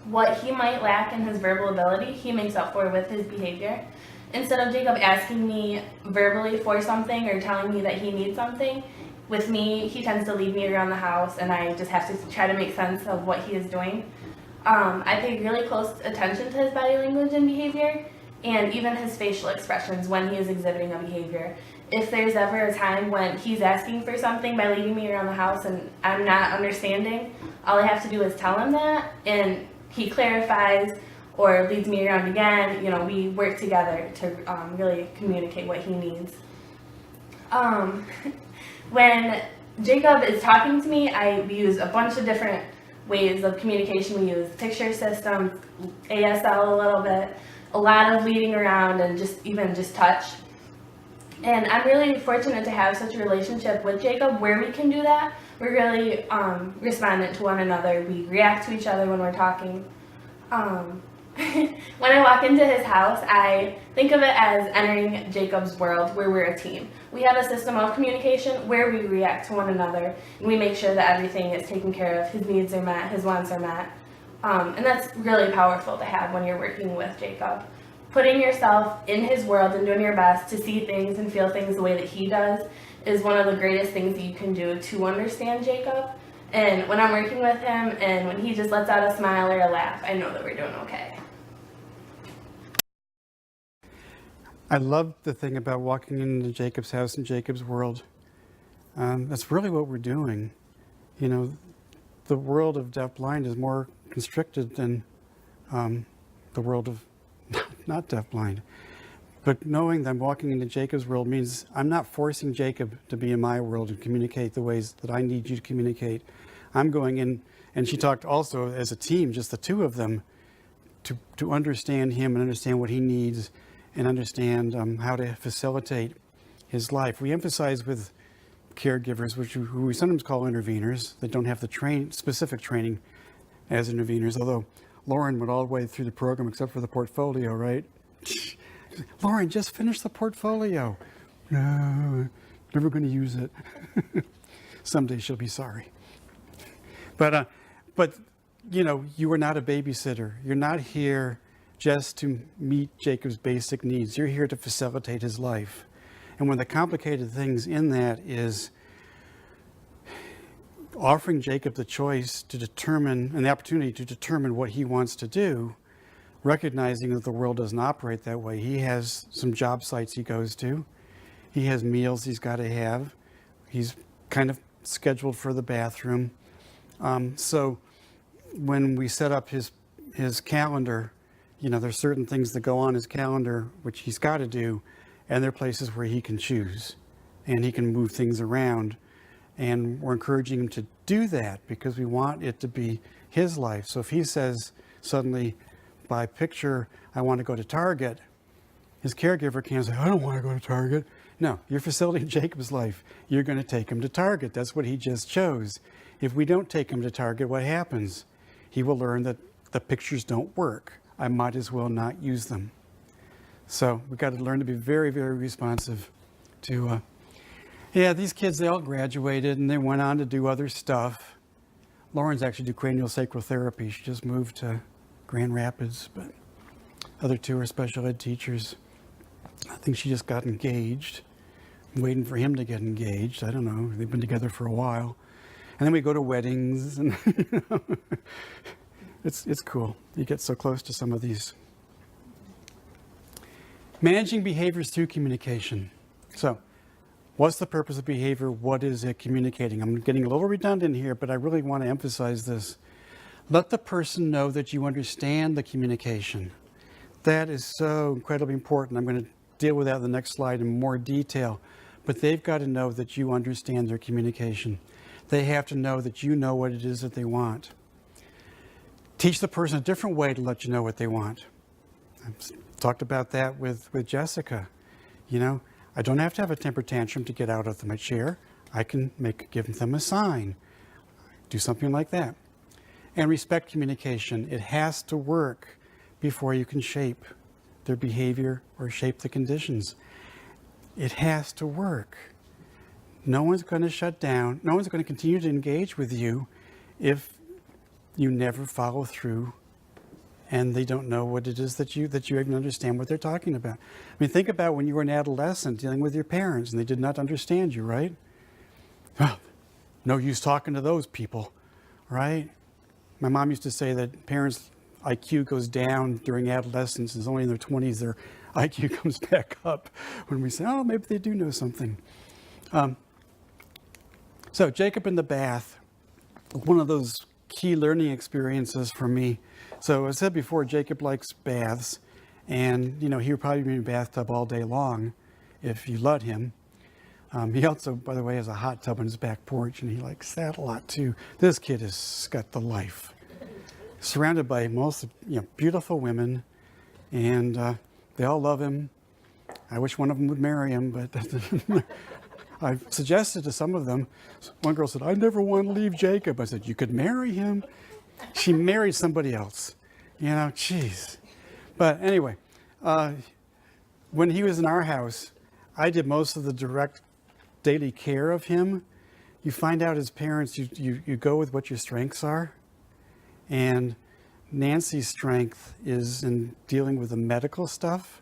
What he might lack in his verbal ability, he makes up for with his behavior. Instead of Jacob asking me verbally for something or telling me that he needs something, with me, he tends to lead me around the house, and I just have to try to make sense of what he is doing. I pay really close attention to his body language and behavior, and even his facial expressions when he is exhibiting a behavior. If there's ever a time when he's asking for something by leading me around the house and I'm not understanding, all I have to do is tell him that, and he clarifies or leads me around again. You know, we work together to really communicate what he needs. When Jacob is talking to me, we use a bunch of different ways of communication. We use picture systems, ASL a little bit, a lot of leading around, and just touch. And I'm really fortunate to have such a relationship with Jacob where we can do that. We're really respondent to one another. We react to each other when we're talking. When I walk into his house, I think of it as entering Jacob's world where we're a team. We have a system of communication where we react to one another, and we make sure that everything is taken care of, his needs are met, his wants are met. And that's really powerful to have when you're working with Jacob. Putting yourself in his world and doing your best to see things and feel things the way that he does is one of the greatest things that you can do to understand Jacob. And when I'm working with him and when he just lets out a smile or a laugh, I know that we're doing okay. I love the thing about walking into Jacob's house and Jacob's world. That's really what we're doing. You know, the world of deafblind is more constricted than the world of not deafblind. But knowing that I'm walking into Jacob's world means I'm not forcing Jacob to be in my world and communicate the ways that I need you to communicate. I'm going in, and she talked also as a team, just the two of them, to understand him and understand what he needs and understand how to facilitate his life. We emphasize with caregivers, who we sometimes call interveners, that don't have the specific training as interveners, although Lauren went all the way through the program except for the portfolio, right? Lauren, just finish the portfolio. No, never going to use it. Someday she'll be sorry. But you know, you are not a babysitter. You're not here just to meet Jacob's basic needs. You're here to facilitate his life. And one of the complicated things in that is offering Jacob the choice to determine, and the opportunity to determine what he wants to do, recognizing that the world doesn't operate that way. He has some job sites he goes to. He has meals he's got to have. He's kind of scheduled for the bathroom. So when we set up his calendar, you know, there's certain things that go on his calendar which he's got to do, and there are places where he can choose and he can move things around. And we're encouraging him to do that because we want it to be his life. So if he says suddenly, by picture, I want to go to Target, his caregiver can't say, I don't want to go to Target. No, you're facilitating Jacob's life. You're going to take him to Target. That's what he just chose. If we don't take him to Target, what happens? He will learn that the pictures don't work. I might as well not use them. So we've got to learn to be very, very responsive to, yeah, these kids, they all graduated and they went on to do other stuff. Lauren's actually do craniosacral therapy. She just moved to Grand Rapids, but other two are special ed teachers. I think she just got engaged. I'm waiting for him to get engaged. I don't know. They've been together for a while. And then we go to weddings, and it's cool. You get so close to some of these. Managing behaviors through communication. So, what's the purpose of behavior? What is it communicating? I'm getting a little redundant here, but I really want to emphasize this. Let the person know that you understand the communication. That is so incredibly important. I'm going to deal with that in the next slide in more detail. But they've got to know that you understand their communication. They have to know that you know what it is that they want. Teach the person a different way to let you know what they want. I've talked about that with Jessica. You know, I don't have to have a temper tantrum to get out of my chair. I can give them a sign. Do something like that. And respect communication. It has to work before you can shape their behavior or shape the conditions. It has to work. No one's going to shut down. No one's going to continue to engage with you if you never follow through and they don't know what it is that you even understand what they're talking about. I mean, think about when you were an adolescent dealing with your parents and they did not understand you, right? Well, no use talking to those people, right? My mom used to say that parents' IQ goes down during adolescence. It's only in their 20s their IQ comes back up when we say, oh, maybe they do know something. So Jacob in the bath, one of those key learning experiences for me. So I said before, Jacob likes baths, and you know he would probably be in a bathtub all day long if you let him. He also, by the way, has a hot tub on his back porch, and he likes that a lot too. This kid has got the life. Surrounded by most beautiful women, and they all love him. I wish one of them would marry him, but I've suggested to some of them. One girl said, I never want to leave Jacob. I said, you could marry him. She married somebody else. You know, jeez. But anyway, when he was in our house, I did most of the direct daily care of him. You find out as parents, you go with what your strengths are. And Nancy's strength is in dealing with the medical stuff.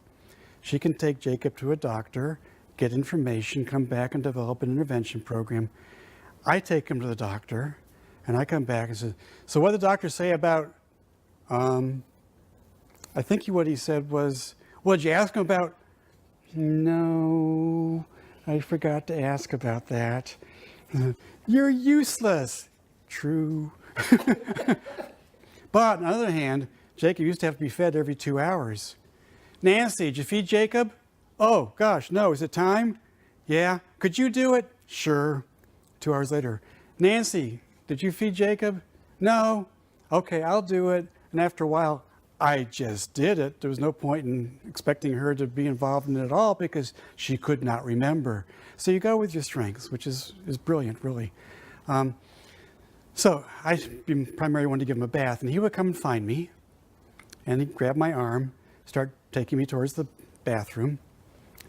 She can take Jacob to a doctor, get information, come back and develop an intervention program. I take him to the doctor, and I come back and say, so what did the doctor say about, I think what he said was, well, did you ask him about? No, I forgot to ask about that. You're useless. True. But on the other hand, Jacob used to have to be fed every 2 hours. Nancy, did you feed Jacob? Oh, gosh, no. Is it time? Yeah. Could you do it? Sure. 2 hours later. Nancy, did you feed Jacob? No. Okay, I'll do it. And after a while, I just did it. There was no point in expecting her to be involved in it at all because she could not remember. So you go with your strengths, which is brilliant, really. So I'd be primarily one to give him a bath, and he would come and find me, and he'd grab my arm, start taking me towards the bathroom.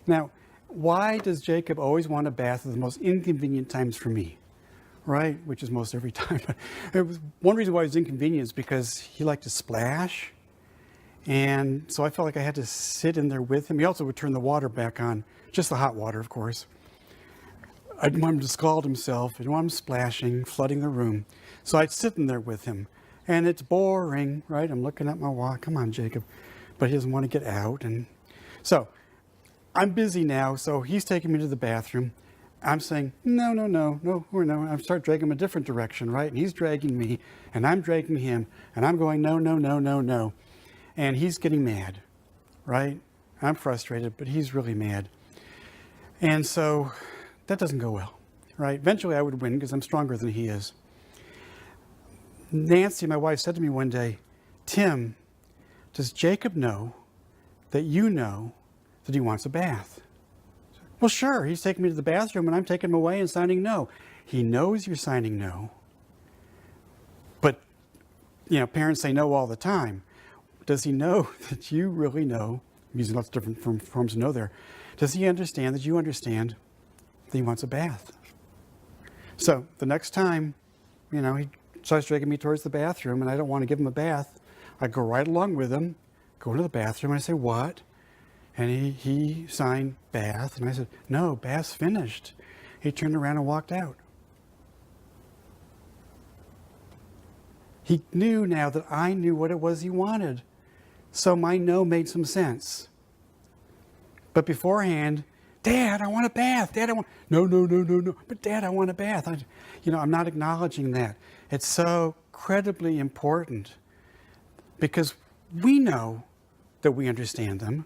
Now, why does Jacob always want a bath at the most inconvenient times for me? Right? Which is most every time. One reason why it was inconvenient is because he liked to splash. And so I felt like I had to sit in there with him. He also would turn the water back on, just the hot water, of course. I didn't want him to scald himself. I didn't want him splashing, flooding the room. So I'd sit in there with him. And it's boring, right? I'm looking at my watch. Come on, Jacob. But he doesn't want to get out. And so I'm busy now. So he's taking me to the bathroom. I'm saying, no. I start dragging him a different direction, right? And he's dragging me, and I'm dragging him. And I'm going, no. And he's getting mad, right? I'm frustrated, but he's really mad. And so that doesn't go well, right? Eventually I would win because I'm stronger than he is. Nancy, my wife, said to me one day, Tim, does Jacob know that you know that he wants a bath? Well, sure. He's taking me to the bathroom and I'm taking him away and signing no. He knows you're signing no. But, parents say no all the time. Does he know that you really know? I'm using lots of different forms of know there. Does he understand that you understand that he wants a bath? So the next time, he starts dragging me towards the bathroom and I don't want to give him a bath, I go right along with him, go into the bathroom, and I say, what? And he signed bath, and I said, no, bath's finished. He turned around and walked out. He knew now that I knew what it was he wanted. So my no made some sense. But beforehand, Dad, I want a bath. Dad, I want... No. But Dad, I want a bath. I'm not acknowledging that. It's so incredibly important because we know that we understand them,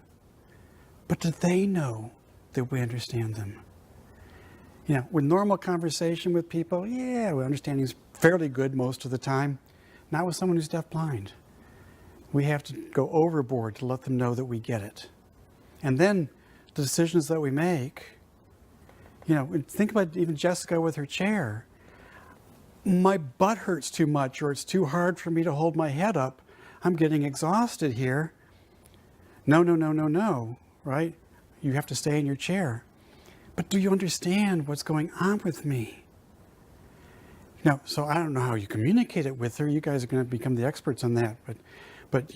but do they know that we understand them? With normal conversation with people, yeah, our understanding is fairly good most of the time. Not with someone who's deafblind. We have to go overboard to let them know that we get it. And then the decisions that we make, think about even Jessica with her chair. My butt hurts too much, or it's too hard for me to hold my head up. I'm getting exhausted here. No, right? You have to stay in your chair. But do you understand what's going on with me? So I don't know how you communicate it with her. You guys are going to become the experts on that. But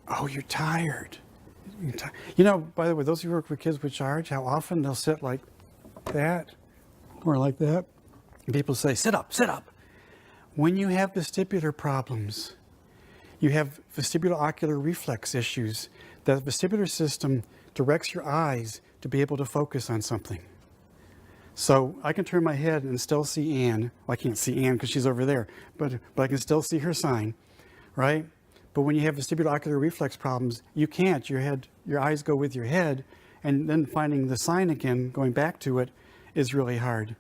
oh, you're tired. By the way, those who work with kids with charge, how often they'll sit like that or like that. And people say, sit up. When you have vestibular problems, you have vestibulo-ocular reflex issues. The vestibular system directs your eyes to be able to focus on something. So I can turn my head and still see Anne. Well, I can't see Anne because she's over there, but I can still see her sign, right? But when you have vestibulo-ocular reflex problems, you can't. Your eyes go with your head, and then finding the sign again, going back to it, is really hard.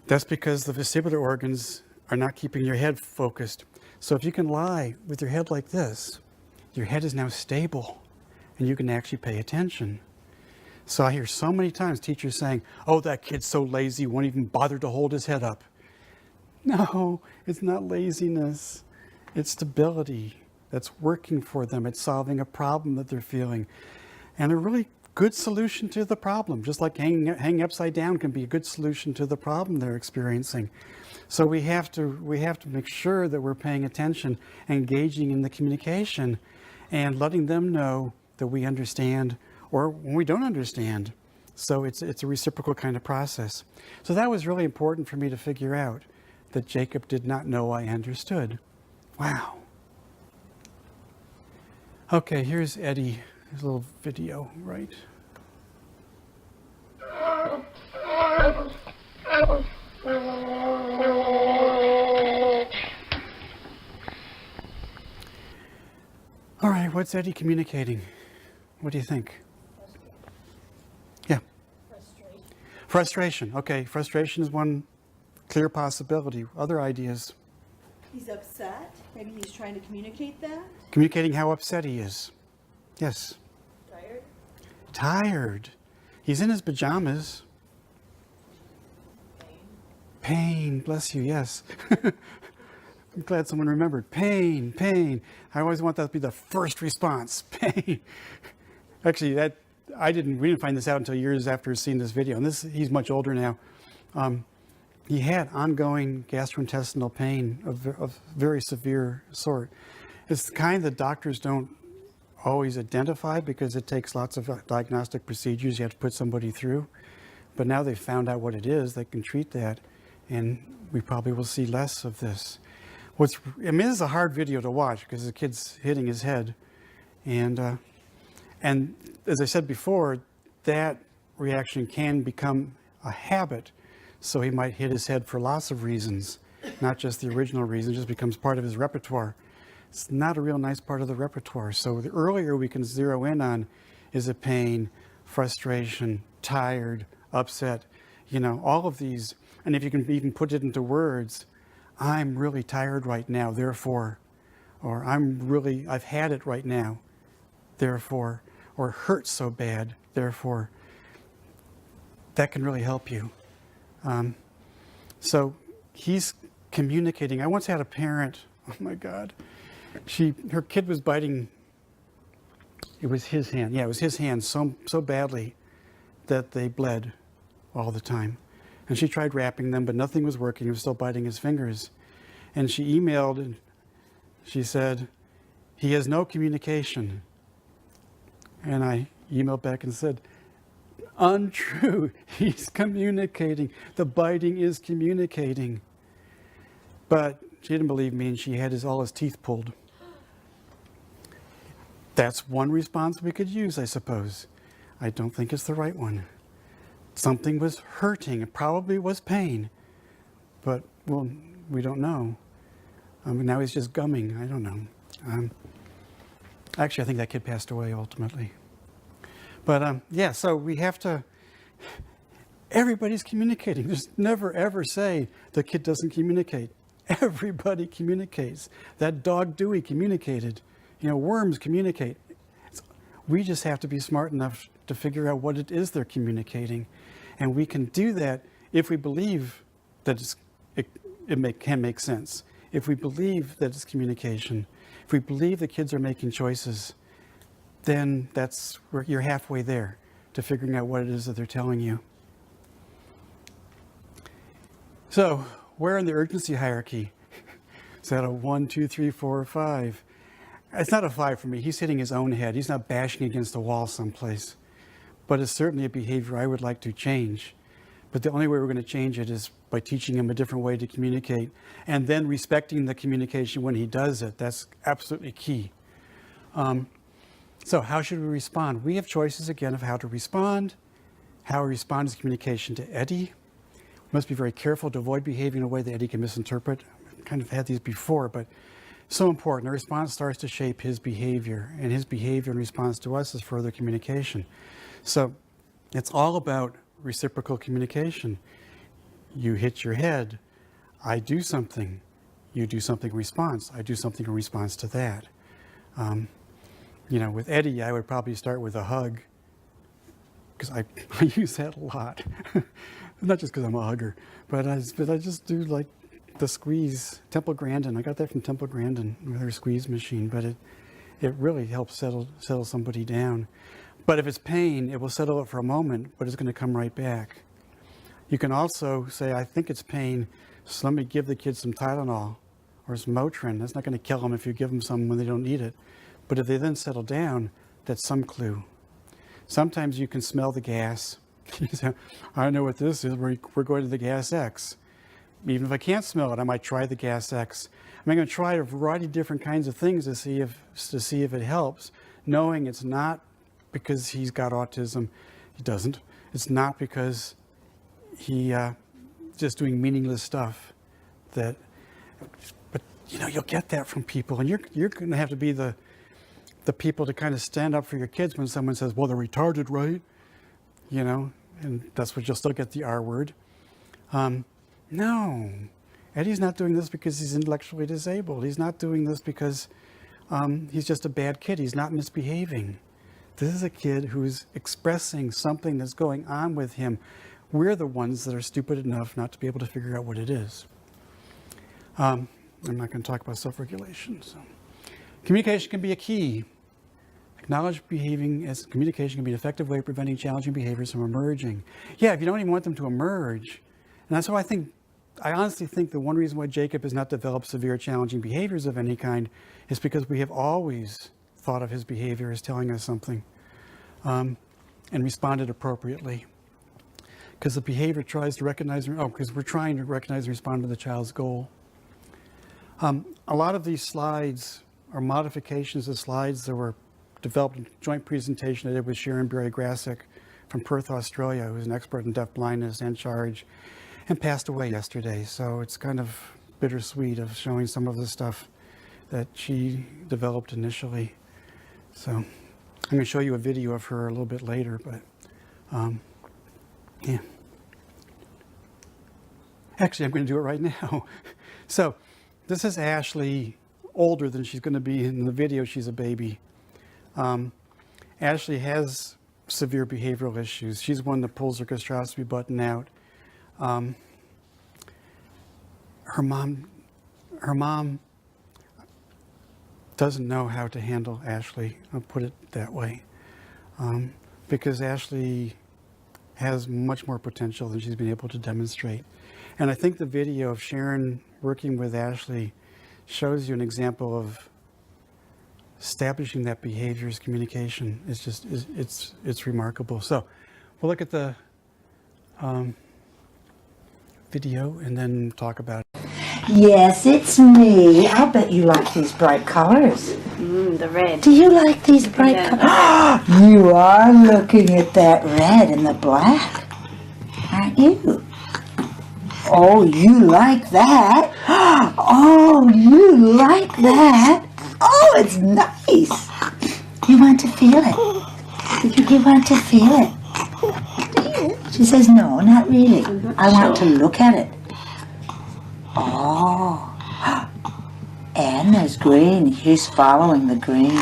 That's because the vestibular organs are not keeping your head focused. So if you can lie with your head like this, your head is now stable, and you can actually pay attention. So I hear so many times teachers saying, oh, that kid's so lazy, won't even bother to hold his head up. No, it's not laziness. It's stability that's working for them. It's solving a problem that they're feeling. And a really good solution to the problem, just like hanging upside down can be a good solution to the problem they're experiencing. So we have to make sure that we're paying attention, engaging in the communication, and letting them know that we understand or when we don't understand. So it's a reciprocal kind of process. So that was really important for me to figure out, that Jacob did not know I understood. Wow. Okay, here's Eddie, his little video, right? All right, what's Eddie communicating? What do you think? Yeah. Frustration. Okay, frustration is one clear possibility. Other ideas? He's upset. Maybe he's trying to communicate that. Communicating how upset he is. Yes. Tired. Tired. He's in his pajamas. Pain. Bless you. Yes. I'm glad someone remembered. Pain. I always want that to be the first response. Pain. Actually, we didn't find this out until years after seeing this video. And he's much older now. He had ongoing gastrointestinal pain of very severe sort. It's the kind that doctors don't always identify because it takes lots of diagnostic procedures you have to put somebody through. But now they've found out what it is, they can treat that, and we probably will see less of this. This is a hard video to watch because the kid's hitting his head. And as I said before, that reaction can become a habit. So he might hit his head for lots of reasons, not just the original reason. It just becomes part of his repertoire. It's not a real nice part of the repertoire. So the earlier we can zero in on is it pain, frustration, tired, upset, all of these. And if you can even put it into words, I'm really tired right now, therefore, or I've had it right now, therefore, or hurts so bad, therefore, that can really help you. So he's communicating. I once had a parent, oh my God, her kid was biting, it was his hand. Yeah, it was his hand so badly that they bled all the time. And she tried wrapping them, but nothing was working. He was still biting his fingers. And she emailed and she said, he has no communication. And I emailed back and said, untrue. He's communicating. The biting is communicating. But She didn't believe me, and she had all his teeth pulled. That's one response we could use, I suppose. I don't think it's the right one. Something was hurting. It probably was pain. But, well, we don't know. Now he's just gumming. I don't know. Actually, I think that kid passed away ultimately. But, yeah, so we have to... Everybody's communicating. Just never, ever say the kid doesn't communicate. Everybody communicates. That dog Dewey communicated. You know, worms communicate. We just have to be smart enough to figure out what it is they're communicating. And we can do that if we believe that it can make sense. If we believe that it's communication. If we believe the kids are making choices, then you're halfway there to figuring out what it is that they're telling you. So, where in the urgency hierarchy? Is that a 1, 2, 3, 4, or 5? It's not a 5 for me. He's hitting his own head. He's not bashing against the wall someplace. But it's certainly a behavior I would like to change. But the only way we're going to change it is by teaching him a different way to communicate and then respecting the communication when he does it. That's absolutely key. So how should we respond? We have choices, again, of how to respond. How we respond is communication to Eddie. We must be very careful to avoid behaving in a way that Eddie can misinterpret. I've kind of had these before, but so important. Our response starts to shape his behavior, and his behavior in response to us is further communication. So it's all about reciprocal communication. You hit your head. I do something. You do something in response. I do something in response to that. You know, with Eddie, I would probably start with a hug, because I use that a lot. Not just because I'm a hugger, but I just do like the squeeze. Temple Grandin, I got that from Temple Grandin with her squeeze machine, but it really helps settle somebody down. But if it's pain, it will settle it for a moment, but it's going to come right back. You can also say, I think it's pain, so let me give the kids some Tylenol or some Motrin. That's not going to kill them if you give them some when they don't need it. But if they then settle down, that's some clue. Sometimes you can smell the gas. You say, I know what this is. We're going to the gas X. Even if I can't smell it, I might try the gas X. I'm going to try a variety of different kinds of things to see if it helps, knowing it's not because he's got autism. He doesn't. It's not because he just doing meaningless stuff. But you know, you'll get that from people, and you're going to have to be the people to kind of stand up for your kids when someone says, well, they're retarded, right? You know, and that's what you'll still get the R word. No, Eddie's not doing this because he's intellectually disabled. He's not doing this because he's just a bad kid. He's not misbehaving. This is a kid who's expressing something that's going on with him. We're the ones that are stupid enough not to be able to figure out what it is. I'm not going to talk about self-regulation. So. Communication can be a key. Acknowledge behaving as communication can be an effective way of preventing challenging behaviors from emerging. Yeah, if you don't even want them to emerge. And that's why I honestly think the one reason why Jacob has not developed severe challenging behaviors of any kind is because we have always thought of his behavior as telling us something and responded appropriately. Because the behavior tries to recognize, because we're trying to recognize and respond to the child's goal. A lot of these slides are modifications of slides that were developed in a joint presentation I did with Sharon Berry-Grassick from Perth, Australia, who's an expert in deafblindness and charge, and passed away yesterday. So it's kind of bittersweet of showing some of the stuff that she developed initially. So I'm going to show you a video of her a little bit later, but yeah. Actually, I'm going to do it right now. So this is Ashley, older than she's going to be in the video. She's a baby. Ashley has severe behavioral issues. She's one that pulls her gastrostomy button out. Her mom doesn't know how to handle Ashley, I'll put it that way, because Ashley has much more potential than she's been able to demonstrate. And I think the video of Sharon working with Ashley shows you an example of establishing that behavior as communication. It's remarkable. So we'll look at the video and then talk about it. Yes, it's me. I bet you like these bright colors. The red. Do you like these bright colors? You are looking at that red and the black, aren't you? Oh, you like that? Oh, you like that? Oh, it's nice. You want to feel it? You want to feel it? She says, no, not really. I want to look at it. Oh, and there's green. He's following the green.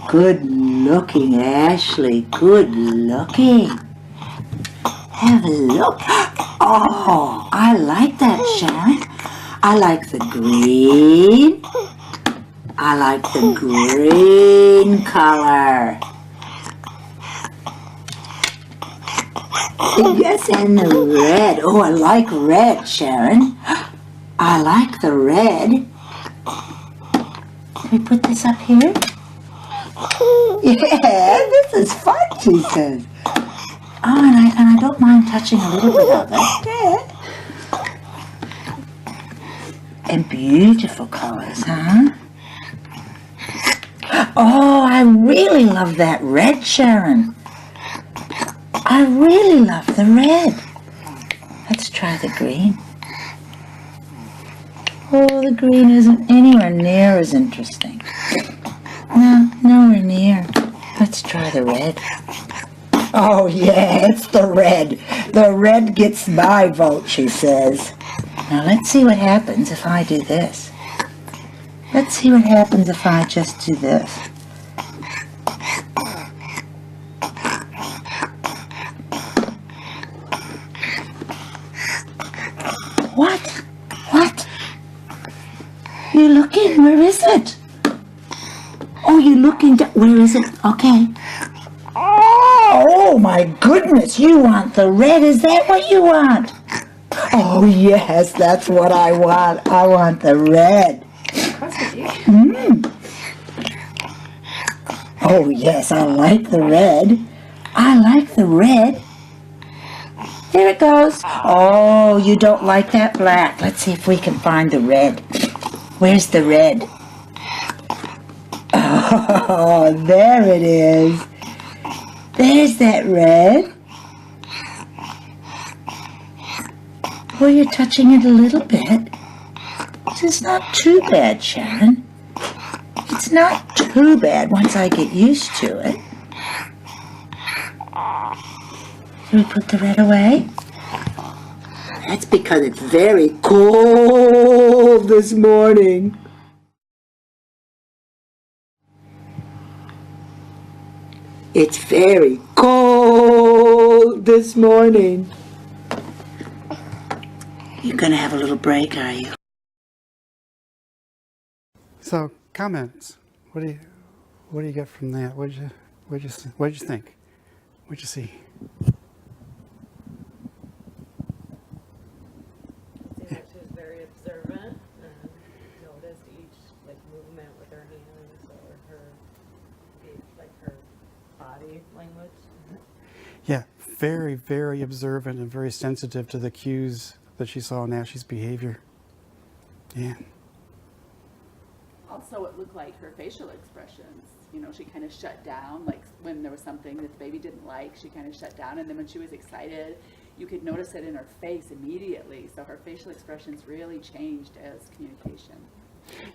Good looking, Ashley. Good looking. Have a look. Oh, I like that, Sharon. I like the green. I like the green color. Yes, and the red. Oh, I like red, Sharon. I like the red. Can we put this up here? Yeah, this is fun, she says. Oh, and I don't mind touching a little bit of it. Yeah. And beautiful colors, huh? Oh, I really love that red, Sharon. I really love the red. Let's try the green. Oh, the green isn't anywhere near as interesting. No, nowhere near. Let's try the red. Oh, yeah, it's the red. The red gets my vote, she says. Now, let's see what happens if I do this. Let's see what happens if I just do this. What? What? You're looking? Where is it? Oh, you're looking down. Where is it? Okay. Oh, my goodness. You want the red. Is that what you want? Oh, yes, that's what I want. I want the red. Oh, yes, I like the red. I like the red. There it goes. Oh, you don't like that black. Let's see if we can find the red. Where's the red? Oh, there it is. There's that red. Oh, you're touching it a little bit. It's not too bad, Sharon. It's not too bad once I get used to it. Can we put the red away? That's because it's very cold this morning. It's very cold this morning. You're gonna have a little break, are you? So, comments. What do you get from that? What did you think? What'd you see? She was very observant and noticed each movement with her hands or her body language. Yeah, very, very observant and very sensitive to the cues that she saw in Ashley's behavior. Yeah. Also, it looked like her facial expressions. She kind of shut down, like when there was something that the baby didn't like, she kind of shut down. And then when she was excited, you could notice it in her face immediately. So her facial expressions really changed as communication.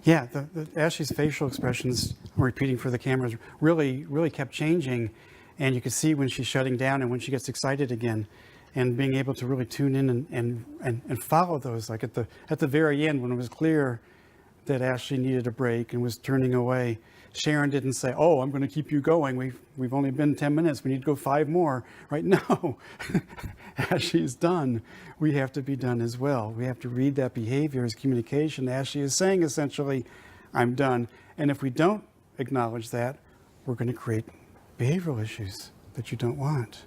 Yeah, the Ashley's facial expressions, I'm repeating for the cameras, really kept changing. And you could see when she's shutting down and when she gets excited again. And being able to really tune in and follow those. Like at the very end, when it was clear that Ashley needed a break and was turning away, Sharon didn't say, "Oh, I'm going to keep you going. We've only been 10 minutes. We need to go 5 more." Right? No, Ashley's done. We have to be done as well. We have to read that behavior as communication. Ashley is saying essentially, "I'm done." And if we don't acknowledge that, we're going to create behavioral issues that you don't want.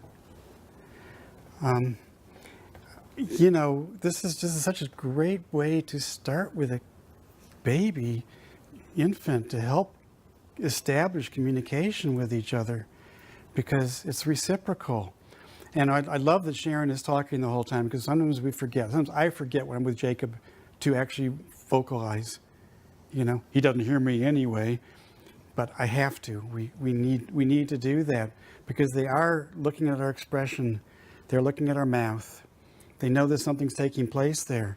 This is just such a great way to start with a baby, infant, to help establish communication with each other because it's reciprocal. And I love that Sharon is talking the whole time because sometimes we forget. Sometimes I forget when I'm with Jacob to actually vocalize. You know, he doesn't hear me anyway, but I have to. We need to do that because they are looking at our expression. They're looking at our mouth. They know that something's taking place there.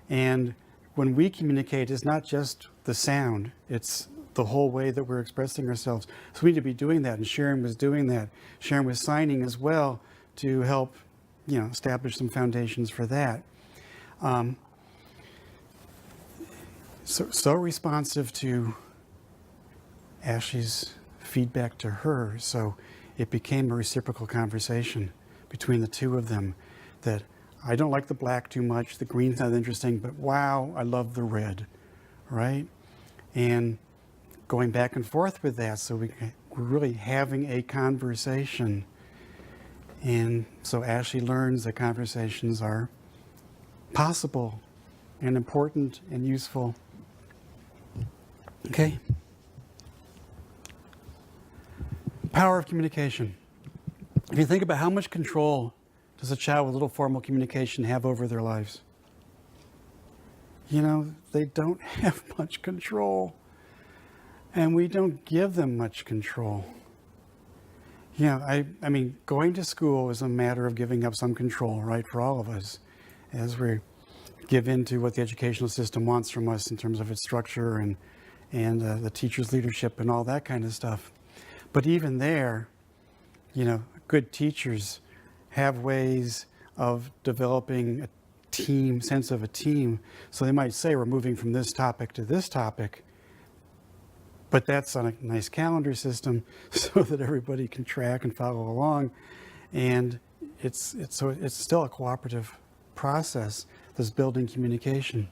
And when we communicate, it's not just the sound, it's the whole way that we're expressing ourselves. So we need to be doing that, and Sharon was doing that. Sharon was signing as well to help, you know, establish some foundations for that. So responsive to Ashley's feedback to her, so it became a reciprocal conversation between the two of them that I don't like the black too much, the green's not interesting, but wow, I love the red, right? And going back and forth with that, so we're really having a conversation. And so Ashley learns that conversations are possible and important and useful. Okay? Power of communication. If you think about how much control does a child with little formal communication have over their lives? You know, they don't have much control. And we don't give them much control. You know, I mean, going to school is a matter of giving up some control, right, for all of us, as we give in to what the educational system wants from us in terms of its structure and the teacher's leadership and all that kind of stuff. But even there, you know, good teachers have ways of developing a team, sense of a team. So they might say, we're moving from this topic to this topic, but that's on a nice calendar system so that everybody can track and follow along. And it's still a cooperative process that's building communication.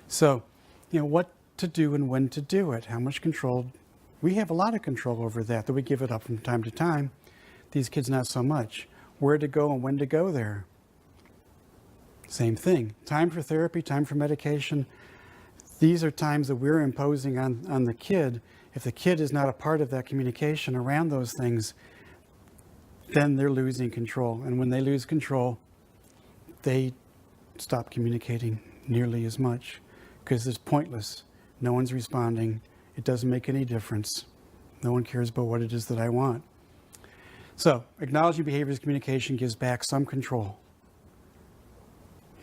So, you know, what to do and when to do it, how much control. We have a lot of control over that we give it up from time to time. These kids, not so much. Where to go and when to go there. Same thing. Time for therapy, time for medication. These are times that we're imposing on the kid. If the kid is not a part of that communication around those things, then they're losing control. And when they lose control, they stop communicating nearly as much because it's pointless. No one's responding. It doesn't make any difference. No one cares about what it is that I want. So, acknowledging behaviors communication gives back some control.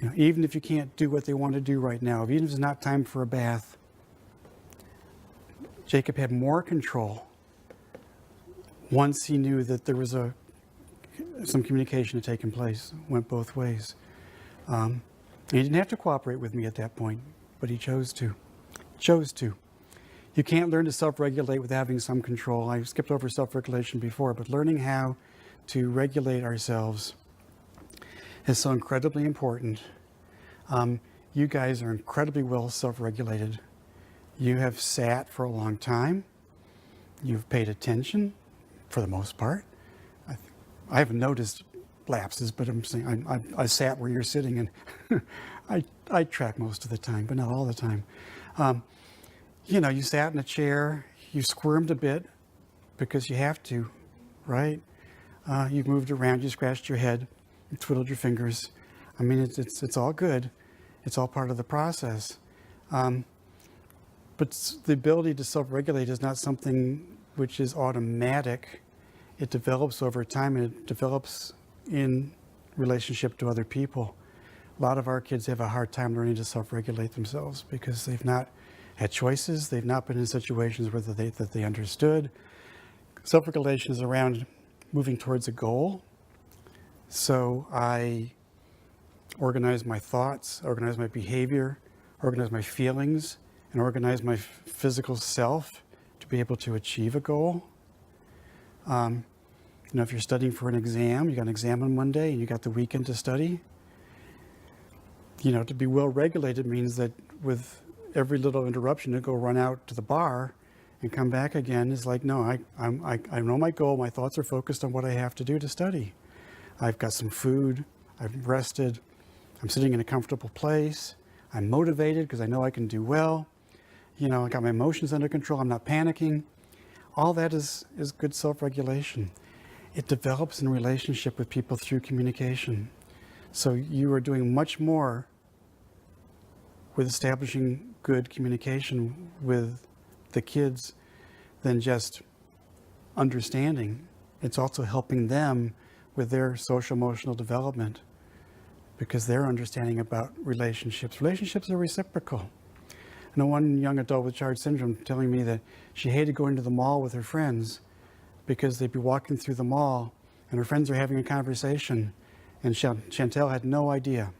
You know, even if you can't do what they want to do right now, even if it's not time for a bath, Jacob had more control once he knew that there was some communication had taken place, went both ways. And he didn't have to cooperate with me at that point, but he chose to. You can't learn to self-regulate without having some control. I skipped over self-regulation before, but learning how to regulate ourselves is so incredibly important. You guys are incredibly well self-regulated. You have sat for a long time. You've paid attention for the most part. I haven't noticed lapses, but I'm saying I sat where you're sitting, and I track most of the time, but not all the time. You know, you sat in a chair, you squirmed a bit because you have to, right? You moved around, you scratched your head, you twiddled your fingers. I mean, it's all good. It's all part of the process. But the ability to self-regulate is not something which is automatic. It develops over time, and it develops in relationship to other people. A lot of our kids have a hard time learning to self-regulate themselves because they've not had choices. They've not been in situations where that they understood. Self-regulation is around moving towards a goal. So I organize my thoughts, organize my behavior, organize my feelings, and organize my physical self to be able to achieve a goal. You know, if you're studying for an exam, you got an exam on Monday and you got the weekend to study. You know, to be well regulated means that with every little interruption to go run out to the bar and come back again is like, no, I know my goal. My thoughts are focused on what I have to do to study. I've got some food. I've rested. I'm sitting in a comfortable place. I'm motivated because I know I can do well. You know, I got my emotions under control. I'm not panicking. All that is good self-regulation. It develops in relationship with people through communication. So you are doing much more with establishing good communication with the kids than just understanding. It's also helping them with their social emotional development, because they're understanding about relationships. Relationships are reciprocal. I know one young adult with Charge syndrome telling me that she hated going to the mall with her friends because they'd be walking through the mall and her friends are having a conversation and Chantel had no idea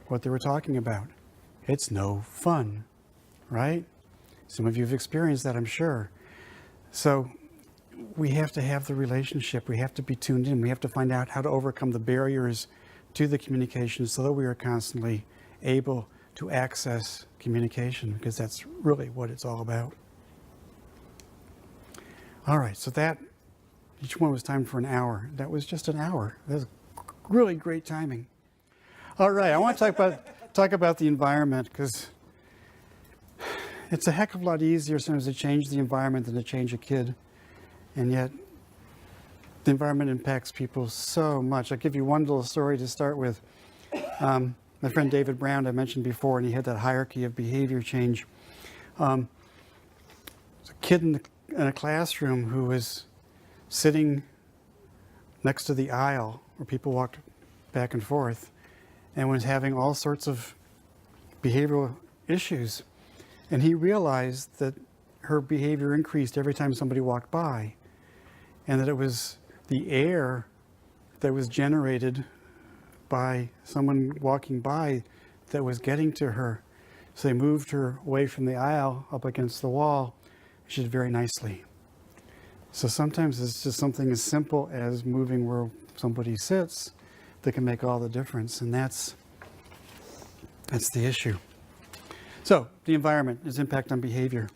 what they were talking about. It's no fun, right? Some of you have experienced that, I'm sure. So we have to have the relationship. We have to be tuned in. We have to find out how to overcome the barriers to the communication so that we are constantly able to access communication, because that's really what it's all about. All right, so that, each one was timed for an hour. That was just an hour. That was really great timing. All right, I want to talk about the environment, because it's a heck of a lot easier sometimes to change the environment than to change a kid. And yet, the environment impacts people so much. I'll give you one little story to start with. My friend David Brown, I mentioned before, and he had that hierarchy of behavior change. There's a kid in a classroom who was sitting next to the aisle where people walked back and forth and was having all sorts of behavioral issues. And he realized that her behavior increased every time somebody walked by, and that it was the air that was generated by someone walking by that was getting to her. So they moved her away from the aisle up against the wall. She did very nicely. So sometimes it's just something as simple as moving where somebody sits that can make all the difference, and that's the issue. So the environment, its impact on behavior.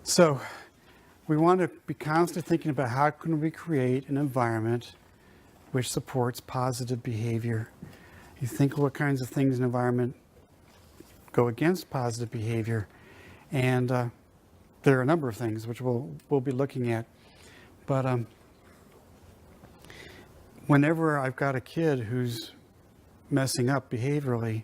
So we want to be constantly thinking about how can we create an environment which supports positive behavior. You think what kinds of things in the environment go against positive behavior, and there are a number of things which we'll be looking at. But whenever I've got a kid who's messing up behaviorally,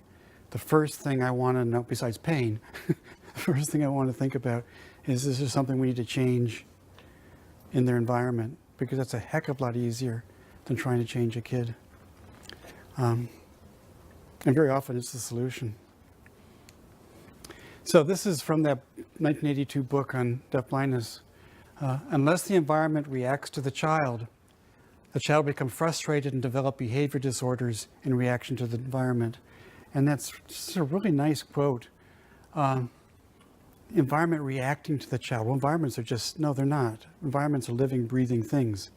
the first thing I want to know, besides pain, the first thing I want to think about is this is something we need to change in their environment, because that's a heck of a lot easier than trying to change a kid. And very often it's the solution. So this is from that 1982 book on deafblindness. Unless the environment reacts to the child will become frustrated and develop behavior disorders in reaction to the environment. And that's just a really nice quote. Environment reacting to the child. Well, environments are just, no, they're not. Environments are living, breathing things.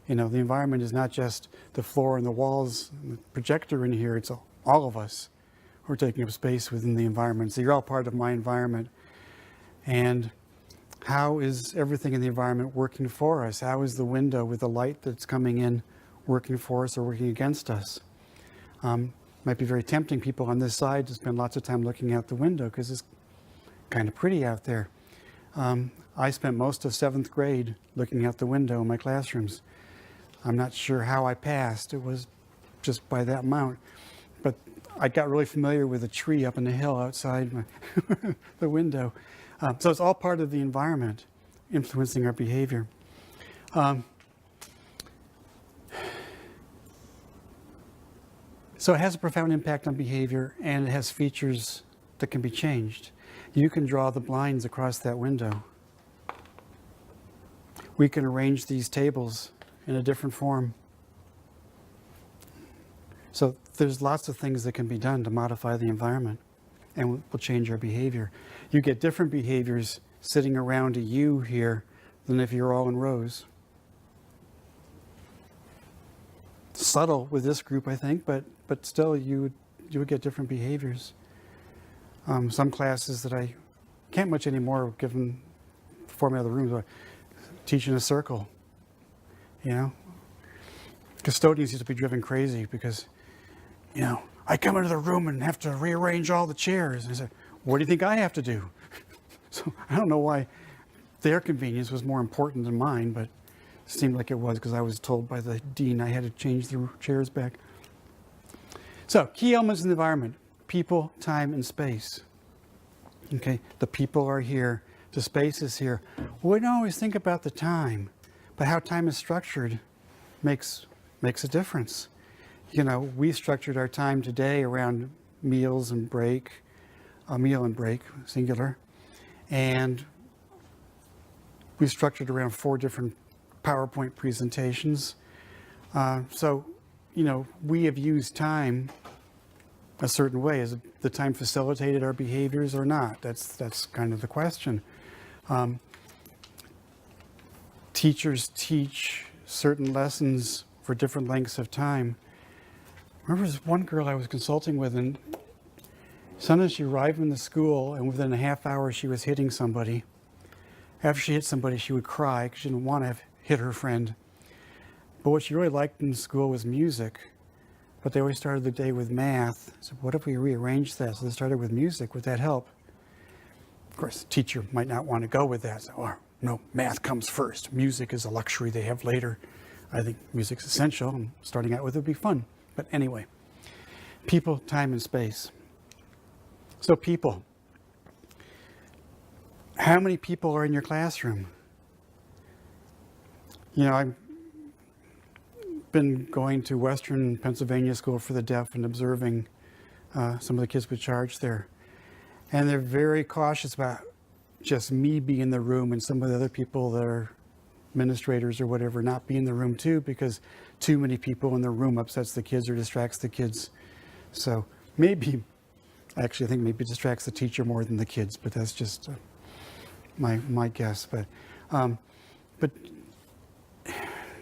You know, the environment is not just the floor and the walls, and the projector in here, it's all of us who are taking up space within the environment. So you're all part of my environment. And how is everything in the environment working for us? How is the window with the light that's coming in working for us or working against us? Might be very tempting, people on this side, to spend lots of time looking out the window because it's kind of pretty out there. I spent most of 7th grade looking out the window in my classrooms. I'm not sure how I passed. It was just by that amount. But I got really familiar with a tree up in the hill outside the window. So it's all part of the environment influencing our behavior. So it has a profound impact on behavior, and it has features that can be changed. You can draw the blinds across that window. We can arrange these tables in a different form. So there's lots of things that can be done to modify the environment and will change our behavior. You get different behaviors sitting around a U here than if you're all in rows. Subtle with this group, I think, but still you would get different behaviors. Some classes that I can't much anymore given the format of the rooms, but teach in a circle. You know, custodians used to be driven crazy because, you know, I come into the room and have to rearrange all the chairs. And I said, what do you think I have to do? So I don't know why their convenience was more important than mine, but it seemed like it was because I was told by the dean I had to change the chairs back. So key elements in the environment. people, time, and space. Okay, the people are here, the space is here. We don't always think about the time, but how time is structured makes a difference. You know, we structured our time today around meals and break, a meal and break, singular, and we structured around 4 different PowerPoint presentations. So, you know, we have used time a certain way. Has the time facilitated our behaviors or not? That's kind of the question. Teachers teach certain lessons for different lengths of time. I remember this one girl I was consulting with, and sometimes she arrived in the school, and within a half hour she was hitting somebody. After she hit somebody, she would cry because she didn't want to have hit her friend. But what she really liked in school was music. But they always started the day with math. So what if we rearranged that? So they started with music. Would that help? Of course, the teacher might not want to go with that. So, oh, no, math comes first. Music is a luxury they have later. I think music's essential, and starting out with it would be fun. But anyway, people, time, and space. So people. How many people are in your classroom? You know, I've been going to Western Pennsylvania School for the Deaf and observing some of the kids with charge there. And they're very cautious about just me being in the room and some of the other people that are administrators or whatever not be in the room too, because too many people in the room upsets the kids or distracts the kids. So maybe, actually I think maybe it distracts the teacher more than the kids, but that's just my guess. But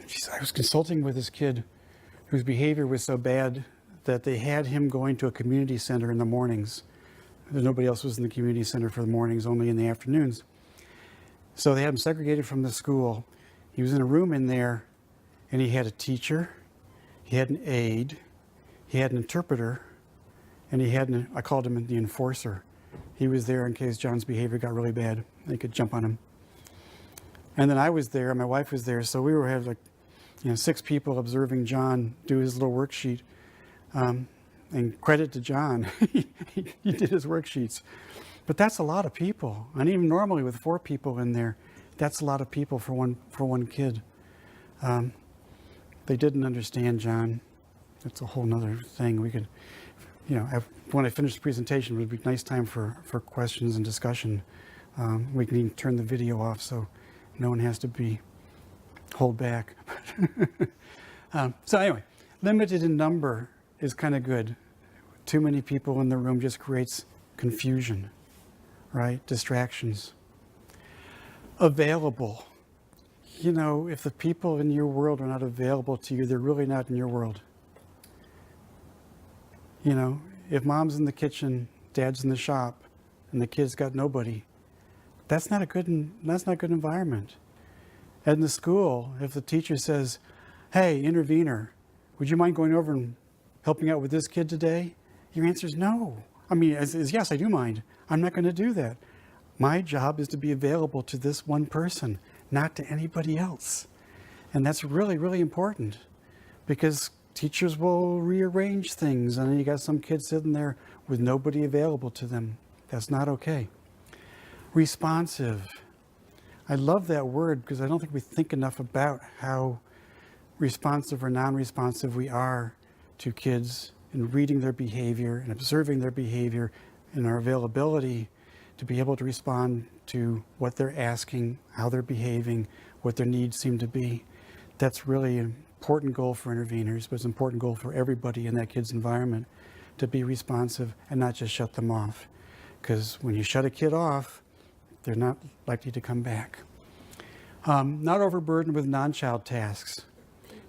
geez, I was consulting with this kid whose behavior was so bad that they had him going to a community center in the mornings. Nobody else was in the community center for the mornings, only in the afternoons. So they had him segregated from the school. He was in a room in there, and he had a teacher, he had an aide, he had an interpreter, and he had I called him the enforcer. He was there in case John's behavior got really bad. They could jump on him. And then I was there, my wife was there, so we were having 6 people observing John do his little worksheet. And credit to John, he did his worksheets. But that's a lot of people. And even normally with 4 people in there, that's a lot of people for one kid. They didn't understand John. That's a whole nother thing. We could, when I finish the presentation, it would be a nice time for questions and discussion. We can even turn the video off so no one has to hold back. So anyway, limited in number is kind of good. Too many people in the room just creates confusion, right? Distractions. Available. If the people in your world are not available to you, they're really not in your world. If mom's in the kitchen, dad's in the shop, and the kid's got nobody, that's not a good environment. And in the school, if the teacher says, "Hey, intervener, would you mind going over and helping out with this kid today?" Your answer is no. I mean, is yes, I do mind. I'm not going to do that. My job is to be available to this one person, not to anybody else. And that's really, really important because teachers will rearrange things, and then you got some kids sitting there with nobody available to them. That's not okay. Responsive. I love that word because I don't think we think enough about how responsive or non-responsive we are to kids in reading their behavior and observing their behavior and our availability to be able to respond to what they're asking, how they're behaving, what their needs seem to be. That's really an important goal for interveners, but it's an important goal for everybody in that kid's environment to be responsive and not just shut them off. Because when you shut a kid off, they're not likely to come back. Not overburdened with non-child tasks.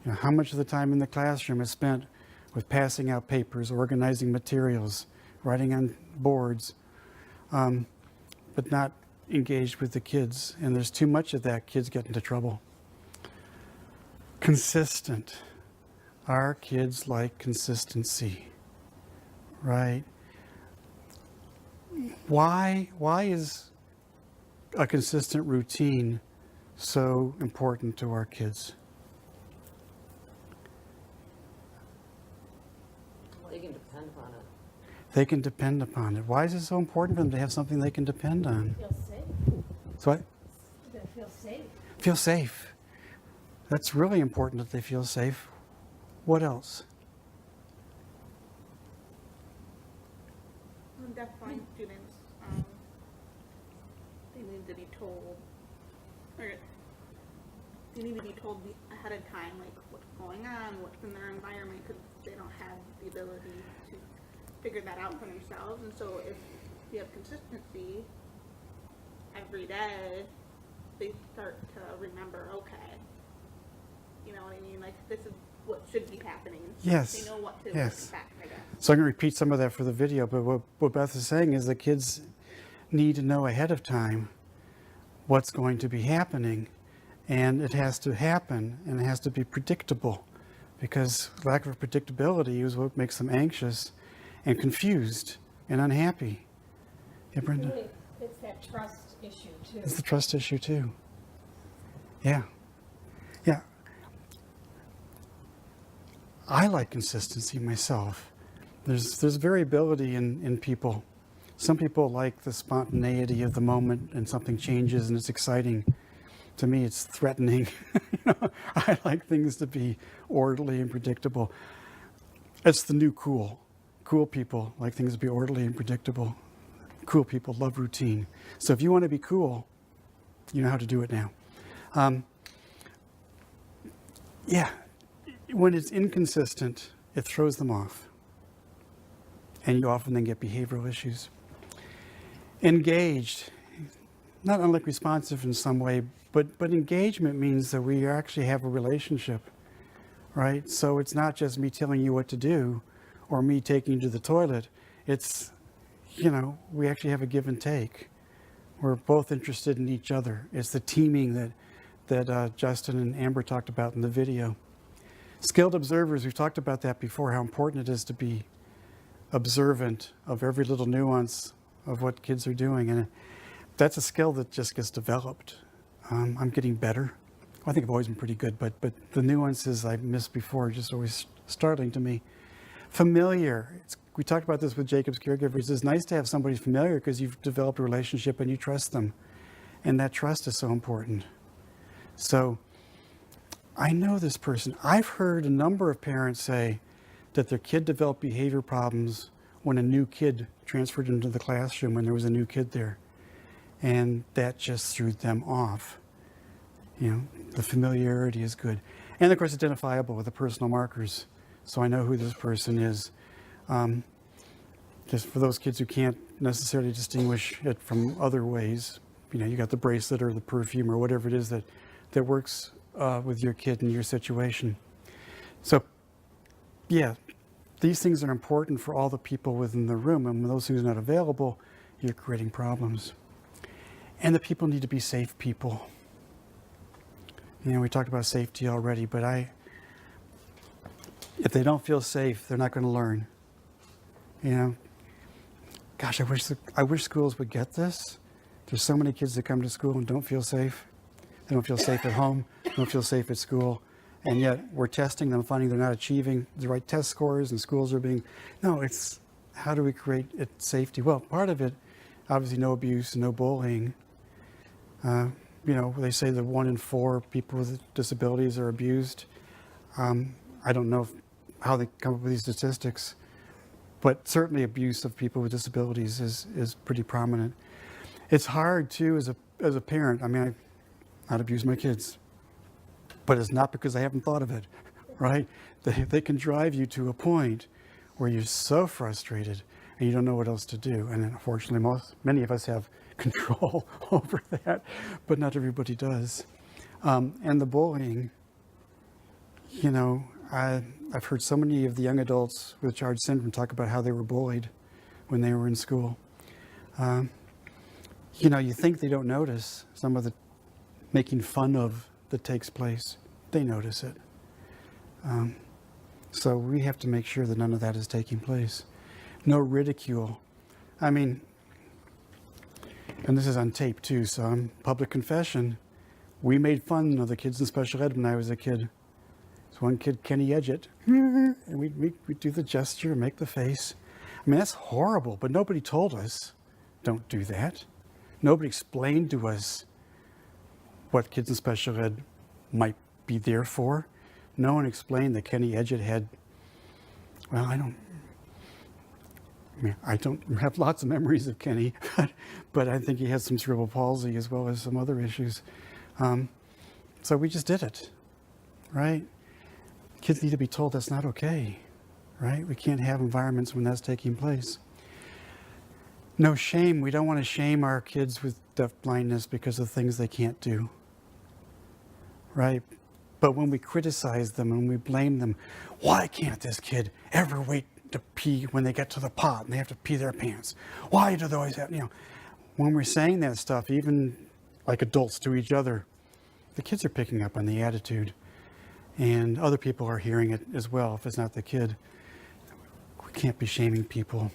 How much of the time in the classroom is spent with passing out papers, organizing materials, writing on boards, but not engaged with the kids. And there's too much of that, kids get into trouble. Consistent. Our kids like consistency, right? Why is a consistent routine so important to our kids? Well, you can depend upon it. They can depend upon it. Why is it so important for them to have something they can depend on? Feel safe. So what? They feel safe. Feel safe. That's really important that they feel safe. What else? Deafblind students, they need to be told, or they need to be told ahead of time, like what's going on, what's in their environment, because they don't have the ability to figure that out for themselves. And so if you have consistency every day, they start to remember, okay, you know what I mean? Like, this is what should be happening. Yes. They know what to Yes. expect, I guess. So I'm going to repeat some of that for the video, but what Beth is saying is the kids need to know ahead of time what's going to be happening, and it has to happen, and it has to be predictable, because lack of predictability is what makes them anxious and confused and unhappy. Yeah, Brenda? Really, it's that trust issue too. It's the trust issue too. Yeah. Yeah. I like consistency myself. There's variability in people. Some people like the spontaneity of the moment and something changes and it's exciting. To me, it's threatening. I like things to be orderly and predictable. It's the new cool. Cool people like things to be orderly and predictable. Cool people love routine. So if you want to be cool, you know how to do it now. Yeah. When it's inconsistent, it throws them off. And you often then get behavioral issues. Engaged, not unlike responsive in some way, but engagement means that we actually have a relationship, right? So it's not just me telling you what to do or me taking you to the toilet. It's, we actually have a give and take. We're both interested in each other. It's the teaming that Justin and Amber talked about in the video. Skilled observers, we've talked about that before, how important it is to be observant of every little nuance of what kids are doing. And that's a skill that just gets developed. I'm getting better. I think I've always been pretty good, but the nuances I've missed before are just always startling to me. Familiar. We talked about this with Jacob's caregivers. It's nice to have somebody familiar because you've developed a relationship and you trust them. And that trust is so important. So I know this person. I've heard a number of parents say that their kid developed behavior problems when a new kid transferred into the classroom when there was a new kid there. And that just threw them off. The familiarity is good. And of course, identifiable with the personal markers. So I know who this person is. Just for those kids who can't necessarily distinguish it from other ways, you got the bracelet or the perfume or whatever it is that works with your kid in your situation. So, yeah, these things are important for all the people within the room. And when those things are not available, you're creating problems. And the people need to be safe people. We talked about safety already, but if they don't feel safe, they're not going to learn. Gosh, I wish schools would get this. There's so many kids that come to school and don't feel safe. They don't feel safe at home, don't feel safe at school, and yet we're testing them, finding they're not achieving the right test scores, and schools are being, no, it's how do we create safety? Well, part of it, obviously no abuse, no bullying. They say that 1 in 4 people with disabilities are abused. I don't know how they come up with these statistics, but certainly abuse of people with disabilities is pretty prominent. It's hard too as a parent. I mean, I'd abuse my kids, but it's not because I haven't thought of it, right? They can drive you to a point where you're so frustrated and you don't know what else to do. And unfortunately, many of us have control over that, but not everybody does. And the bullying, I've heard so many of the young adults with Charge syndrome talk about how they were bullied when they were in school. You think they don't notice some of the making fun of that takes place. They notice it. So we have to make sure that none of that is taking place. No ridicule. I mean, and this is on tape too, so I'm public confession. We made fun of the kids in special ed when I was a kid. So one kid, Kenny Edgett, and we do the gesture, make the face. I mean, that's horrible, but nobody told us, don't do that. Nobody explained to us what kids in special ed might be there for. No one explained that Kenny Edgett had, well, I don't have lots of memories of Kenny, but I think he had some cerebral palsy as well as some other issues. So we just did it, right? Kids need to be told that's not okay, right? We can't have environments when that's taking place. No shame. We don't want to shame our kids with deaf blindness because of things they can't do, right? But when we criticize them and we blame them, why can't this kid ever wait to pee when they get to the pot and they have to pee their pants? Why do they always have, when we're saying that stuff, even like adults to each other, the kids are picking up on the attitude, and other people are hearing it as well if it's not the kid. We can't be shaming people.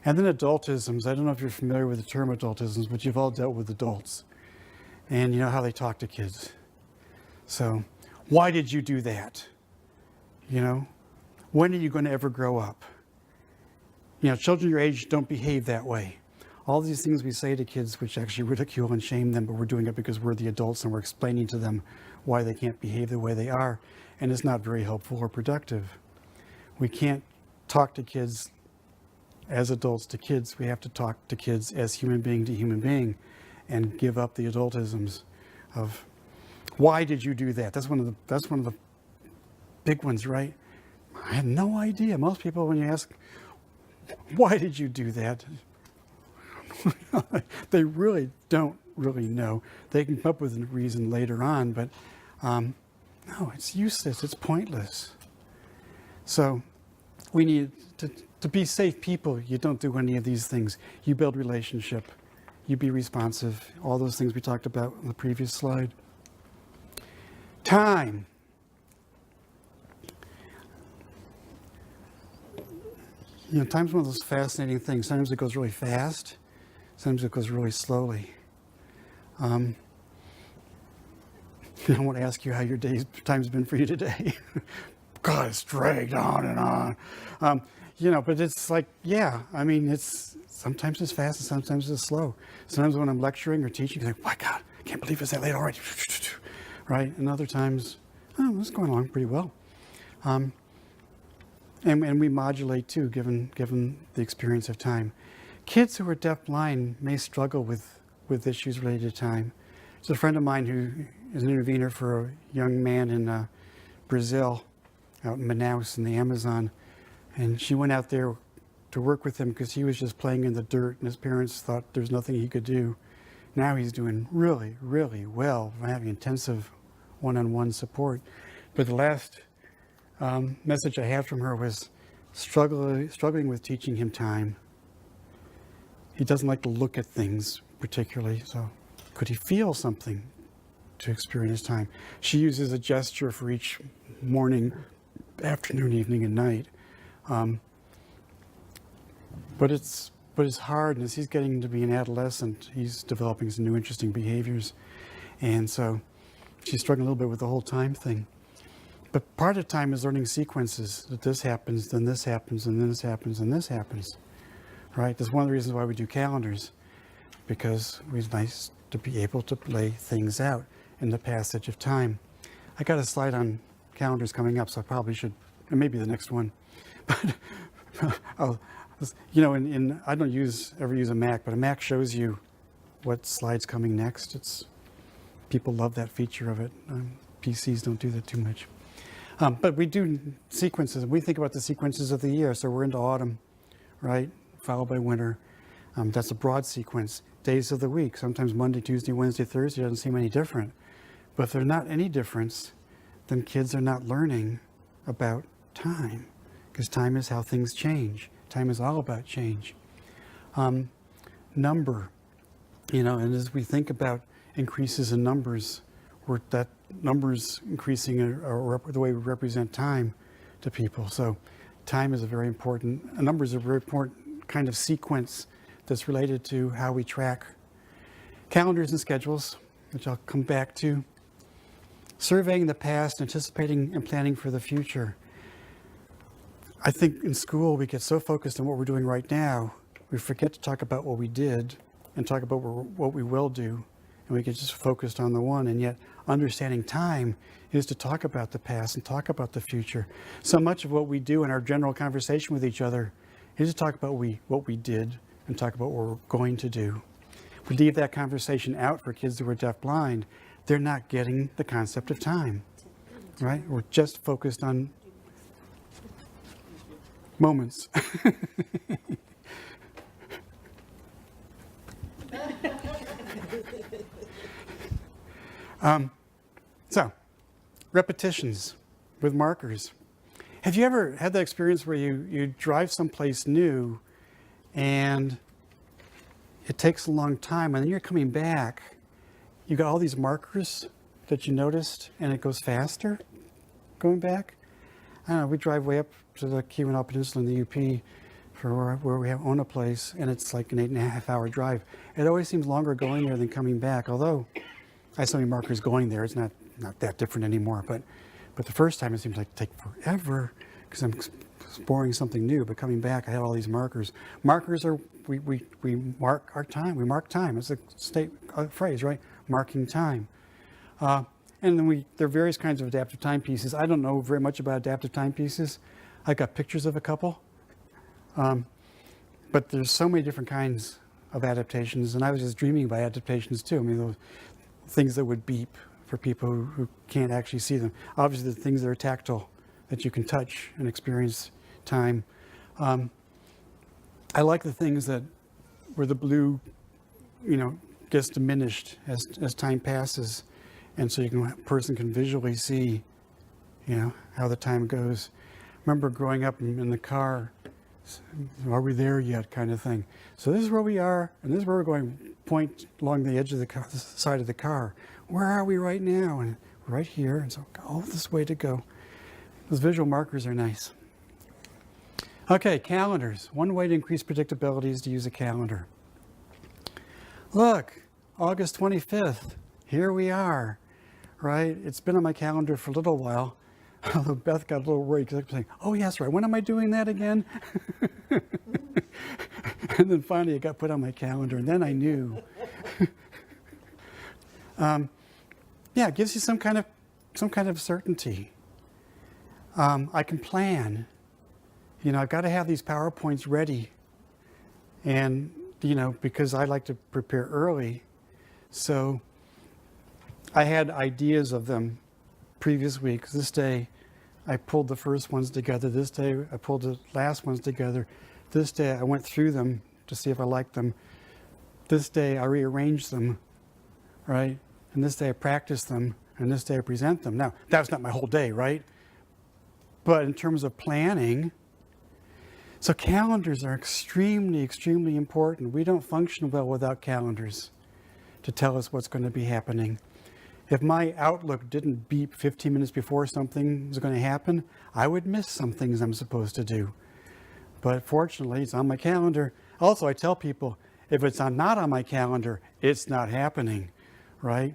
And then adultisms. I don't know if you're familiar with the term adultisms, but you've all dealt with adults. And you know how they talk to kids. So, why did you do that? When are you going to ever grow up? Children your age don't behave that way. All these things we say to kids which actually ridicule and shame them, but we're doing it because we're the adults and we're explaining to them why they can't behave the way they are, and it's not very helpful or productive. We can't talk to kids as adults to kids. We have to talk to kids as human being to human being and give up the adultisms of, why did you do that? That's one of the big ones, right? I had no idea. Most people, when you ask, why did you do that? They really don't really know. They can come up with a reason later on, but no, it's useless. It's pointless. So we need to be safe people. You don't do any of these things. You build relationship. You be responsive. All those things we talked about on the previous slide. Time. Time's one of those fascinating things. Sometimes it goes really fast. Sometimes it goes really slowly. I want to ask you how your time's been for you today. God, it's dragged on and on. But it's like, sometimes it's fast and sometimes it's slow. Sometimes when I'm lecturing or teaching, it's like, my God, I can't believe it's that late already. Right? And other times, it's going along pretty well. And we modulate too, given the experience of time. Kids who are deafblind may struggle with issues related to time. There's a friend of mine who is an intervener for a young man in Brazil, out in Manaus in the Amazon. And she went out there to work with him because he was just playing in the dirt and his parents thought there's nothing he could do. Now he's doing really, really well, having intensive one-on-one support. But the last message I had from her was struggling with teaching him time. He doesn't like to look at things particularly, so could he feel something to experience time? She uses a gesture for each morning, afternoon, evening, and night. But it's hard, and as he's getting to be an adolescent, he's developing some new interesting behaviors. And so she's struggling a little bit with the whole time thing. But part of time is learning sequences, that this happens, then this happens, and then this happens, and this happens. Right? That's one of the reasons why we do calendars, because it's nice to be able to lay things out in the passage of time. I got a slide on calendars coming up, so I probably should, and maybe the next one. But I don't ever use a Mac, but a Mac shows you what slide's coming next. People love that feature of it. PCs don't do that too much. But we do sequences. We think about the sequences of the year. So we're into autumn, right? Followed by winter. That's a broad sequence. Days of the week. Sometimes Monday, Tuesday, Wednesday, Thursday doesn't seem any different. But if there's not any difference, then kids are not learning about time. Because time is how things change. Time is all about change. Number. And as we think about increases in numbers, that numbers increasing are the way we represent time to people. So time is a number is a very important kind of sequence that's related to how we track calendars and schedules, which I'll come back to. Surveying the past, anticipating and planning for the future. I think in school we get so focused on what we're doing right now, we forget to talk about what we did and talk about what we will do. And we get just focused on the one. And yet understanding time is to talk about the past and talk about the future. So much of what we do in our general conversation with each other is to talk about what we did and talk about what we're going to do. If we leave that conversation out for kids who are deafblind, they're not getting the concept of time, right? We're just focused on moments. So, repetitions with markers. Have you ever had that experience where you drive someplace new and it takes a long time and then you're coming back, you got all these markers that you noticed and it goes faster going back? I don't know, we drive way up to the Keweenaw Peninsula in the UP for where we own a place, and it's like an 8.5 hour drive. It always seems longer going there than coming back, although I have so many markers going there, it's not that different anymore. But the first time it seems like it take forever because I'm exploring something new, but coming back I had all these markers. Markers are, we mark our time, we mark time. It's a phrase, right? Marking time. And then there are various kinds of adaptive timepieces. I don't know very much about adaptive timepieces. I got pictures of a couple. But there's so many different kinds of adaptations, and I was just dreaming about adaptations too. I mean, those things that would beep for people who can't actually see them. Obviously, the things that are tactile, that you can touch and experience time. I like the things that where the blue, gets diminished as time passes, and so a person can visually see, how the time goes. I remember growing up in the car, are we there yet kind of thing. So this is where we are, and this is where we're going, point along the edge of the side of the car. Where are we right now? And we're right here, and so this way to go. Those visual markers are nice. Okay, calendars. One way to increase predictability is to use a calendar. Look, August 25th, here we are, right? It's been on my calendar for a little while. Although Beth got a little worried because I kept saying, oh yes, right, when am I doing that again? And then finally it got put on my calendar, and then I knew. It gives you some kind of certainty. I can plan. I've got to have these PowerPoints ready, and because I like to prepare early, so I had ideas of them previous week. This day I pulled the first ones together. This day I pulled the last ones together. This day I went through them to see if I liked them. This day I rearranged them, right? And this day I practiced them, and this day I present them. Now, that's not my whole day, right? But in terms of planning, so calendars are extremely, extremely important. We don't function well without calendars to tell us what's going to be happening. If my Outlook didn't beep 15 minutes before something was going to happen, I would miss some things I'm supposed to do. But fortunately, it's on my calendar. Also, I tell people, if it's not on my calendar, it's not happening, right?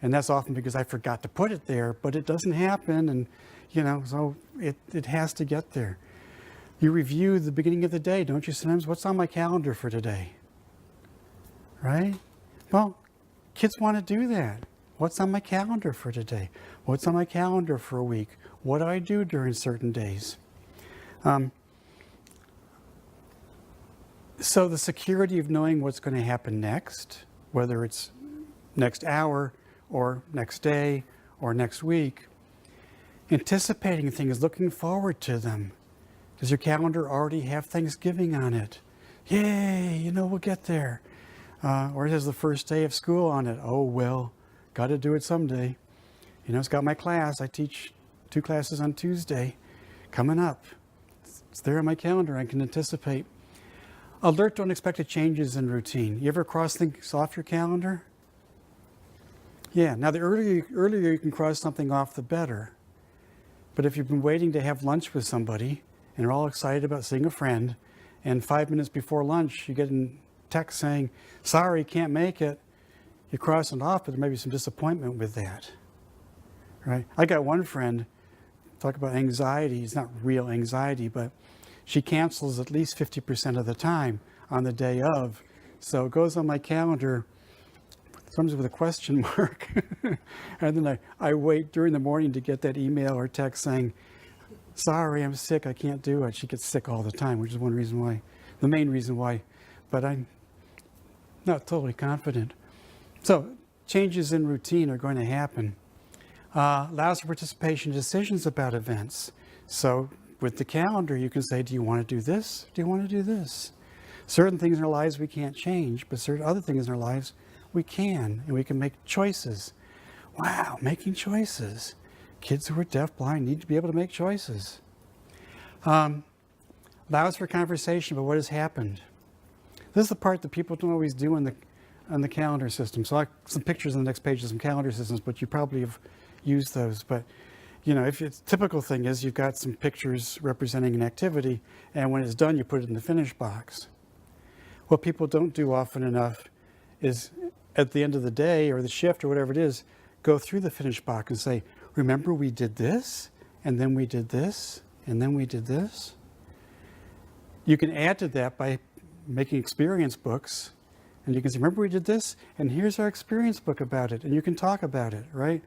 And that's often because I forgot to put it there, but it doesn't happen, and so it has to get there. You review the beginning of the day, don't you? Sometimes, what's on my calendar for today, right? Well, kids want to do that. What's on my calendar for today? What's on my calendar for a week? What do I do during certain days? So the security of knowing what's going to happen next, whether it's next hour or next day or next week, anticipating things, looking forward to them. Does your calendar already have Thanksgiving on it? Yay, we'll get there. Or it has the first day of school on it. Oh, well. Got to do it someday. It's got my class. I teach 2 classes on Tuesday coming up. It's there on my calendar. I can anticipate. Alert to unexpected changes in routine. You ever cross things off your calendar? Yeah. Now, the earlier you can cross something off, the better. But if you've been waiting to have lunch with somebody and you're all excited about seeing a friend, and 5 minutes before lunch you get a text saying, sorry, can't make it, you cross it off, but there may be some disappointment with that, right? I got one friend talk about anxiety. It's not real anxiety, but she cancels at least 50% of the time on the day of. So it goes on my calendar, sometimes with a question mark. And then I wait during the morning to get that email or text saying, sorry, I'm sick, I can't do it. She gets sick all the time, which is one reason why, the main reason why. But I'm not totally confident. So changes in routine are going to happen. Allows for participation in decisions about events. So with the calendar, you can say, do you want to do this? Do you want to do this? Certain things in our lives we can't change, but certain other things in our lives we can, and we can make choices. Wow, making choices. Kids who are deafblind need to be able to make choices. Allows for conversation about what has happened. This is the part that people don't always do on the calendar system. So some pictures on the next page of some calendar systems, but you probably have used those. But you know, if it's typical thing is you've got some pictures representing an activity, and when it's done, you put it in the finish box. What people don't do often enough is at the end of the day or the shift or whatever it is, go through the finish box and say, remember we did this, and then we did this, and then we did this. You can add to that by making experience books, and you can say, remember we did this, and here's our experience book about it, and you can talk about it, right?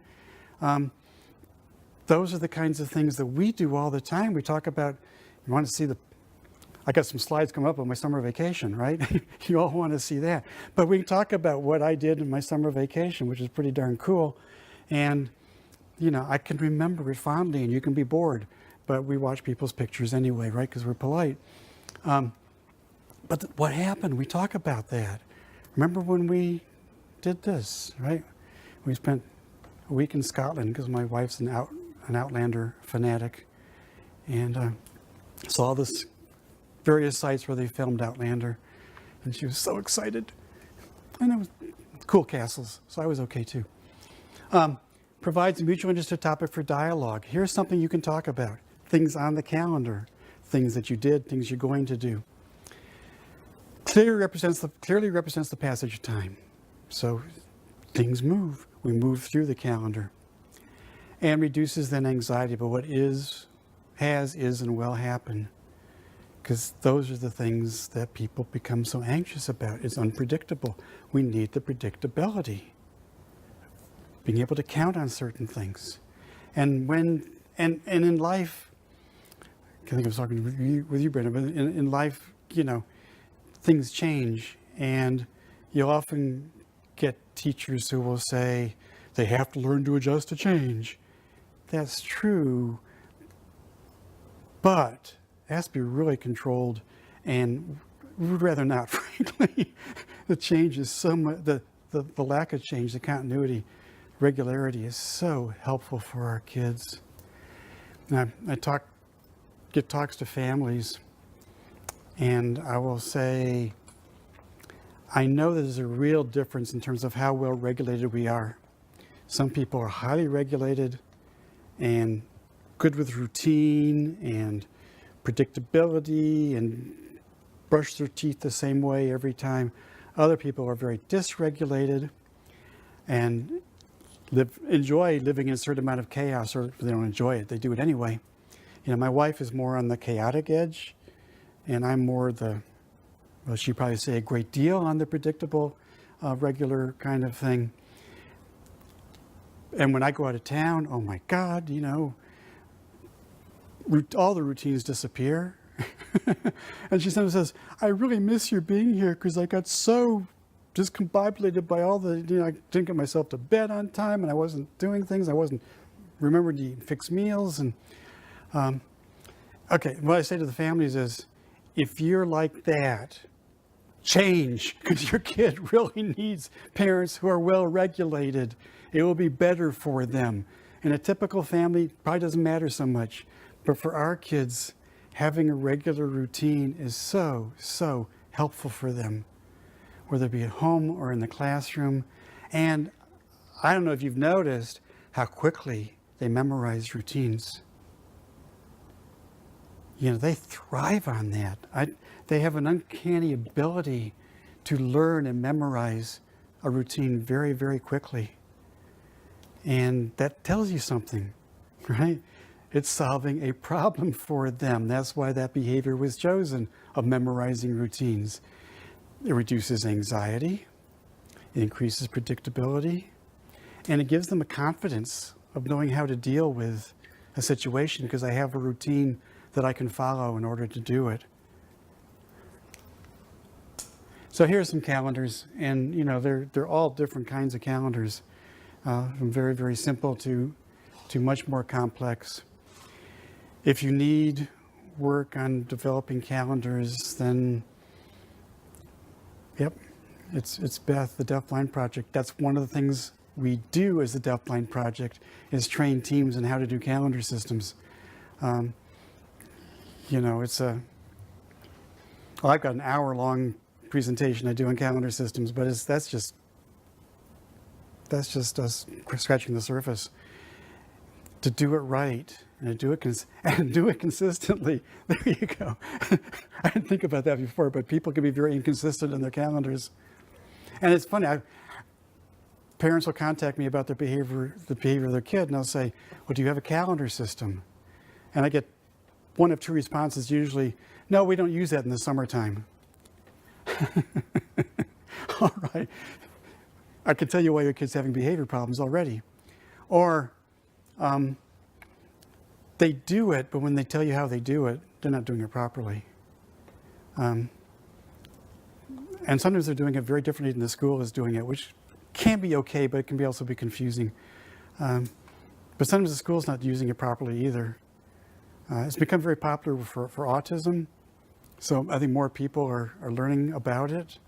Those are the kinds of things that we do all the time. We talk about, you want to see I got some slides coming up on my summer vacation, right? You all want to see that. But we talk about what I did in my summer vacation, which is pretty darn cool. And, you know, I can remember it fondly, and you can be bored. But we watch people's pictures anyway, right? Because we're polite. But what happened? We talk about that. Remember when we did this, right? We spent a week in Scotland because my wife's an Outlander fanatic. And saw this various sites where they filmed Outlander, and she was so excited. And it was cool castles, so I was okay too. Provides a mutual interested topic for dialogue. Here's something you can talk about. Things on the calendar, things that you did, things you're going to do. Clearly represents the passage of time. So things move. We move through the calendar. And reduces then anxiety about what is, and will happen. Because those are the things that people become so anxious about. It's unpredictable. We need the predictability. Being able to count on certain things. And in life, I think I was talking with you, Brenda, but in life, you know, things change. And you'll often get teachers who will say, they have to learn to adjust to change. That's true. But it has to be really controlled, and we'd rather not, frankly. The change is so much, the lack of change, the continuity, regularity is so helpful for our kids. And I get talks to families, and I will say, I know there's a real difference in terms of how well regulated we are. Some people are highly regulated and good with routine and predictability and brush their teeth the same way every time. Other people are very dysregulated and enjoy living in a certain amount of chaos, or if they don't enjoy it, they do it anyway. You know, my wife is more on the chaotic edge, and I'm more well, she'd probably say a great deal on the predictable, regular kind of thing. And when I go out of town, oh my God, you know, all the routines disappear. And she sometimes says, I really miss your being here because I got so discombobulated by all the, you know, I didn't get myself to bed on time, and I wasn't doing things. I wasn't remembering to eat, fix meals. And okay, what I say to the families is, if you're like that, change, because your kid really needs parents who are well regulated. It will be better for them. In a typical family, probably doesn't matter so much. But for our kids, having a regular routine is so, so helpful for them, whether it be at home or in the classroom. And I don't know if you've noticed how quickly they memorize routines. You know, they thrive on that. They have an uncanny ability to learn and memorize a routine very, very quickly. And that tells you something, right? It's solving a problem for them. That's why that behavior was chosen, of memorizing routines. It reduces anxiety, it increases predictability, and it gives them a confidence of knowing how to deal with a situation because I have a routine that I can follow in order to do it. So here's some calendars, and they're all different kinds of calendars, from very, very simple to much more complex. If you need work on developing calendars, then yep, it's Beth, the Deafblind Project. That's one of the things we do as the Deafblind Project, is train teams in how to do calendar systems. It's I've got an hour-long presentation I do on calendar systems, but that's just us scratching the surface. To do it right and to do it consistently. There you go. I didn't think about that before, but people can be very inconsistent in their calendars. And it's funny, parents will contact me about the behavior of their kid, and they'll say, well, do you have a calendar system? And I get one of two responses usually, no, we don't use that in the summertime. All right. I can tell you why your kid's having behavior problems already. Or they do it, but when they tell you how they do it, they're not doing it properly. And sometimes they're doing it very differently than the school is doing it, which can be okay, but it can also be confusing. But sometimes the school's not using it properly either. It's become very popular for autism, so I think more people are learning about it.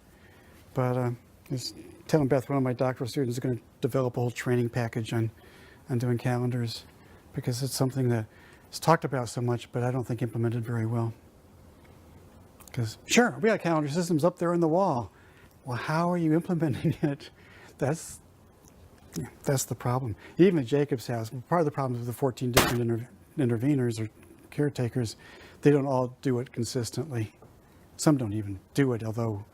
But I was telling Beth, one of my doctoral students is going to develop a whole training package on doing calendars, because it's something that is talked about so much, but I don't think implemented very well. Because sure, we got calendar systems up there on the wall. Well, how are you implementing it? That's the problem. Even at Jacob's house, part of the problem with the 14 different interveners or caretakers, they don't all do it consistently. Some don't even do it, although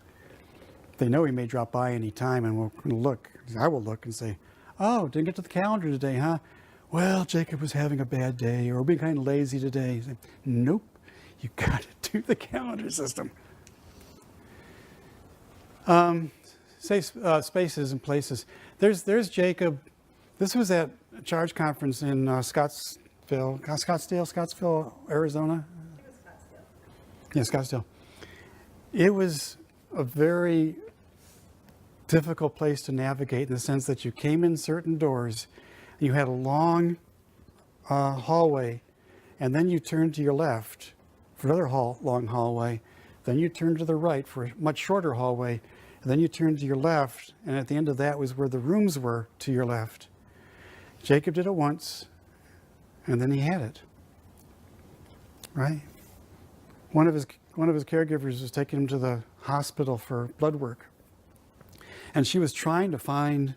they know he may drop by any time, and we'll look. I will look and say, oh, didn't get to the calendar today, huh? Well, Jacob was having a bad day, or being kind of lazy today. Say, nope, you got to do the calendar system. Spaces and places. There's Jacob. This was at a charge conference in Scottsdale, Arizona. Yeah, Scottsdale. It was a very difficult place to navigate in the sense that you came in certain doors, and you had a long hallway, and then you turned to your left for another long hallway, then you turned to the right for a much shorter hallway, and then you turned to your left, and at the end of that was where the rooms were to your left. Jacob did it once, and then he had it, right? One of his caregivers was taking him to the hospital for blood work, and she was trying to find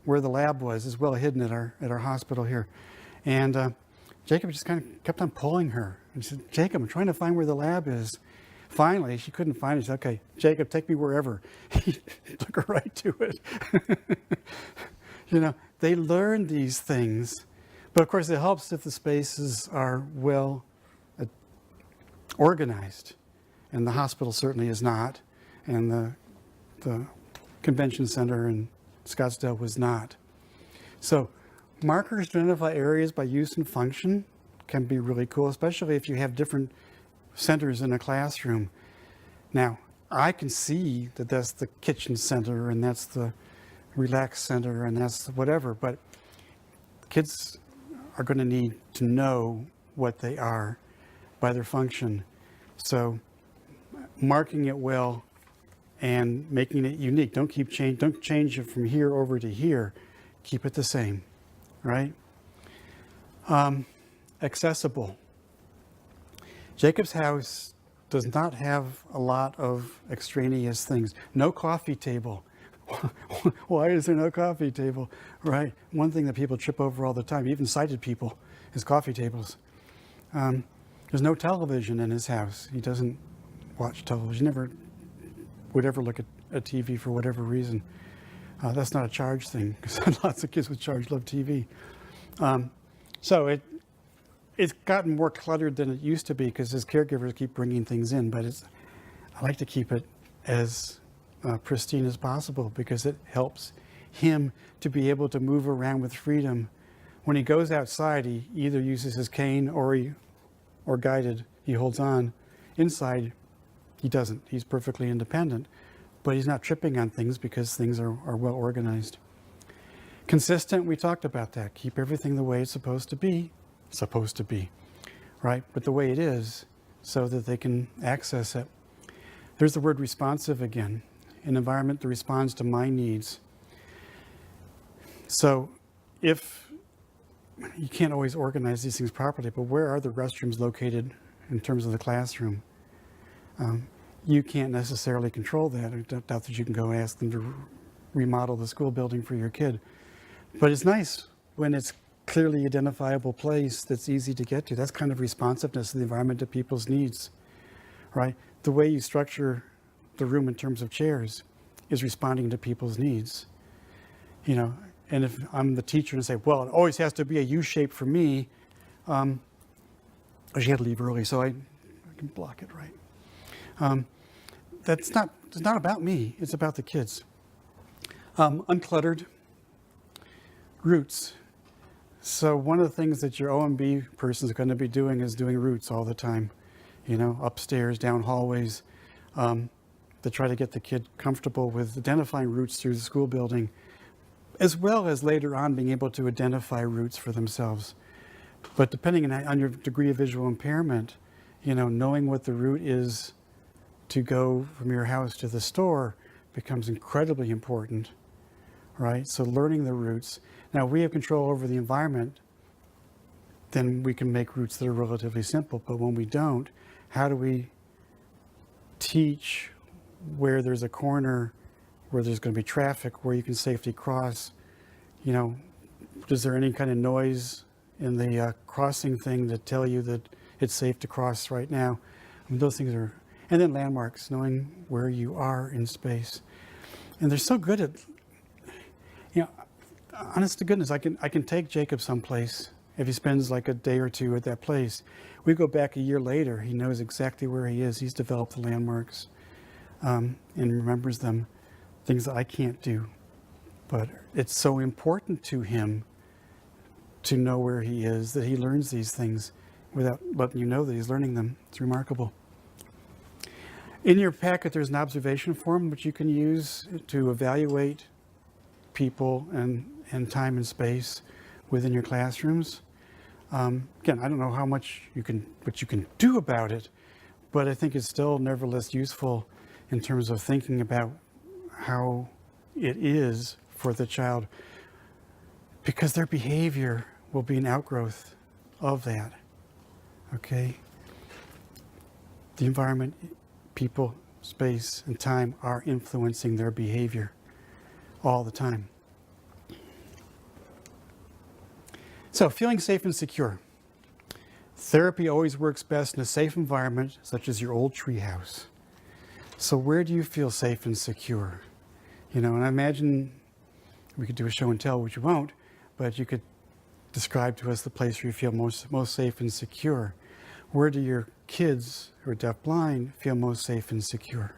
where the lab was. It's well hidden at our hospital here, and Jacob just kind of kept on pulling her. And she said, Jacob, I'm trying to find where the lab is. Finally, she couldn't find it. She said, okay, Jacob, take me wherever. He took her right to it. They learn these things, but of course it helps if the spaces are well organized, and the hospital certainly is not, and the convention center in Scottsdale was not. So markers to identify areas by use and function can be really cool, especially if you have different centers in a classroom. Now, I can see that that's the kitchen center, and that's the relax center, and that's whatever, but kids are going to need to know what they are by their function. So marking it well and making it unique. Don't change it from here over to here. Keep it the same, right? Accessible. Jacob's house does not have a lot of extraneous things. No coffee table. Why is there no coffee table? Right? One thing that people trip over all the time, even sighted people, is coffee tables. There's no television in his house. He doesn't watch television. Never would ever look at a TV for whatever reason. That's not a charge thing, because lots of kids with charge love TV. So it's gotten more cluttered than it used to be because his caregivers keep bringing things in, but I like to keep it as pristine as possible because it helps him to be able to move around with freedom. When he goes outside, he either uses his cane or guided, he holds on. Inside, he doesn't. He's perfectly independent, but he's not tripping on things because things are well organized. Consistent, we talked about that. Keep everything the way it's supposed to be, right? But the way it is so that they can access it. There's the word responsive again. An environment that responds to my needs. So if you can't always organize these things properly, but where are the restrooms located in terms of the classroom? You can't necessarily control that. I doubt that you can go ask them to remodel the school building for your kid. But it's nice when it's clearly identifiable place that's easy to get to. That's kind of responsiveness to the environment to people's needs, right? The way you structure the room in terms of chairs is responding to people's needs, you know. And if I'm the teacher and say, well, it always has to be a U shape for me, she had to leave early, so I can block it right. It's not about me, it's about the kids. Uncluttered routes. So one of the things that your OMB person is going to be doing is doing routes all the time, you know, upstairs, down hallways, to try to get the kid comfortable with identifying routes through the school building, as well as later on being able to identify routes for themselves. But depending on your degree of visual impairment, you know, knowing what the route is to go from your house to the store becomes incredibly important, right? So learning the routes. Now, we have control over the environment, then we can make routes that are relatively simple. But when we don't, how do we teach where there's a corner, where there's going to be traffic, where you can safely cross? You know, is there any kind of noise in the crossing thing that tell you that it's safe to cross right now? I mean, those things are, and then landmarks, knowing where you are in space. And they're so good at, you know, honest to goodness, I can take Jacob someplace if he spends like a day or two at that place. We go back a year later, he knows exactly where he is. He's developed the landmarks and remembers them, things that I can't do. But it's so important to him to know where he is that he learns these things without letting you know that he's learning them. It's remarkable. In your packet, there's an observation form which you can use to evaluate people and time and space within your classrooms. Again, I don't know how much what you can do about it, but I think it's still nevertheless useful in terms of thinking about how it is for the child, because their behavior will be an outgrowth of that, okay? The environment, people, space, and time are influencing their behavior all the time. So, feeling safe and secure. Therapy always works best in a safe environment, such as your old treehouse. So where do you feel safe and secure? You know, and I imagine we could do a show and tell, which you won't, but you could describe to us the place where you feel most safe and secure. Where do your kids who are deafblind feel most safe and secure?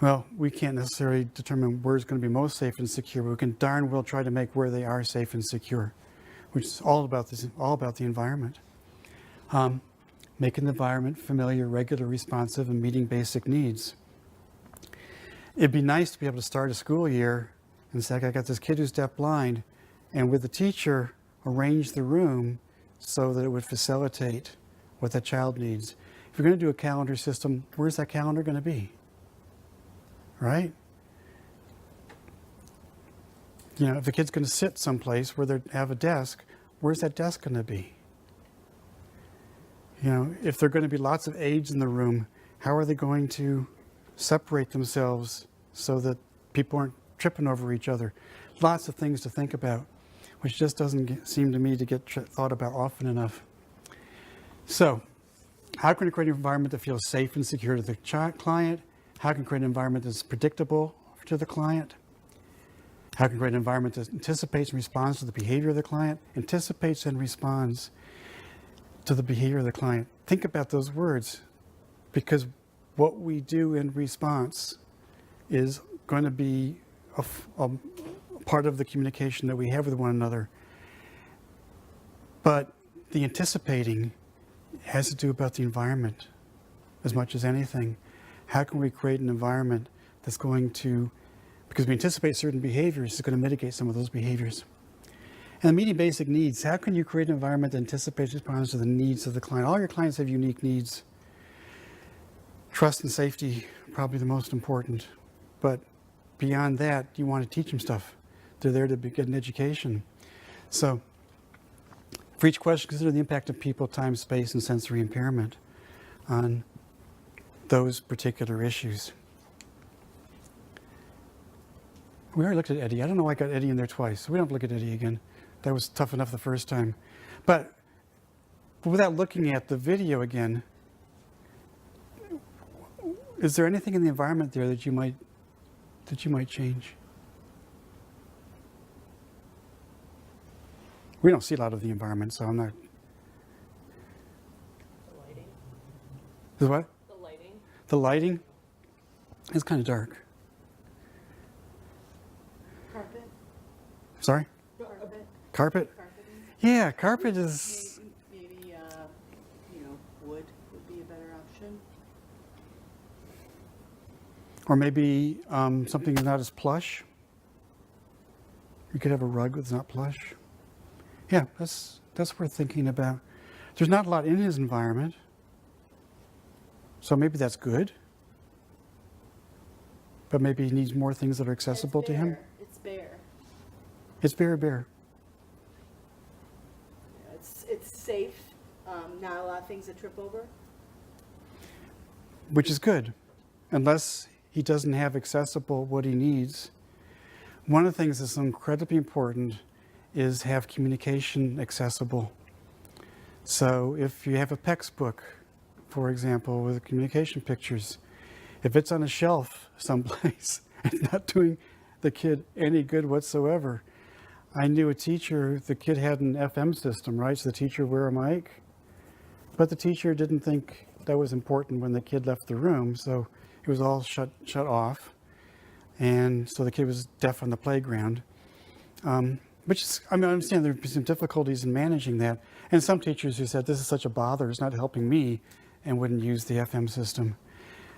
Well, we can't necessarily determine where it's going to be most safe and secure, but we can darn well try to make where they are safe and secure, which is all about the environment. Making the environment familiar, regular, responsive, and meeting basic needs. It'd be nice to be able to start a school year and say, I got this kid who's deafblind, and with the teacher, arrange the room so that it would facilitate what that child needs. If you're going to do a calendar system, where's that calendar going to be? Right? You know, if the kid's going to sit someplace where they have a desk, where's that desk going to be? You know, if there are going to be lots of aides in the room, how are they going to separate themselves so that people aren't tripping over each other? Lots of things to think about, which just doesn't seem to me to get thought about often enough. So, how can we create an environment that feels safe and secure to the client? How can we create an environment that's predictable to the client? How can we create an environment that anticipates and responds to the behavior of the client? Anticipates and responds. to the behavior of the client. Think about those words, because what we do in response is going to be a part of the communication that we have with one another. But the anticipating has to do about the environment as much as anything. How can we create an environment that's going to, because we anticipate certain behaviors, is going to mitigate some of those behaviors. And meeting basic needs, how can you create an environment that anticipates response to the needs of the client? All your clients have unique needs. Trust and safety, probably the most important. But beyond that, you want to teach them stuff. They're there to get an education. So for each question, consider the impact of people, time, space, and sensory impairment on those particular issues. We already looked at Eddie. I don't know why I got Eddie in there twice. We don't have to look at Eddie again. That was tough enough the first time. But without looking at the video again, is there anything in the environment there that you might change? We don't see a lot of the environment, so I'm not. The lighting. The what? The lighting. The lighting is kind of dark. Carpet. Sorry? Carpet. Carpet? Carpeting. Yeah, carpet is. Maybe wood would be a better option. Or maybe something that's not as plush. You could have a rug that's not plush. Yeah, that's worth thinking about. There's not a lot in his environment, so maybe that's good. But maybe he needs more things that are accessible to him. It's bare. It's bare. Yeah, it's safe. Not a lot of things to trip over. Which is good, unless he doesn't have accessible what he needs. One of the things that's incredibly important is have communication accessible. So if you have a PECS book, for example, with communication pictures, if it's on a shelf someplace, it's not doing the kid any good whatsoever. I knew a teacher, the kid had an FM system, right? So the teacher would wear a mic, but the teacher didn't think that was important when the kid left the room, so it was all shut off. And so the kid was deaf on the playground. Which is, I understand there'd be some difficulties in managing that. And some teachers who said, this is such a bother, it's not helping me, and wouldn't use the FM system.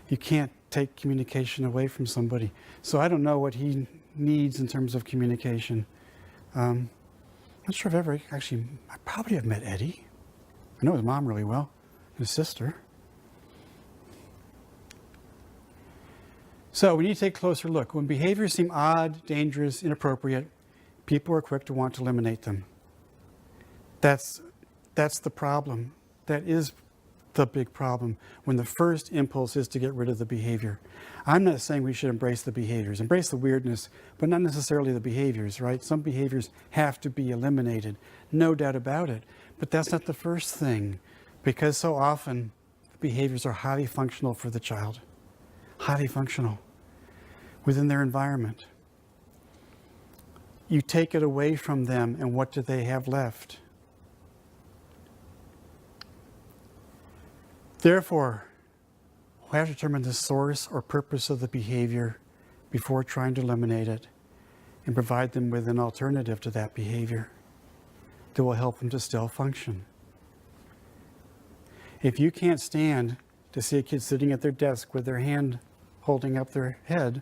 You can't take communication away from somebody. So I don't know what he needs in terms of communication. I'm not sure if ever, actually, I probably have met Eddie. I know his mom really well, his sister. So we need to take a closer look. When behaviors seem odd, dangerous, inappropriate, people are quick to want to eliminate them. That's the problem. That is the big problem, when the first impulse is to get rid of the behavior. I'm not saying we should embrace the behaviors, embrace the weirdness, but not necessarily the behaviors, right? Some behaviors have to be eliminated, no doubt about it. But that's not the first thing, because so often the behaviors are highly functional for the child, highly functional within their environment. You take it away from them, and what do they have left? Therefore, we have to determine the source or purpose of the behavior before trying to eliminate it, and provide them with an alternative to that behavior that will help them to still function. If you can't stand to see a kid sitting at their desk with their hand holding up their head,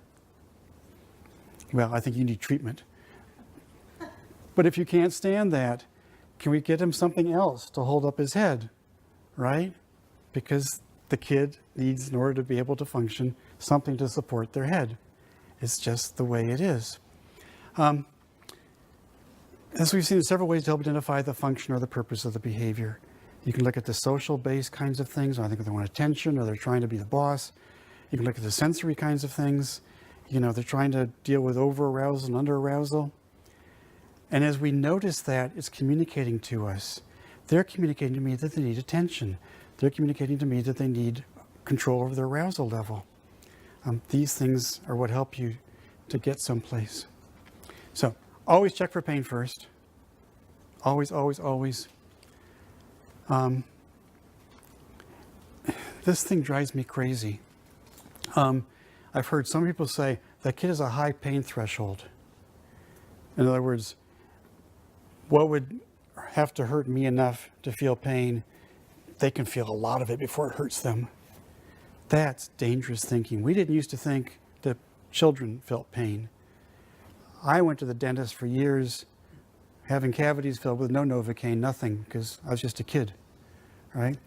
well, I think you need treatment. But if you can't stand that, can we get him something else to hold up his head, right? Because the kid needs, in order to be able to function, something to support their head. It's just the way it is. As we've seen, there's several ways to help identify the function or the purpose of the behavior. You can look at the social-based kinds of things. I think they want attention, or they're trying to be the boss. You can look at the sensory kinds of things. They're trying to deal with over-arousal and under-arousal. And as we notice that, it's communicating to us. They're communicating to me that they need attention. They're communicating to me that they need control over their arousal level. These things are what help you to get someplace. So always check for pain first. Always, always, always. This thing drives me crazy. I've heard some people say that kid has a high pain threshold. In other words, what would have to hurt me enough to feel pain? They can feel a lot of it before it hurts them. That's dangerous thinking. We didn't used to think that children felt pain. I went to the dentist for years having cavities filled with no Novocaine, nothing, because I was just a kid, right?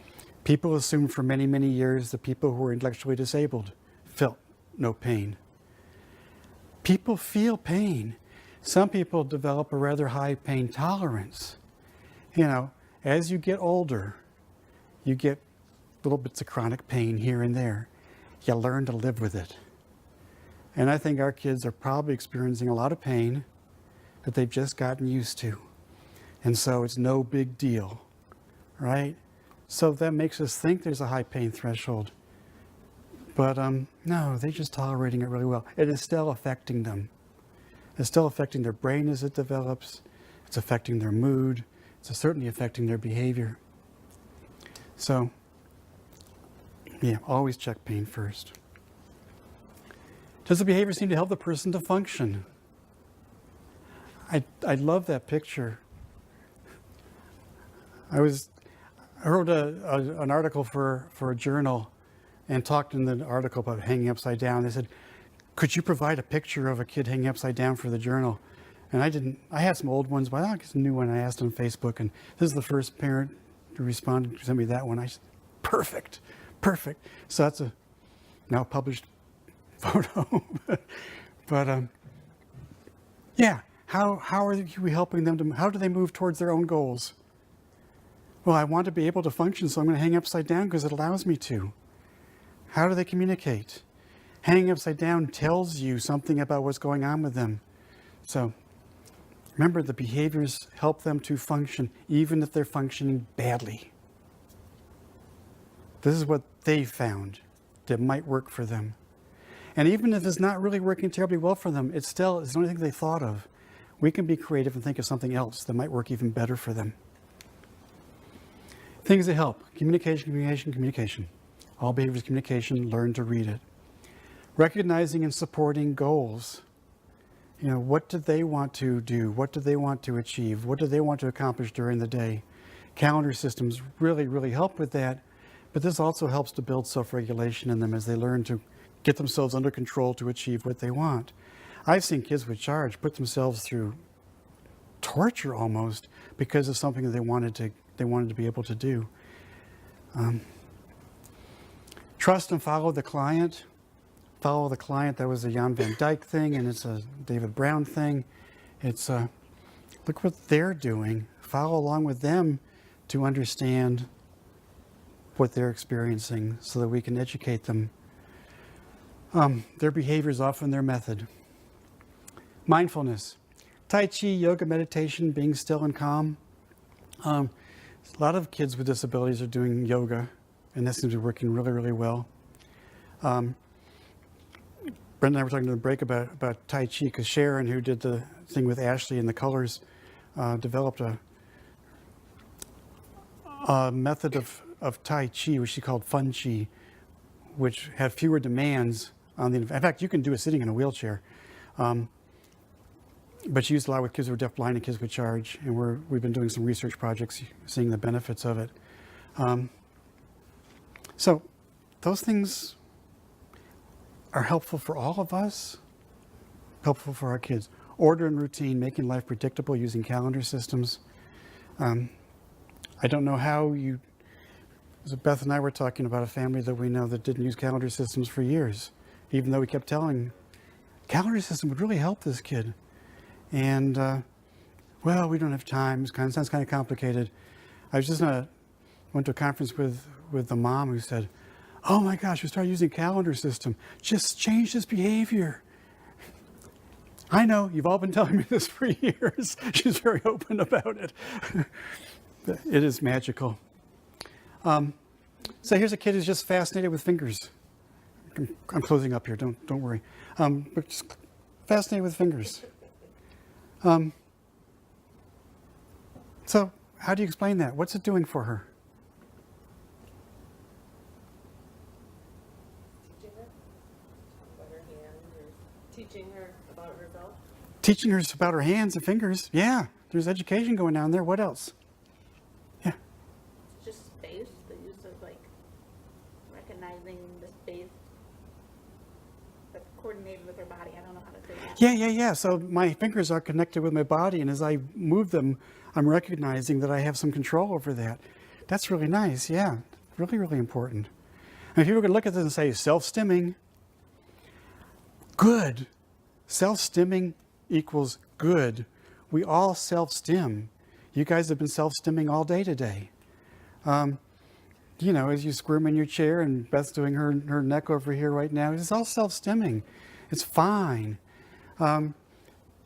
People assumed for many, many years that people who were intellectually disabled felt no pain. People feel pain. Some people develop a rather high pain tolerance. You know, as you get older, you get little bits of chronic pain here and there. You learn to live with it. And I think our kids are probably experiencing a lot of pain that they've just gotten used to. And so it's no big deal, right? So that makes us think there's a high pain threshold. But no, they're just tolerating it really well. It is still affecting them. It's still affecting their brain as it develops. It's affecting their mood. It's certainly affecting their behavior. So, yeah, always check pain first. Does the behavior seem to help the person to function? I love that picture. I wrote an article for a journal and talked in the article about hanging upside down. They said, could you provide a picture of a kid hanging upside down for the journal? And I had some old ones, but I guess a new one I asked on Facebook, and this is the first parent who responded to send me that one. I said, perfect. So that's a now published photo. But yeah, how are we helping them how do they move towards their own goals? Well, I want to be able to function, so I'm going to hang upside down because it allows me to. How do they communicate? Hanging upside down tells you something about what's going on with them. So remember, the behaviors help them to function, even if they're functioning badly. This is what they found that might work for them. And even if it's not really working terribly well for them, it's the only thing they thought of. We can be creative and think of something else that might work even better for them. Things that help: communication. All behavior is communication. Learn to read it. Recognizing and supporting goals. You know, what do they want to do? What do they want to achieve? What do they want to accomplish during the day? Calendar systems really, really help with that. But this also helps to build self-regulation in them as they learn to get themselves under control to achieve what they want. I've seen kids with charge put themselves through torture almost because of something that they wanted to be able to do. Trust and follow the client. Follow the client. That was a Jan van Dyke thing, and it's a David Brown thing. It's look what they're doing. Follow along with them to understand what they're experiencing so that we can educate them. Their behavior is often their method. Mindfulness. Tai Chi, yoga, meditation, being still and calm. A lot of kids with disabilities are doing yoga, and that seems to be working really, really well. Brenda and I were talking to the break about Tai Chi, because Sharon, who did the thing with Ashley and the colors, developed a method of Tai Chi, which she called Fun Chi, which had fewer demands on the. In fact, you can do it sitting in a wheelchair. But she used a lot with kids who are deaf, blind, and kids with charge, and we've been doing some research projects seeing the benefits of it. So those things are helpful for all of us, helpful for our kids. Order and routine, making life predictable using calendar systems. I don't know how you, so Beth and I were talking about a family that we know that didn't use calendar systems for years, even though we kept telling, calendar system would really help this kid. And, well, we don't have time. It sounds kind of complicated. I was just went to a conference with the mom who said, oh my gosh, we started using calendar system. Just change this behavior. I know, you've all been telling me this for years. She's very open about it. It is magical. So here's a kid who's just fascinated with fingers. I'm closing up here, don't worry. But just fascinated with fingers. So how do you explain that? What's it doing for her? Teaching her about herself. Teaching her about her hands and fingers. Yeah, there's education going on there. What else? Yeah. Just space, the use of like recognizing the space that's coordinated with her body. I don't know how to say that. Yeah. So my fingers are connected with my body, and as I move them, I'm recognizing that I have some control over that. That's really nice. Yeah, really, really important. And people can look at this and say, self-stimming. Good. Self-stimming equals good. We all self-stim. You guys have been self-stimming all day today. As you squirm in your chair, and Beth's doing her neck over here right now, it's all self-stimming. It's fine.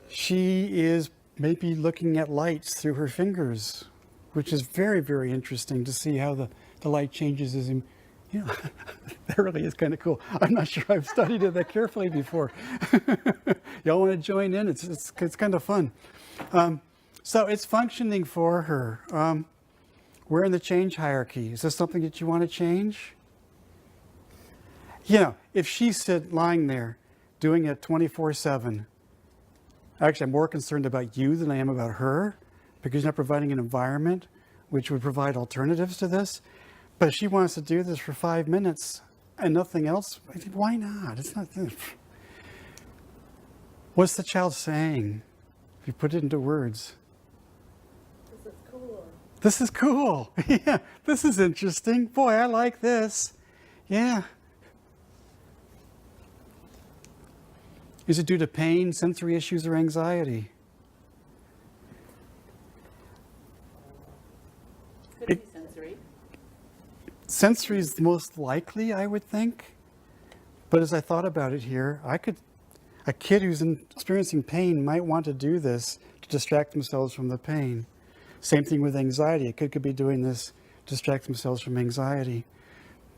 She is maybe looking at lights through her fingers, which is very, very interesting to see how the light changes as that really is kind of cool. I'm not sure I've studied it that carefully before. Y'all want to join in? It's kind of fun. So it's functioning for her. We're in the change hierarchy. Is this something that you want to change? If she's lying there doing it 24/7, actually I'm more concerned about you than I am about her, because you're not providing an environment which would provide alternatives to this. But if she wants to do this for 5 minutes and nothing else, I think, why not? It's not. What's the child saying? If you put it into words. This is cool. This is cool. Yeah, this is interesting. Boy, I like this. Yeah. Is it due to pain, sensory issues, or anxiety? Could be sensory. Sensory is the most likely, I would think. But as I thought about it here, a kid who's experiencing pain might want to do this to distract themselves from the pain. Same thing with anxiety. A kid could be doing this to distract themselves from anxiety.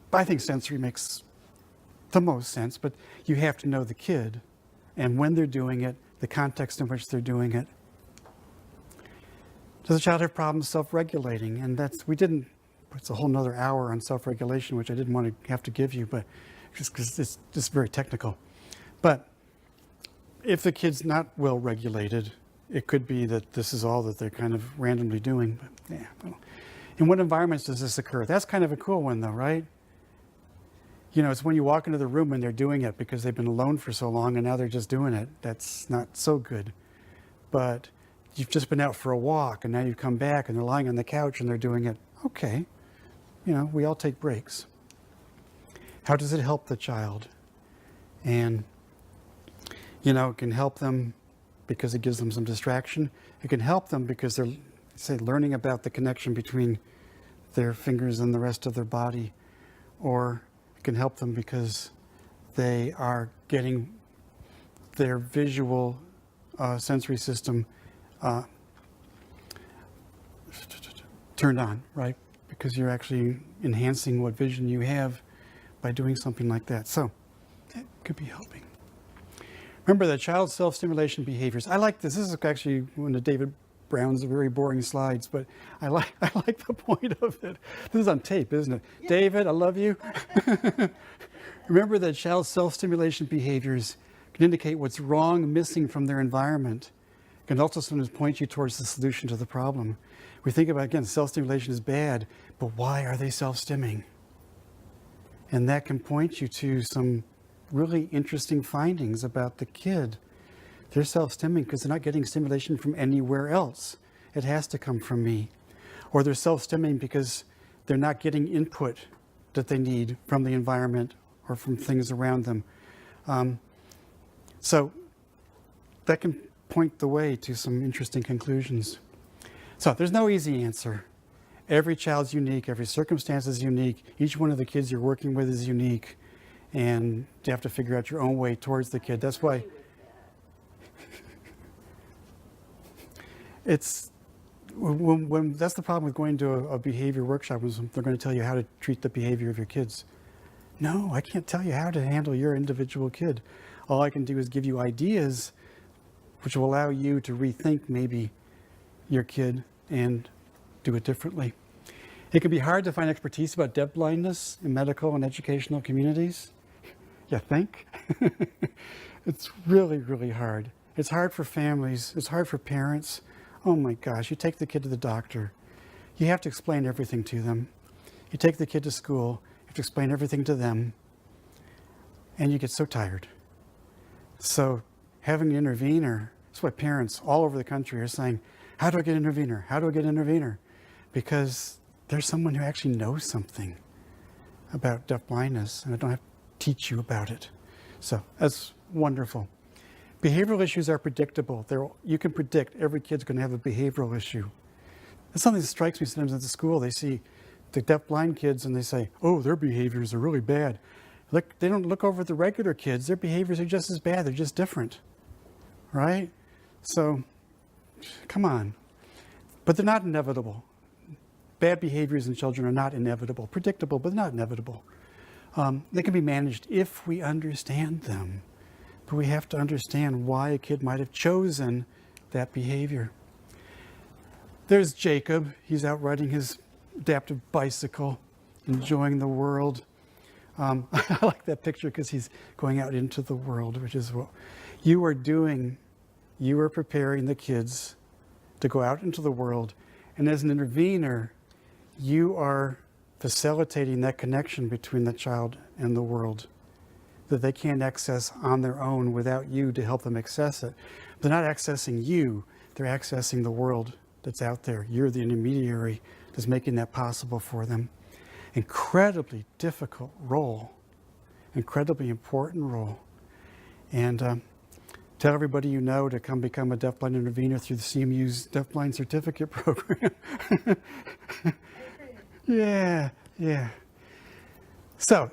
But I think sensory makes the most sense, but you have to know the kid and when they're doing it, the context in which they're doing it. Does the child have problems self-regulating? And it's a whole nother hour on self-regulation, which I didn't want to have to give you, but just because it's just very technical. But if the kid's not well regulated, it could be that this is all that they're kind of randomly doing. But yeah, well, in what environments does this occur? That's kind of a cool one though, right? It's when you walk into the room and they're doing it because they've been alone for so long and now they're just doing it. That's not so good. But you've just been out for a walk and now you've come back and they're lying on the couch and they're doing it. Okay. We all take breaks. How does it help the child? And, it can help them because it gives them some distraction. It can help them because they're, learning about the connection between their fingers and the rest of their body. Or it can help them because they are getting their visual sensory system turned on, right? Because you're actually enhancing what vision you have by doing something like that. So that could be helping. Remember the child self-stimulation behaviors. I like this. This is actually one of David Brown's very boring slides, but I like the point of it. This is on tape, isn't it? Yeah. David, I love you. Remember that child self-stimulation behaviors can indicate what's wrong, missing from their environment. Can also sometimes point you towards the solution to the problem. We think about, again, self-stimulation is bad, but why are they self-stimming? And that can point you to some really interesting findings about the kid. They're self-stimming because they're not getting stimulation from anywhere else. It has to come from me. Or they're self-stimming because they're not getting input that they need from the environment or from things around them. So that can point the way to some interesting conclusions. So there's no easy answer. Every child's unique, every circumstance is unique, each one of the kids you're working with is unique, and you have to figure out your own way towards the kid. That's why it's, when that's the problem with going to a behavior workshop, is they're going to tell you how to treat the behavior of your kids. No, I can't tell you how to handle your individual kid. All I can do is give you ideas which will allow you to rethink maybe your kid and do it differently. It can be hard to find expertise about deafblindness in medical and educational communities. You think? It's really, really hard. It's hard for families. It's hard for parents. Oh my gosh, you take the kid to the doctor. You have to explain everything to them. You take the kid to school. You have to explain everything to them. And you get so tired. So having an intervener, that's what parents all over the country are saying, how do I get an intervener? How do I get an intervener? Because there's someone who actually knows something about deafblindness, and I don't have to teach you about it. So that's wonderful. Behavioral issues are predictable. You can predict every kid's going to have a behavioral issue. That's something that strikes me sometimes at the school. They see the deafblind kids and they say, oh, their behaviors are really bad. Look, they don't look over at the regular kids. Their behaviors are just as bad. They're just different, right? So, come on. But they're not inevitable. Bad behaviors in children are not inevitable. Predictable, but not inevitable. They can be managed if we understand them. But we have to understand why a kid might have chosen that behavior. There's Jacob. He's out riding his adaptive bicycle, enjoying the world. I like that picture because he's going out into the world, which is what you are doing. You are preparing the kids to go out into the world. And as an intervener, you are facilitating that connection between the child and the world that they can't access on their own without you to help them access it. They're not accessing you, they're accessing the world that's out there. You're the intermediary that's making that possible for them. Incredibly difficult role, incredibly important role. And tell everybody you know to come become a deafblind intervener through the CMU's Deafblind Certificate Program. Yeah. So,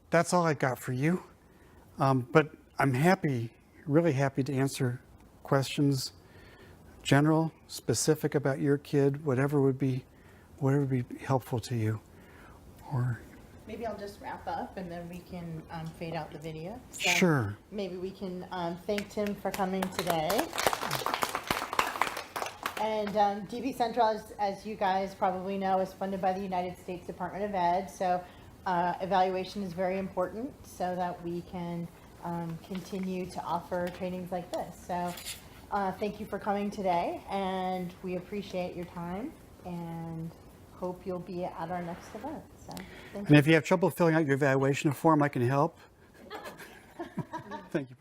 that's all I got for you. But I'm happy, really happy to answer questions, general, specific about your kid, whatever would be helpful to you. Or Maybe I'll just wrap up and then we can fade out the video. So sure. Maybe we can thank Tim for coming today. And DB Central, as you guys probably know, is funded by the United States Department of Ed. So evaluation is very important so that we can continue to offer trainings like this. So thank you for coming today, and we appreciate your time and hope you'll be at our next event. So, and if you have trouble filling out your evaluation form, I can help. Thank you.